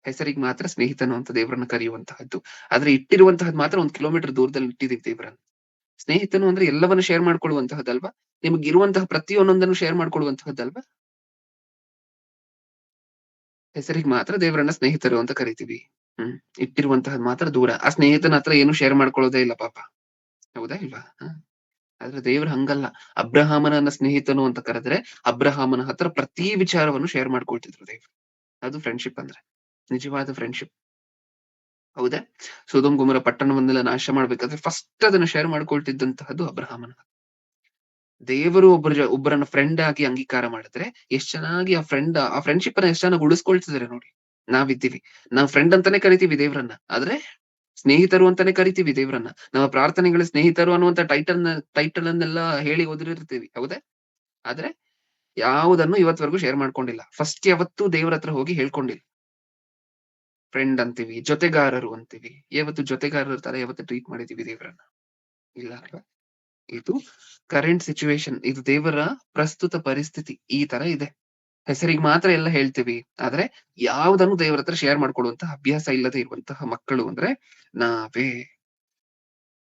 ಹೆಸರಿಗೆ ಮಾತ್ರ ಸ್ನೇಹಿತನು ಅಂತ ದೇವ್ರನ್ನ ಕರೆಯುವಂತಹದ್ದು. ಆದ್ರೆ ಇಟ್ಟಿರುವಂತಹದ್ದು ಮಾತ್ರ 1 ಕಿಲೋಮೀಟರ್ ದೂರದಲ್ಲಿ ಇಟ್ಟಿದೀವಿ ದೇವ್ರನ್ನ. ಸ್ನೇಹಿತನು ಅಂದ್ರೆ ಎಲ್ಲವನ್ನ ಶೇರ್ ಮಾಡ್ಕೊಳ್ಳುವಂತಹದ್ದಲ್ವಾ? ನಿಮಗಿರುವಂತಹ ಪ್ರತಿಯೊಂದನ್ನು ಶೇರ್ ಮಾಡ್ಕೊಳ್ಳುವಂತಹದ್ದಲ್ವಾ? ಹೆಸರಿಗೆ ಮಾತ್ರ ದೇವರನ್ನ ಸ್ನೇಹಿತರು ಅಂತ ಕರಿತೀವಿ. ಇಟ್ಟಿರುವಂತಹದ್ದು ಮಾತ್ರ ದೂರ. ಆ ಸ್ನೇಹಿತನ ಹತ್ರ ಏನು ಶೇರ್ ಮಾಡ್ಕೊಳ್ಳೋದೇ ಇಲ್ಲ ಪಾಪ. ಹೌದಾ ಇಲ್ವಾ? ಆದ್ರೆ ದೇವ್ರು ಹಂಗಲ್ಲ. ಅಬ್ರಹಾಮನನ್ನ ಸ್ನೇಹಿತನು ಅಂತ ಕರೆದ್ರೆ ಅಬ್ರಹಾಮನ ಹತ್ರ ಪ್ರತಿ ವಿಚಾರವನ್ನು ಶೇರ್ ಮಾಡ್ಕೊಳ್ತಿದ್ರು ದೇವ್ರು. ಅದು ಫ್ರೆಂಡ್‌ಶಿಪ್ ಅಂದ್ರೆ. ನಿಜವಾದ ಫ್ರೆಂಡ್‌ಶಿಪ್. ಹೌದಾ? ಸೊದೋಮ್ ಗೊಮೋರ ಪಟ್ಟಣವನ್ನೆಲ್ಲ ನಾಶ ಮಾಡ್ಬೇಕಾದ್ರೆ ಫಸ್ಟ್ ಅದನ್ನ ಶೇರ್ ಮಾಡ್ಕೊಳ್ತಿದ್ದಂತಹದ್ದು ಅಬ್ರಹಾಮನ. ದೇವರು ಒಬ್ಬರನ್ನ ಫ್ರೆಂಡ್ ಆಗಿ ಅಂಗೀಕಾರ ಮಾಡಿದ್ರೆ ಎಷ್ಟ್ ಚೆನ್ನಾಗಿ ಆ ಫ್ರೆಂಡ್‌ಶಿಪ್ ಅನ್ನ ಎಷ್ಟ್ ಚೆನ್ನಾಗಿ ಉಳಿಸ್ಕೊಳ್ತಿದಾರೆ ನೋಡಿ. ನಾವಿದ್ದೀವಿ. ನಾವು ಫ್ರೆಂಡ್ ಅಂತಾನೆ ಕರಿತೀವಿ ದೇವ್ರನ್ನ. ಆದ್ರೆ ಸ್ನೇಹಿತರು ಅಂತಾನೆ ಕರಿತೀವಿ ದೇವ್ರನ್ನ. ನಮ್ಮ ಪ್ರಾರ್ಥನೆಗಳ ಸ್ನೇಹಿತರು ಅನ್ನುವಂತ ಟೈಟಲ್ ಅನ್ನೆಲ್ಲ ಹೇಳಿ ಓದಿರ್ತೀವಿ. ಹೌದಾ? ಆದ್ರೆ ಯಾವುದನ್ನು ಇವತ್ವರೆಗೂ ಶೇರ್ ಮಾಡ್ಕೊಂಡಿಲ್ಲ. ಫಸ್ಟ್ ಯಾವತ್ತೂ ದೇವ್ರ ಹತ್ರ ಹೋಗಿ ಹೇಳ್ಕೊಂಡಿಲ್ಲ. ಫ್ರೆಂಡ್ ಅಂತೀವಿ, ಜೊತೆಗಾರರು ಅಂತೀವಿ. ಯಾವತ್ತು ಜೊತೆಗಾರರ ತರ ಯಾವತ್ತು ಟ್ರೀಟ್ ಮಾಡಿದೀವಿ ದೇವ್ರನ್ನ? ಇಲ್ಲ ಅಲ್ವಾ? ಇದು ಕರೆಂಟ್ ಸಿಚುವೇಶನ್. ಇದು ದೇವರ ಪ್ರಸ್ತುತ ಪರಿಸ್ಥಿತಿ ಈ ತರ ಇದೆ. ಹೆಸರಿಗೆ ಮಾತ್ರ ಎಲ್ಲ ಹೇಳ್ತೀವಿ. ಆದ್ರೆ ಯಾವುದನ್ನು ದೇವರ ಹತ್ರ ಶೇರ್ ಮಾಡ್ಕೊಳ್ಳುವಂತಹ ಅಭ್ಯಾಸ ಇಲ್ಲದೆ ಇರುವಂತಹ ಮಕ್ಕಳು ಅಂದ್ರೆ ನಾವೇ.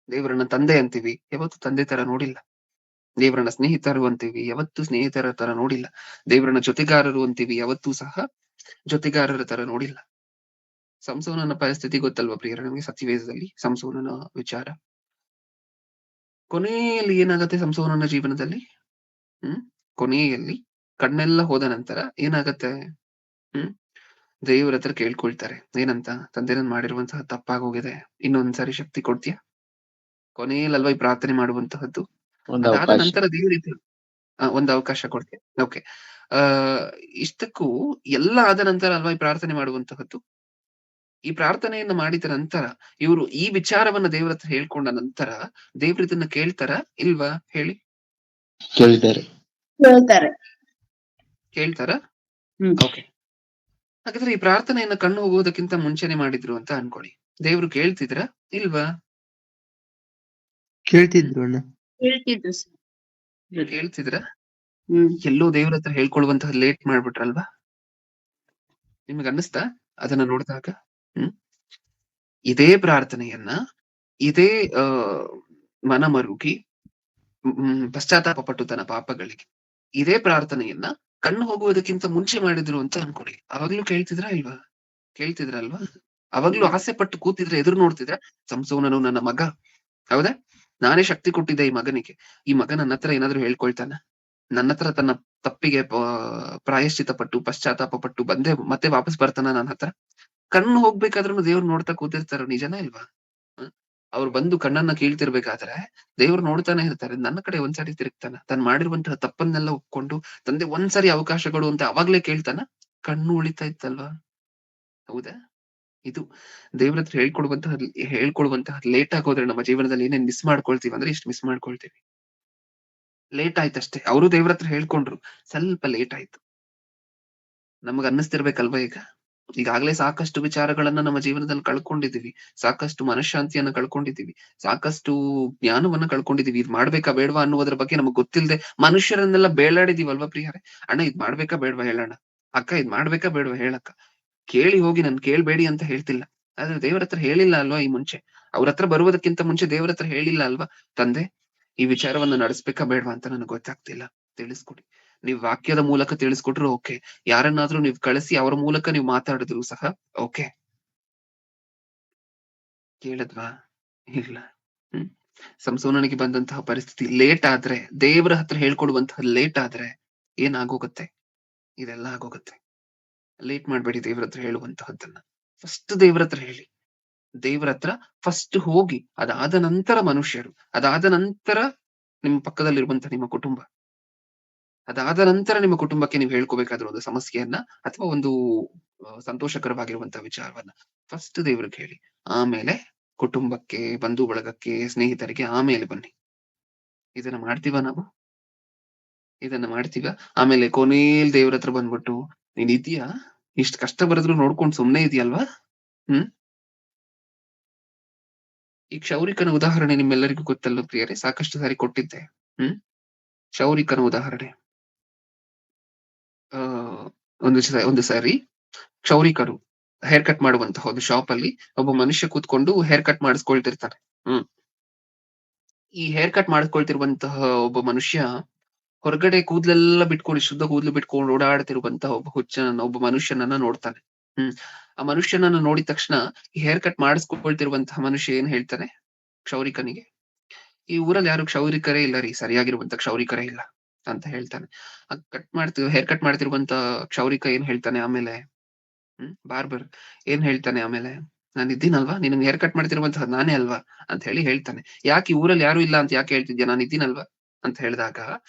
ದೇವರನ್ನ ತಂದೆ ಅಂತೀವಿ, ಯಾವತ್ತು ತಂದೆ ತರ ನೋಡಿಲ್ಲ. ದೇವರನ್ನ ಸ್ನೇಹಿತರು ಅಂತೀವಿ, ಯಾವತ್ತು ಸ್ನೇಹಿತರ ತರ ನೋಡಿಲ್ಲ. ದೇವರನ್ನ ಜೊತೆಗಾರರು ಅಂತೀವಿ, ಯಾವತ್ತೂ ಸಹ ಜೊತೆಗಾರರ ತರ ನೋಡಿಲ್ಲ. ಸಂಸೋನನ ಪರಿಸ್ಥಿತಿ ಗೊತ್ತಲ್ವಾ ಪ್ರಿಯರ ನಮಗೆ ಸತ್ಯವೇದದಲ್ಲಿ ಸಂಸೋನನ ವಿಚಾರ. ಕೊನೆಯಲ್ಲಿ ಏನಾಗತ್ತೆ ಸಂಸೋನನ ಜೀವನದಲ್ಲಿ? ಕೊನೆಯಲ್ಲಿ ಕಣ್ಣೆಲ್ಲ ಹೋದ ನಂತರ ಏನಾಗತ್ತೆ? ದೇವ್ರ ಹತ್ರ ಕೇಳ್ಕೊಳ್ತಾರೆ. ಏನಂತ? ತಂದೆ ನಾನ್ ಮಾಡಿರುವಂತಹ ತಪ್ಪಾಗೋಗಿದೆ, ಇನ್ನೊಂದ್ಸಾರಿ ಶಕ್ತಿ ಕೊಡ್ತೀಯಾ? ಕೊನೆಯಲ್ಲಲ್ವಾ ಈ ಪ್ರಾರ್ಥನೆ ಮಾಡುವಂತಹದ್ದು. ಒಂದು ಅದಾದ ಅವಕಾಶ. ನಂತರ ದೇವ್ರ ಒಂದು ಅವಕಾಶ ಕೊಡ್ತೀಯ. ಓಕೆ. ಆ ಇಷ್ಟಕ್ಕೂ ಎಲ್ಲ ಆದ ನಂತರ ಅಲ್ವಾ ಈ ಪ್ರಾರ್ಥನೆ ಮಾಡುವಂತಹದ್ದು. ಈ ಪ್ರಾರ್ಥನೆಯನ್ನ ಮಾಡಿದ ನಂತರ ಇವರು ಈ ವಿಚಾರವನ್ನ ದೇವ್ರ ಹತ್ರ ಹೇಳ್ಕೊಂಡ ನಂತರ ದೇವ್ರ ಇದನ್ನ ಕೇಳ್ತಾರ ಇಲ್ವಾ ಹೇಳಿ? ಕೇಳಿದ್ದಾರೆ. ಕೇಳ್ತಾರ? ಹ್ಮ್. ಓಕೆ. ಹಾಗಾದ್ರೆ ಈ ಪ್ರಾರ್ಥನೆಯನ್ನ ಕಣ್ಣು ಹೋಗೋದಕ್ಕಿಂತ ಮುಂಚೆನೆ ಮಾಡಿದ್ರು ಅಂತ ಅನ್ಕೊಳ್ಳಿ. ದೇವ್ರು ಕೇಳ್ತಿದ್ರ ಇಲ್ವಾ? ಕೇಳ್ತಿದ್ರು ಅಣ್ಣ. ಹೇಳ್ತಿದ್ರು sir. ಕೇಳ್ತಿದ್ರ? ಹ್ಮ್. ಎಲ್ಲೋ ದೇವ್ರ ಹತ್ರ ಹೇಳ್ಕೊಳ್ಳುವಂತಹ ಲೇಟ್ ಮಾಡ್ಬಿಟ್ರಲ್ವಾ? ನಿಮ್ಗೆ ಅನ್ನಿಸ್ತಾ ಅದನ್ನ ನೋಡಿದಾಗ? ಇದೇ ಪ್ರಾರ್ಥನೆಯನ್ನ ಇದೇ ಮನಮರುಗಿ ಪಶ್ಚಾತ್ತಾಪ ಪಟ್ಟು ತನ್ನ ಪಾಪಗಳಿಗೆ ಇದೇ ಪ್ರಾರ್ಥನೆಯನ್ನ ಕಣ್ಣು ಹೋಗುವುದಕ್ಕಿಂತ ಮುಂಚೆ ಮಾಡಿದ್ರು ಅಂತ ಅನ್ಕೊಳ್ಳಿ. ಅವಾಗ್ಲೂ ಕೇಳ್ತಿದ್ರಾ ಇಲ್ವಾ? ಕೇಳ್ತಿದ್ರಲ್ವಾ? ಅವಾಗ್ಲೂ ಆಸೆ ಪಟ್ಟು ಕೂತಿದ್ರೆ ಎದುರು ನೋಡ್ತಿದ್ರ ಸಂಸೋನನು ನನ್ನ ಮಗ, ಹೌದಾ? ನಾನೇ ಶಕ್ತಿ ಕೊಟ್ಟಿದ್ದೆ ಈ ಮಗನಿಗೆ. ಈ ಮಗ ನನ್ನ ಹತ್ರ ಏನಾದ್ರು ಹೇಳ್ಕೊಳ್ತಾನ? ನನ್ನ ಹತ್ರ ತನ್ನ ತಪ್ಪಿಗೆ ಪ್ರಾಯಶ್ಚಿತ ಪಟ್ಟು ಪಶ್ಚಾತ್ತಾಪ ಪಟ್ಟು ಬಂದೆ ಮತ್ತೆ ವಾಪಸ್ ಬರ್ತಾನ ನನ್ನ ಹತ್ರ? ಕಣ್ಣು ಹೋಗ್ಬೇಕಾದ್ರೂ ದೇವ್ರು ನೋಡ್ತಾ ಕೂತಿರ್ತಾರ, ನಿಜನಾ ಇಲ್ವಾ? ಅವ್ರು ಬಂದು ಕಣ್ಣನ್ನ ಕೀಳ್ತಿರ್ಬೇಕಾದ್ರೆ ದೇವ್ರು ನೋಡ್ತಾನೆ ಇರ್ತಾರೆ. ನನ್ನ ಕಡೆ ಒಂದ್ಸರಿ ತಿರುಗ್ತಾನ, ತಾನ್ ಮಾಡಿರುವಂತಹ ತಪ್ಪನ್ನೆಲ್ಲ ಒಪ್ಕೊಂಡು ತಂದೆ ಒಂದ್ಸರಿ ಅವಕಾಶಗಳು ಅಂತ ಅವಾಗ್ಲೇ ಕೇಳ್ತಾನ. ಕಣ್ಣು ಉಳಿತಾ ಇತ್ತಲ್ವಾ? ಹೌದಾ? ಇದು ದೇವ್ರ ಹತ್ರ ಹೇಳ್ಕೊಡುವಂತಹ ಲೇಟ್ ಆಗೋದ್ರೆ ನಮ್ಮ ಜೀವನದಲ್ಲಿ ಏನೇನ್ ಮಿಸ್ ಮಾಡ್ಕೊಳ್ತೀವಿ ಅಂದ್ರೆ ಇಷ್ಟು ಮಿಸ್ ಮಾಡ್ಕೊಳ್ತೀವಿ. ಲೇಟ್ ಆಯ್ತಷ್ಟೇ. ಅವರು ದೇವ್ರ ಹತ್ರ ಹೇಳ್ಕೊಂಡ್ರು, ಸ್ವಲ್ಪ ಲೇಟ್ ಆಯ್ತು. ನಮಗ್ ಅನ್ನಿಸ್ತಿರ್ಬೇಕಲ್ವಾ ಈಗ? ಈಗಾಗ್ಲೇ ಸಾಕಷ್ಟು ವಿಚಾರಗಳನ್ನ ನಮ್ಮ ಜೀವನದಲ್ಲಿ ಕಳ್ಕೊಂಡಿದೀವಿ, ಸಾಕಷ್ಟು ಮನಃಶಾಂತಿಯನ್ನ ಕಳ್ಕೊಂಡಿದೀವಿ, ಸಾಕಷ್ಟು ಜ್ಞಾನವನ್ನ ಕಳ್ಕೊಂಡಿದೀವಿ. ಇದ್ ಮಾಡ್ಬೇಕಾ ಬೇಡವಾ ಅನ್ನುವುದ್ರ ಬಗ್ಗೆ ನಮಗ್ ಗೊತ್ತಿಲ್ಲದೆ ಮನುಷ್ಯರನ್ನೆಲ್ಲ ಬೇಳಾಡಿದೀವಲ್ವಾ ಪ್ರಿಯರೇ? ಅಣ್ಣ ಇದ್ ಮಾಡ್ಬೇಕಾ ಬೇಡವಾ ಹೇಳಣ್ಣ, ಅಕ್ಕ ಇದ್ ಮಾಡ್ಬೇಕಾ ಬೇಡವಾ ಹೇಳಕ್ಕ. ಕೇಳಿ ಹೋಗಿ ನನ್ ಕೇಳ್ಬೇಡಿ ಅಂತ ಹೇಳ್ತಿಲ್ಲ, ಆದ್ರೆ ದೇವ್ರ ಹತ್ರ ಹೇಳಿಲ್ಲ ಅಲ್ವಾ ಈ ಮುಂಚೆ? ಅವ್ರ ಹತ್ರ ಬರುವುದಕ್ಕಿಂತ ಮುಂಚೆ ದೇವ್ರ ಹತ್ರ ಹೇಳಿಲ್ಲ ಅಲ್ವಾ? ತಂದೆ ಈ ವಿಚಾರವನ್ನ ನಡೆಸ್ಬೇಕಾ ಬೇಡವಾ ಅಂತ ನನಗೆ ಗೊತ್ತಾಗ್ತಿಲ್ಲ, ತಿಳಿಸ್ಕೊಡಿ. ನೀವ್ ವಾಕ್ಯದ ಮೂಲಕ ತಿಳಿಸ್ಕೊಟ್ರು ಓಕೆ, ಯಾರನ್ನಾದ್ರೂ ನೀವ್ ಕಳಿಸಿ ಅವ್ರ ಮೂಲಕ ನೀವ್ ಮಾತಾಡಿದ್ರು ಸಹ ಓಕೆ. ಕೇಳದ್ವಾ? ಇಲ್ಲ. ಸಂಸೋನನಿಗೆ ಬಂದಂತಹ ಪರಿಸ್ಥಿತಿ ಲೇಟ್ ಆದ್ರೆ, ದೇವರ ಹತ್ರ ಹೇಳ್ಕೊಡುವಂತಹ ಲೇಟ್ ಆದ್ರೆ ಏನಾಗೋಗತ್ತೆ? ಇದೆಲ್ಲ ಆಗೋಗತ್ತೆ. ಲೇಟ್ ಮಾಡ್ಬೇಡಿ ದೇವ್ರ ಹತ್ರ ಹೇಳುವಂತಹದ್ದನ್ನ. ಫಸ್ಟ್ ದೇವ್ರ ಹತ್ರ ಹೇಳಿ. ದೇವ್ರ ಹತ್ರ ಫಸ್ಟ್ ಹೋಗಿ, ಅದಾದ ನಂತರ ಮನುಷ್ಯರು, ಅದಾದ ನಂತರ ನಿಮ್ಮ ಪಕ್ಕದಲ್ಲಿರುವಂತಹ ನಿಮ್ಮ ಕುಟುಂಬ, ಅದಾದ ನಂತರ ನಿಮ್ಮ ಕುಟುಂಬಕ್ಕೆ ನೀವು ಹೇಳ್ಕೋಬೇಕಾದ್ರೂ ಒಂದು ಸಮಸ್ಯೆಯನ್ನ ಅಥವಾ ಒಂದು ಸಂತೋಷಕರವಾಗಿರುವಂತಹ ವಿಚಾರವನ್ನ ಫಸ್ಟ್ ದೇವ್ರಿಗೆ ಹೇಳಿ. ಆಮೇಲೆ ಕುಟುಂಬಕ್ಕೆ, ಬಂಧು ಬಳಗಕ್ಕೆ, ಸ್ನೇಹಿತರಿಗೆ ಆಮೇಲೆ ಬನ್ನಿ. ಇದನ್ನ ಮಾಡ್ತೀವ ನಾವು? ಇದನ್ನ ಮಾಡ್ತೀವ? ಆಮೇಲೆ ಕೊನೇಲ್ ದೇವ್ರ ಹತ್ರ ಬಂದ್ಬಿಟ್ಟು ನೀನ್ ಇದೀಯಾ, ಇಷ್ಟ್ ಕಷ್ಟ ಬರೆದ್ರು ನೋಡ್ಕೊಂಡ್ ಸುಮ್ನೆ ಇದೆಯಲ್ವಾ? ಈ ಕ್ಷೌರಿಕನ ಉದಾಹರಣೆ ನಿಮ್ಮೆಲ್ಲರಿಗೂ ಗೊತ್ತಲ್ಲ ಪ್ರಿಯರೇ? ಸಾಕಷ್ಟು ಸಾರಿ ಕೊಟ್ಟಿದ್ದೆ. ಕ್ಷೌರಿಕನ ಉದಾಹರಣೆ. ಒಂದು ಸಾರಿ ಕ್ಷೌರಿಕರು ಹೇರ್ ಕಟ್ ಮಾಡುವಂತಹ ಒಂದು ಶಾಪ್ ಅಲ್ಲಿ ಒಬ್ಬ ಮನುಷ್ಯ ಕೂತ್ಕೊಂಡು ಹೇರ್ ಕಟ್ ಮಾಡಿಸ್ಕೊಳ್ತಿರ್ತಾನೆ. ಈ ಹೇರ್ ಕಟ್ ಮಾಡಿಸ್ಕೊಳ್ತಿರುವಂತಹ ಒಬ್ಬ ಮನುಷ್ಯ ಹೊರಗಡೆ ಕೂದ್ಲೆಲ್ಲ ಬಿಟ್ಕೊಂಡು, ಶುದ್ಧ ಕೂದ್ಲು ಬಿಟ್ಕೊಂಡು ಓಡಾಡ್ತಿರುವಂತಹ ಒಬ್ಬ ಮನುಷ್ಯನನ್ನ ನೋಡ್ತಾನೆ. ಆ ಮನುಷ್ಯನನ್ನ ನೋಡಿದ ತಕ್ಷಣ ಈ ಹೇರ್ ಕಟ್ ಮಾಡಿಸ್ಕೊಳ್ತಿರುವಂತಹ ಮನುಷ್ಯ ಏನ್ ಹೇಳ್ತಾನೆ ಕ್ಷೌರಿಕನಿಗೆ? ಈ ಊರಲ್ಲಿ ಯಾರು ಕ್ಷೌರಿಕರೇ ಇಲ್ಲ ರೀ, ಸರಿಯಾಗಿರುವಂತ ಕ್ಷೌರಿಕರೇ ಇಲ್ಲ ಅಂತ ಹೇಳ್ತಾನೆ. ಹೇರ್ ಕಟ್ ಮಾಡ್ತಿರುವಂತ ಕ್ಷೌರಿಕ ಏನ್ ಹೇಳ್ತಾನೆ ಆಮೇಲೆ? ಬಾರ್ಬರ್ ಏನ್ ಹೇಳ್ತಾನೆ ಆಮೇಲೆ? ನಾನು ಇದ್ದೀನಲ್ವಾ, ನಿನಗೆ ಹೇರ್ ಕಟ್ ಮಾಡ್ತಿರುವಂತಹ ನಾನೇ ಅಲ್ವಾ ಅಂತ ಹೇಳ್ತಾನೆ. ಯಾಕೆ ಈ ಊರಲ್ಲಿ ಯಾರು ಇಲ್ಲ ಅಂತ ಯಾಕೆ ಹೇಳ್ತಿದ್ಯಾ, ನಾನು ಇದ್ದೀನಲ್ವಾ ಅಂತ ಹೇಳಿದಾಗ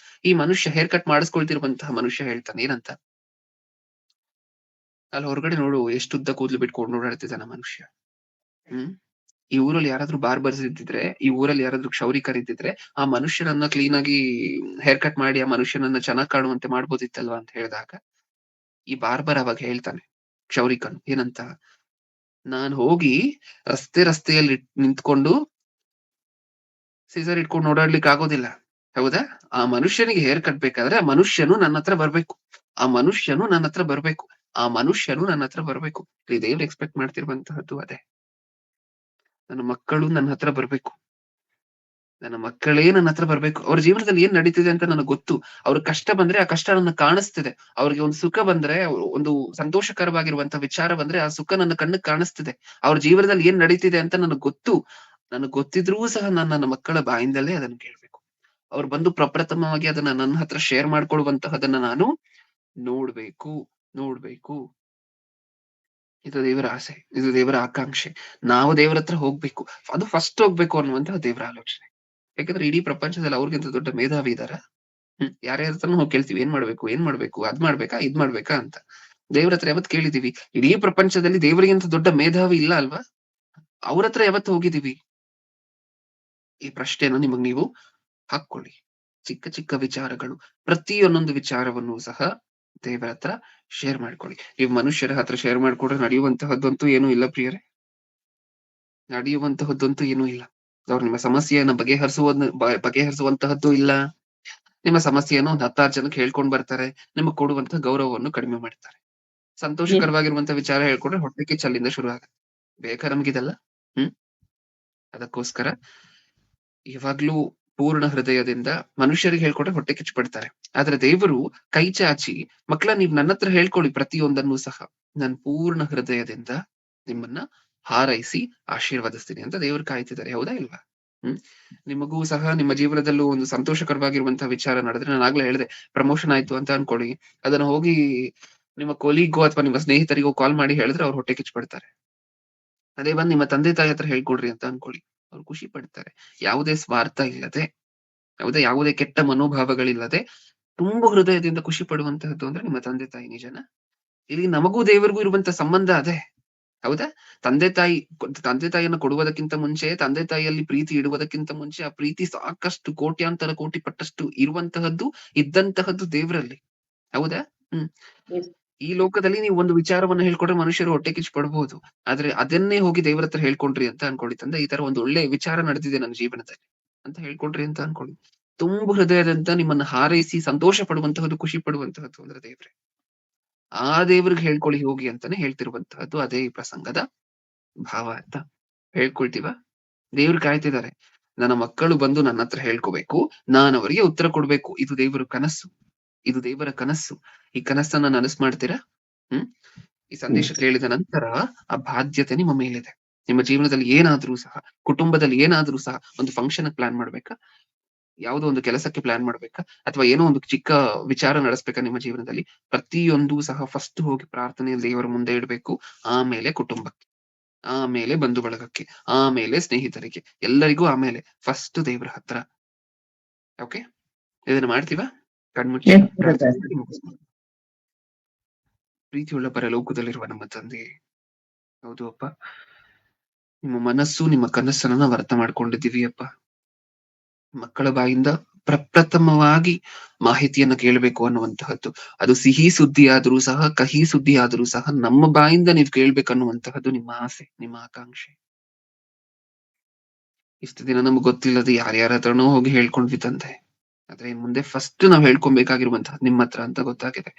ಈ ಮನುಷ್ಯ ಹೇರ್ ಕಟ್ ಮಾಡಿಸ್ಕೊಳ್ತಿರುವಂತಹ ಮನುಷ್ಯ ಹೇಳ್ತಾನೆ ಏನಂತ? ಅಲ್ಲಿ ಹೊರಗಡೆ ನೋಡು ಎಷ್ಟು ಉದ್ದ ಕೂದ್ಲು ಬಿಟ್ಕೊಂಡು ಓಡಾಡ್ತಿದ್ದಾನ ಮನುಷ್ಯ. ಈ ಊರಲ್ಲಿ ಯಾರಾದ್ರೂ ಬಾರ್ಬರ್ಸ್ ಇದ್ದಿದ್ರೆ, ಈ ಊರಲ್ಲಿ ಯಾರಾದ್ರೂ ಕ್ಷೌರಿಕರಿದ್ದಿದ್ರೆ ಆ ಮನುಷ್ಯನನ್ನ ಕ್ಲೀನ್ ಆಗಿ ಹೇರ್ ಕಟ್ ಮಾಡಿ ಆ ಮನುಷ್ಯನನ್ನ ಚೆನ್ನಾಗ್ ಕಾಣುವಂತೆ ಮಾಡ್ಬೋದಿತ್ತಲ್ವಾ ಅಂತ ಹೇಳಿದಾಗ ಈ ಬಾರ್ಬರ್ ಅವಾಗ ಹೇಳ್ತಾನೆ ಕ್ಷೌರಿಕನು ಏನಂತ? ನಾನ್ ಹೋಗಿ ರಸ್ತೆಯಲ್ಲಿ ನಿಂತ್ಕೊಂಡು ಸೀಸರ್ ಇಟ್ಕೊಂಡು ಓಡಾಡ್ಲಿಕ್ಕೆ ಆಗೋದಿಲ್ಲ, ಹೌದಾ? ಆ ಮನುಷ್ಯನಿಗೆ ಹೇರ್ ಕಟ್ ಬೇಕಾದ್ರೆ ಆ ಮನುಷ್ಯನು ನನ್ನ ಹತ್ರ ಬರ್ಬೇಕು, ಆ ಮನುಷ್ಯನು ನನ್ನ ಹತ್ರ ಬರ್ಬೇಕು, ಆ ಮನುಷ್ಯನು ನನ್ನ ಹತ್ರ ಬರ್ಬೇಕು. ದೇವ್ರು ಎಕ್ಸ್ಪೆಕ್ಟ್ ಮಾಡ್ತಿರುವಂತಹದ್ದು ಅದೇ. ನನ್ನ ಮಕ್ಕಳು ನನ್ನ ಹತ್ರ ಬರ್ಬೇಕು. ನನ್ನ ಮಕ್ಕಳೇ ನನ್ನ ಹತ್ರ ಬರ್ಬೇಕು. ಅವ್ರ ಜೀವನದಲ್ಲಿ ಏನ್ ನಡೀತಿದೆ ಅಂತ ನನಗ್ ಗೊತ್ತು. ಅವ್ರಿಗೆ ಕಷ್ಟ ಬಂದ್ರೆ ಆ ಕಷ್ಟ ನನ್ನ ಕಾಣಿಸ್ತಿದೆ. ಅವ್ರಿಗೆ ಒಂದು ಸುಖ ಬಂದ್ರೆ ಒಂದು ಸಂತೋಷಕರವಾಗಿರುವಂತ ವಿಚಾರ ಬಂದ್ರೆ ಆ ಸುಖ ನನ್ನ ಕಣ್ಣಿಗ್ ಕಾಣಿಸ್ತಿದೆ. ಅವ್ರ ಜೀವನದಲ್ಲಿ ಏನ್ ನಡೀತಿದೆ ಅಂತ ನನಗ್ ಗೊತ್ತು. ನನಗ್ ಗೊತ್ತಿದ್ರೂ ಸಹ ನಾನ್ ನನ್ನ ಮಕ್ಕಳ ಬಾಯಿಂದಲೇ ಅದನ್ನ ಕೇಳ್ಬೇಕು. ಅವ್ರು ಬಂದು ಪ್ರಪ್ರಥಮವಾಗಿ ಅದನ್ನ ನನ್ನ ಹತ್ರ ಶೇರ್ ಮಾಡ್ಕೊಳ್ಳುವಂತಹದನ್ನ ನಾನು ನೋಡ್ಬೇಕು ನೋಡ್ಬೇಕು. ಇದು ದೇವರ ಆಸೆ. ಇದು ದೇವರ ಆಕಾಂಕ್ಷೆ. ನಾವು ದೇವರ ಹತ್ರ ಹೋಗ್ಬೇಕು. ಅದು ಫಸ್ಟ್ ಹೋಗ್ಬೇಕು ಅನ್ನುವಂತಹ ದೇವರ ಆಲೋಚನೆ. ಯಾಕಂದ್ರೆ ಇಡೀ ಪ್ರಪಂಚದಲ್ಲಿ ಅವ್ರಿಗಿಂತ ದೊಡ್ಡ ಮೇಧಾವಿ ಇದಾರ? ಯಾರ್ಯಾರ ಹತ್ರನೂ ಹೋಗಿ ಕೇಳ್ತೀವಿ ಏನ್ ಮಾಡ್ಬೇಕು ಅದ್ ಮಾಡ್ಬೇಕಾ ಇದ್ ಮಾಡ್ಬೇಕಾ ಅಂತ. ದೇವ್ರ ಹತ್ರ ಯಾವತ್ ಕೇಳಿದೀವಿ? ಇಡೀ ಪ್ರಪಂಚದಲ್ಲಿ ದೇವರಿಗಿಂತ ದೊಡ್ಡ ಮೇಧಾವಿ ಇಲ್ಲ ಅಲ್ವಾ? ಅವ್ರ ಹತ್ರ ಯಾವತ್ತು ಹೋಗಿದೀವಿ? ಈ ಪ್ರಶ್ನೆನ ನಿಮಗ್ ನೀವು ಹಾಕೊಳ್ಳಿ. ಚಿಕ್ಕ ಚಿಕ್ಕ ವಿಚಾರಗಳು, ಪ್ರತಿಯೊಂದೊಂದು ವಿಚಾರವನ್ನು ಸಹ ದೇವರ ಹತ್ರ ಶೇರ್ ಮಾಡ್ಕೊಳ್ಳಿ. ನೀವು ಮನುಷ್ಯರ ಹತ್ರ ಶೇರ್ ಮಾಡ್ಕೊಂಡ್ರೆ ನಡೆಯುವಂತಹದ್ದಂತೂ ಏನೂ ಇಲ್ಲ ಪ್ರಿಯರೇ. ನಡೆಯುವಂತಹದ್ದಂತೂ ಏನೂ ಇಲ್ಲ. ಅವ್ರು ನಿಮ್ಮ ಸಮಸ್ಯೆಯನ್ನ ಬಗೆಹರಿಸುವಂತಹದ್ದು ಇಲ್ಲ. ನಿಮ್ಮ ಸಮಸ್ಯೆಯನ್ನು ಒಂದ್ 10 ಜನಕ್ಕೆ ಹೇಳ್ಕೊಂಡ್ ಬರ್ತಾರೆ. ನಿಮಗ್ ಕೊಡುವಂತ ಗೌರವವನ್ನು ಕಡಿಮೆ ಮಾಡ್ತಾರೆ. ಸಂತೋಷಕರವಾಗಿರುವಂತ ವಿಚಾರ ಹೇಳ್ಕೊಂಡ್ರೆ ಹೊಟ್ಟೆ ಕಿಚ್ಚು ಅಲ್ಲಿಂದ ಶುರು ಆಗುತ್ತೆ. ಬೇಕಾ ನಮ್ಗಿದೆಲ್ಲ? ಹ್ಮ್ ಅದಕ್ಕೋಸ್ಕರ ಯಾವಾಗ್ಲೂ ಪೂರ್ಣ ಹೃದಯದಿಂದ ಮನುಷ್ಯರಿಗೆ ಹೇಳ್ಕೊಂಡ್ರೆ ಹೊಟ್ಟೆ ಕಿಚ್ಚು ಪಡ್ತಾರೆ. ಆದ್ರೆ ದೇವರು ಕೈ ಚಾಚಿ ಮಕ್ಕಳ ನೀವ್ ನನ್ನ ಹತ್ರ ಹೇಳ್ಕೊಳ್ಳಿ ಪ್ರತಿಯೊಂದನ್ನು ಸಹ ನಾನ್ ಪೂರ್ಣ ಹೃದಯದಿಂದ ನಿಮ್ಮನ್ನ ಹಾರೈಸಿ ಆಶೀರ್ವದಿಸ್ತೀನಿ ಅಂತ ದೇವರು ಕಾಯ್ತಿದ್ದಾರೆ. ಹೌದಾ ಇಲ್ವಾ? ನಿಮಗೂ ಸಹ ನಿಮ್ಮ ಜೀವನದಲ್ಲೂ ಒಂದು ಸಂತೋಷಕರವಾಗಿರುವಂತಹ ವಿಚಾರ ನಡೆದ್ರೆ, ನಾನು ಆಗ್ಲೇ ಹೇಳಿದೆ, ಪ್ರಮೋಷನ್ ಆಯ್ತು ಅಂತ ಅನ್ಕೊಳ್ಳಿ. ಅದನ್ನ ಹೋಗಿ ನಿಮ್ಮ ಕೊಲೀಗೋ ಅಥವಾ ನಿಮ್ಮ ಸ್ನೇಹಿತರಿಗೋ ಕಾಲ್ ಮಾಡಿ ಹೇಳಿದ್ರೆ ಅವ್ರು ಹೊಟ್ಟೆ ಕಿಚ್ಚು ಪಡ್ತಾರೆ. ಅದೇ ಬಂದ್ ನಿಮ್ಮ ತಂದೆ ತಾಯಿ ಹತ್ರ ಹೇಳ್ಕೊಡ್ರಿ ಅಂತ ಅನ್ಕೊಳ್ಳಿ, ಅವ್ರು ಖುಷಿ ಪಡ್ತಾರೆ. ಯಾವುದೇ ಸ್ವಾರ್ಥ ಇಲ್ಲದೆ, ಯಾವುದೇ ಕೆಟ್ಟ ಮನೋಭಾವಗಳಿಲ್ಲದೆ ತುಂಬಾ ಹೃದಯದಿಂದ ಖುಷಿ ಪಡುವಂತಹದ್ದು ಅಂದ್ರೆ ನಿಮ್ಮ ತಂದೆ ತಾಯಿ. ನಿಜನ? ಇಲ್ಲಿ ನಮಗೂ ದೇವರಿಗೂ ಇರುವಂತ ಸಂಬಂಧ ಅದೇ. ಹೌದಾ? ತಂದೆ ತಾಯಿಯನ್ನ ಕೊಡುವುದಕ್ಕಿಂತ ಮುಂಚೆ, ತಂದೆ ತಾಯಿಯಲ್ಲಿ ಪ್ರೀತಿ ಇಡುವುದಕ್ಕಿಂತ ಮುಂಚೆ ಆ ಪ್ರೀತಿ ಸಾಕಷ್ಟು ಕೋಟ್ಯಾಂತರ ಕೋಟಿ ಪಟ್ಟಷ್ಟು ಇದ್ದಂತಹದ್ದು ದೇವರಲ್ಲಿ. ಹೌದಾ? Yes. ಈ ಲೋಕದಲ್ಲಿ ನೀವು ಒಂದು ವಿಚಾರವನ್ನ ಹೇಳ್ಕೊಂಡ್ರೆ ಮನುಷ್ಯರು ಹೊಟ್ಟೆ ಕಿಚ್ಚು ಪಡ್ಬಹುದು. ಆದ್ರೆ ಅದನ್ನೇ ಹೋಗಿ ದೇವರ ಹತ್ರ ಹೇಳ್ಕೊಂಡ್ರಿ ಅಂತ ಅನ್ಕೊಳ್ಳಿ, ತಂದೆ ಈ ತರ ಒಂದು ಒಳ್ಳೆ ವಿಚಾರ ನಡೆದಿದೆ ನನ್ನ ಜೀವನದಲ್ಲಿ ಅಂತ ಹೇಳ್ಕೊಂಡ್ರಿ ಅಂತ ಅನ್ಕೊಳ್ಳಿ, ತುಂಬಾ ಹೃದಯದಂತ ನಿಮ್ಮನ್ನ ಹಾರೈಸಿ ಸಂತೋಷ ಪಡುವಂತಹದ್ದು, ಖುಷಿ ಪಡುವಂತಹದ್ದು ಅಂದ್ರೆ ದೇವ್ರೆ. ಆ ದೇವ್ರಿಗೆ ಹೇಳ್ಕೊಳ್ಳಿ ಹೋಗಿ ಅಂತಾನೆ ಹೇಳ್ತಿರುವಂತಹದ್ದು ಅದೇ ಈ ಪ್ರಸಂಗದ ಭಾವ ಅಂತ ಹೇಳ್ಕೊಳ್ತೀವ. ದೇವ್ರು ಕಾಯ್ತಿದ್ದಾರೆ. ನನ್ನ ಮಕ್ಕಳು ಬಂದು ನನ್ನ ಹತ್ರ ಹೇಳ್ಕೋಬೇಕು, ನಾನು ಅವರಿಗೆ ಉತ್ತರ ಕೊಡ್ಬೇಕು. ಇದು ದೇವರ ಕನಸು. ಇದು ದೇವರ ಕನಸು. ಈ ಕನಸನ್ನ ನನಸು ಮಾಡ್ತೀರಾ? ಈ ಸಂದೇಶ ಕೇಳಿದ ನಂತರ ಆ ಬಾಧ್ಯತೆ ನಿಮ್ಮ ಮೇಲಿದೆ. ನಿಮ್ಮ ಜೀವನದಲ್ಲಿ ಏನಾದ್ರೂ ಸಹ, ಕುಟುಂಬದಲ್ಲಿ ಏನಾದ್ರೂ ಸಹ ಒಂದು ಫಂಕ್ಷನ್ ಪ್ಲಾನ್ ಮಾಡ್ಬೇಕಾ, ಯಾವುದೋ ಒಂದು ಕೆಲಸಕ್ಕೆ ಪ್ಲಾನ್ ಮಾಡ್ಬೇಕಾ, ಅಥವಾ ಏನೋ ಒಂದು ಚಿಕ್ಕ ವಿಚಾರ ನಡೆಸ್ಬೇಕಾ ನಿಮ್ಮ ಜೀವನದಲ್ಲಿ, ಪ್ರತಿಯೊಂದು ಸಹ ಫಸ್ಟ್ ಹೋಗಿ ಪ್ರಾರ್ಥನೆಯಲ್ಲಿ ದೇವರ ಮುಂದೆ ಇಡ್ಬೇಕು. ಆಮೇಲೆ ಕುಟುಂಬಕ್ಕೆ, ಆಮೇಲೆ ಬಂಧು ಬಳಗಕ್ಕೆ, ಆಮೇಲೆ ಸ್ನೇಹಿತರಿಗೆ, ಎಲ್ಲರಿಗೂ ಆಮೇಲೆ ಫಸ್ಟ್ ದೇವರ ಹತ್ರ. ಓಕೆ, ಇದನ್ನ ಮಾಡ್ತೀವಾ? ಕಣ್ಮುಚ್ಚಿ Yes, brother. ಪ್ರಾರ್ಥನೆ ಮಾಡಿ ಮುಗಿಸ್ಬೋದು. ಪ್ರೀತಿಯುಳ್ಳ ಪರಲೋಕದಲ್ಲಿರುವ ನಮ್ಮ ತಂದೆ, ಹೌದು ಅಪ್ಪ, ನಿಮ್ಮ ಮನಸ್ಸು, ನಿಮ್ಮ ಕನಸನ್ನ ನಾವು ಅರ್ಥ ಮಾಡ್ಕೊಂಡಿದ್ದೀವಿ ಅಪ್ಪ. ಮಕ್ಕಳ ಬಾಯಿಂದ ಪ್ರಪ್ರಥಮವಾಗಿ ಮಾಹಿತಿಯನ್ನ ಕೇಳಬೇಕು ಅನ್ನುವಂತಹದ್ದು, ಅದು ಸಿಹಿ ಸುದ್ದಿ ಆದ್ರೂ ಸಹ, ಕಹಿ ಸುದ್ದಿ ಆದ್ರೂ ಸಹ ನಮ್ಮ ಬಾಯಿಂದ ನೀವು ಕೇಳ್ಬೇಕನ್ನುವಂತಹದ್ದು ನಿಮ್ಮ ಆಸೆ, ನಿಮ್ಮ ಆಕಾಂಕ್ಷೆ. ಇಷ್ಟು ದಿನ ನಮ್ಗೆ ಗೊತ್ತಿಲ್ಲದೆ ಯಾರ್ಯಾರ ಹತ್ರನೋ ಹೋಗಿ ಹೇಳ್ಕೊಂಡ್ವಿ ತಂದೆ. ಆದ್ರೆ ಮುಂದೆ ಫಸ್ಟ್ ನಾವ್ ಹೇಳ್ಕೊಬೇಕಾಗಿರುವಂತಹದ್ದು ನಿಮ್ಮ ಹತ್ರ ಅಂತ ಗೊತ್ತಾಗಿದೆ.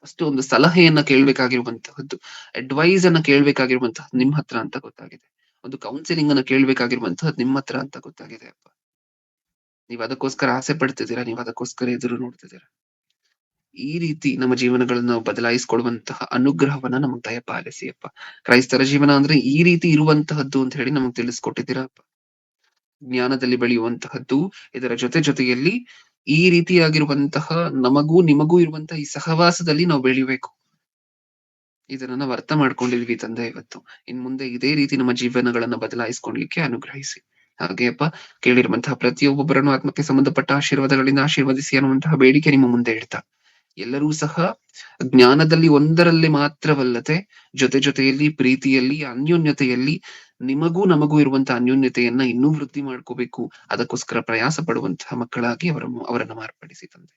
ಫಸ್ಟ್ ಒಂದು ಸಲಹೆಯನ್ನ ಕೇಳ್ಬೇಕಾಗಿರುವಂತಹದ್ದು, ಅಡ್ವೈಸ್ ಅನ್ನ ಕೇಳ್ಬೇಕಾಗಿರುವಂತಹದ್ದು ನಿಮ್ ಹತ್ರ ಅಂತ ಗೊತ್ತಾಗಿದೆ. ಒಂದು ಕೌನ್ಸಿಲಿಂಗ್ ಅನ್ನ ಕೇಳ್ಬೇಕಾಗಿರುವಂತಹದ್ದು ನಿಮ್ಮ ಹತ್ರ ಅಂತ ಗೊತ್ತಾಗಿದೆ ಅಪ್ಪ. ನೀವ್ ಅದಕ್ಕೋಸ್ಕರ ಆಸೆ ಪಡ್ತಿದ್ದೀರಾ, ನೀವ್ ಅದಕ್ಕೋಸ್ಕರ ಎದುರು ನೋಡ್ತಿದ್ದೀರಾ. ಈ ರೀತಿ ನಮ್ಮ ಜೀವನಗಳನ್ನ ನಾವು ಬದಲಾಯಿಸಿಕೊಳ್ಳುವಂತಹ ಅನುಗ್ರಹವನ್ನ ನಮಗ್ ದಯಪಾಲಿಸಿ ಅಪ್ಪ. ಕ್ರೈಸ್ತರ ಜೀವನ ಅಂದ್ರೆ ಈ ರೀತಿ ಇರುವಂತಹದ್ದು ಅಂತ ಹೇಳಿ ನಮಗ್ ತಿಳಿಸ್ಕೊಟ್ಟಿದ್ದೀರಾ ಅಪ್ಪ. ಜ್ಞಾನದಲ್ಲಿ ಬೆಳೆಯುವಂತಹದ್ದು, ಇದರ ಜೊತೆಯಲ್ಲಿ ಈ ರೀತಿಯಾಗಿರುವಂತಹ ನಮಗೂ ನಿಮಗೂ ಇರುವಂತಹ ಈ ಸಹವಾಸದಲ್ಲಿ ನಾವು ಬೆಳಿಬೇಕು. ಇದನ್ನ ನಾವು ಅರ್ಥ ಮಾಡ್ಕೊಂಡಿದ್ವಿ ತಂದೆ ಇವತ್ತು. ಇನ್ ಮುಂದೆ ಇದೇ ರೀತಿ ನಮ್ಮ ಜೀವನಗಳನ್ನ ಬದಲಾಯಿಸ್ಕೊಳ್ಲಿಕ್ಕೆ ಅನುಗ್ರಹಿಸಿ. ಹಾಗೆಯಪ್ಪ, ಕೇಳಿರುವಂತಹ ಪ್ರತಿಯೊಬ್ಬೊಬ್ಬರನ್ನು ಆತ್ಮಕ್ಕೆ ಸಂಬಂಧಪಟ್ಟ ಆಶೀರ್ವಾದಗಳಿಂದ ಆಶೀರ್ವದಿಸಿ ಅನ್ನುವಂತಹ ಬೇಡಿಕೆ ನಿಮ್ಮ ಮುಂದೆ ಇಡ್ತಾ, ಎಲ್ಲರೂ ಸಹ ಜ್ಞಾನದಲ್ಲಿ ಒಂದರಲ್ಲಿ ಮಾತ್ರವಲ್ಲದೆ ಜೊತೆಯಲ್ಲಿ ಪ್ರೀತಿಯಲ್ಲಿ, ಅನ್ಯೋನ್ಯತೆಯಲ್ಲಿ, ನಿಮಗೂ ನಮಗೂ ಇರುವಂತಹ ಅನ್ಯೋನ್ಯತೆಯನ್ನ ಇನ್ನೂ ವೃದ್ಧಿ ಮಾಡ್ಕೋಬೇಕು, ಅದಕ್ಕೋಸ್ಕರ ಪ್ರಯಾಸ ಪಡುವಂತಹ ಮಕ್ಕಳಾಗಿ ಅವರನ್ನು ಮಾರ್ಪಡಿಸಿ ತಂದೆ.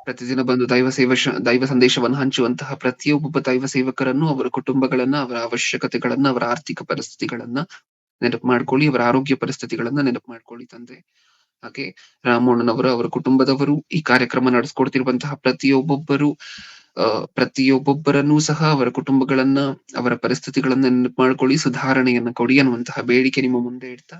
ಪ್ರತಿದಿನ ಬಂದು ದೈವ ಸಂದೇಶವನ್ನು ಹಂಚುವಂತಹ ಪ್ರತಿಯೊಬ್ಬ ದೈವ ಸೇವಕರನ್ನು, ಅವರ ಕುಟುಂಬಗಳನ್ನ, ಅವರ ಅವಶ್ಯಕತೆಗಳನ್ನ, ಅವರ ಆರ್ಥಿಕ ಪರಿಸ್ಥಿತಿಗಳನ್ನ ನೆನಪು ಮಾಡ್ಕೊಳ್ಳಿ, ಅವರ ಆರೋಗ್ಯ ಪರಿಸ್ಥಿತಿಗಳನ್ನ ನೆನಪು ಮಾಡ್ಕೊಳ್ಳಿ ತಂದೆ. ಹಾಗೆ ರಾಮಣ್ಣನವರು, ಅವರ ಕುಟುಂಬದವರು, ಈ ಕಾರ್ಯಕ್ರಮ ನಡೆಸ್ಕೊಡ್ತಿರುವಂತಹ ಪ್ರತಿಯೊಬ್ಬೊಬ್ಬರನ್ನೂ ಸಹ ಅವರ ಕುಟುಂಬಗಳನ್ನ, ಅವರ ಪರಿಸ್ಥಿತಿಗಳನ್ನ ನೆನಪು ಮಾಡ್ಕೊಳ್ಳಿ, ಸುಧಾರಣೆಯನ್ನ ಕೊಡಿ ಅನ್ನುವಂತಹ ಬೇಡಿಕೆ ನಿಮ್ಮ ಮುಂದೆ ಇಡ್ತಾ,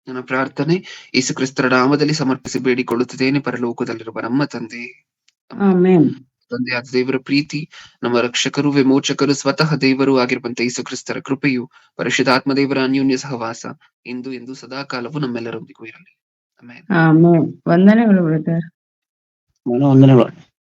ನನ್ನ ಪ್ರಾರ್ಥನೆ ಯೇಸು ಕ್ರಿಸ್ತರ ನಾಮದಲ್ಲಿ ಸಮರ್ಪಿಸಿ ಬೇಡಿಕೊಳ್ಳುತ್ತಿದ್ದೇನೆ ಪರಲೋಕದಲ್ಲಿರುವ ನಮ್ಮ ತಂದೆ. ಆಮೆನ್. ತಂದೆಯಾದ ದೇವರ ಪ್ರೀತಿ, ನಮ್ಮ ರಕ್ಷಕರು ವಿಮೋಚಕರು ಸ್ವತಃ ದೇವರು ಆಗಿರುವಂತ ಯೇಸು ಕ್ರಿಸ್ತರ ಕೃಪೆಯು, ಪರಿಶುದ್ಧಾತ್ಮ ದೇವರ ಅನ್ಯೋನ್ಯ ಸಹವಾಸ ಇಂದು ಎಂದು ಸದಾ ಕಾಲವು ನಮ್ಮೆಲ್ಲರೊಂದಿಗೂ ಇರಲಿ. ಆಮೆನ್. ಆಮೆನ್. ವಂದನೆಗಳು ಬ್ರದರ್. ವಂದನೆಗಳು.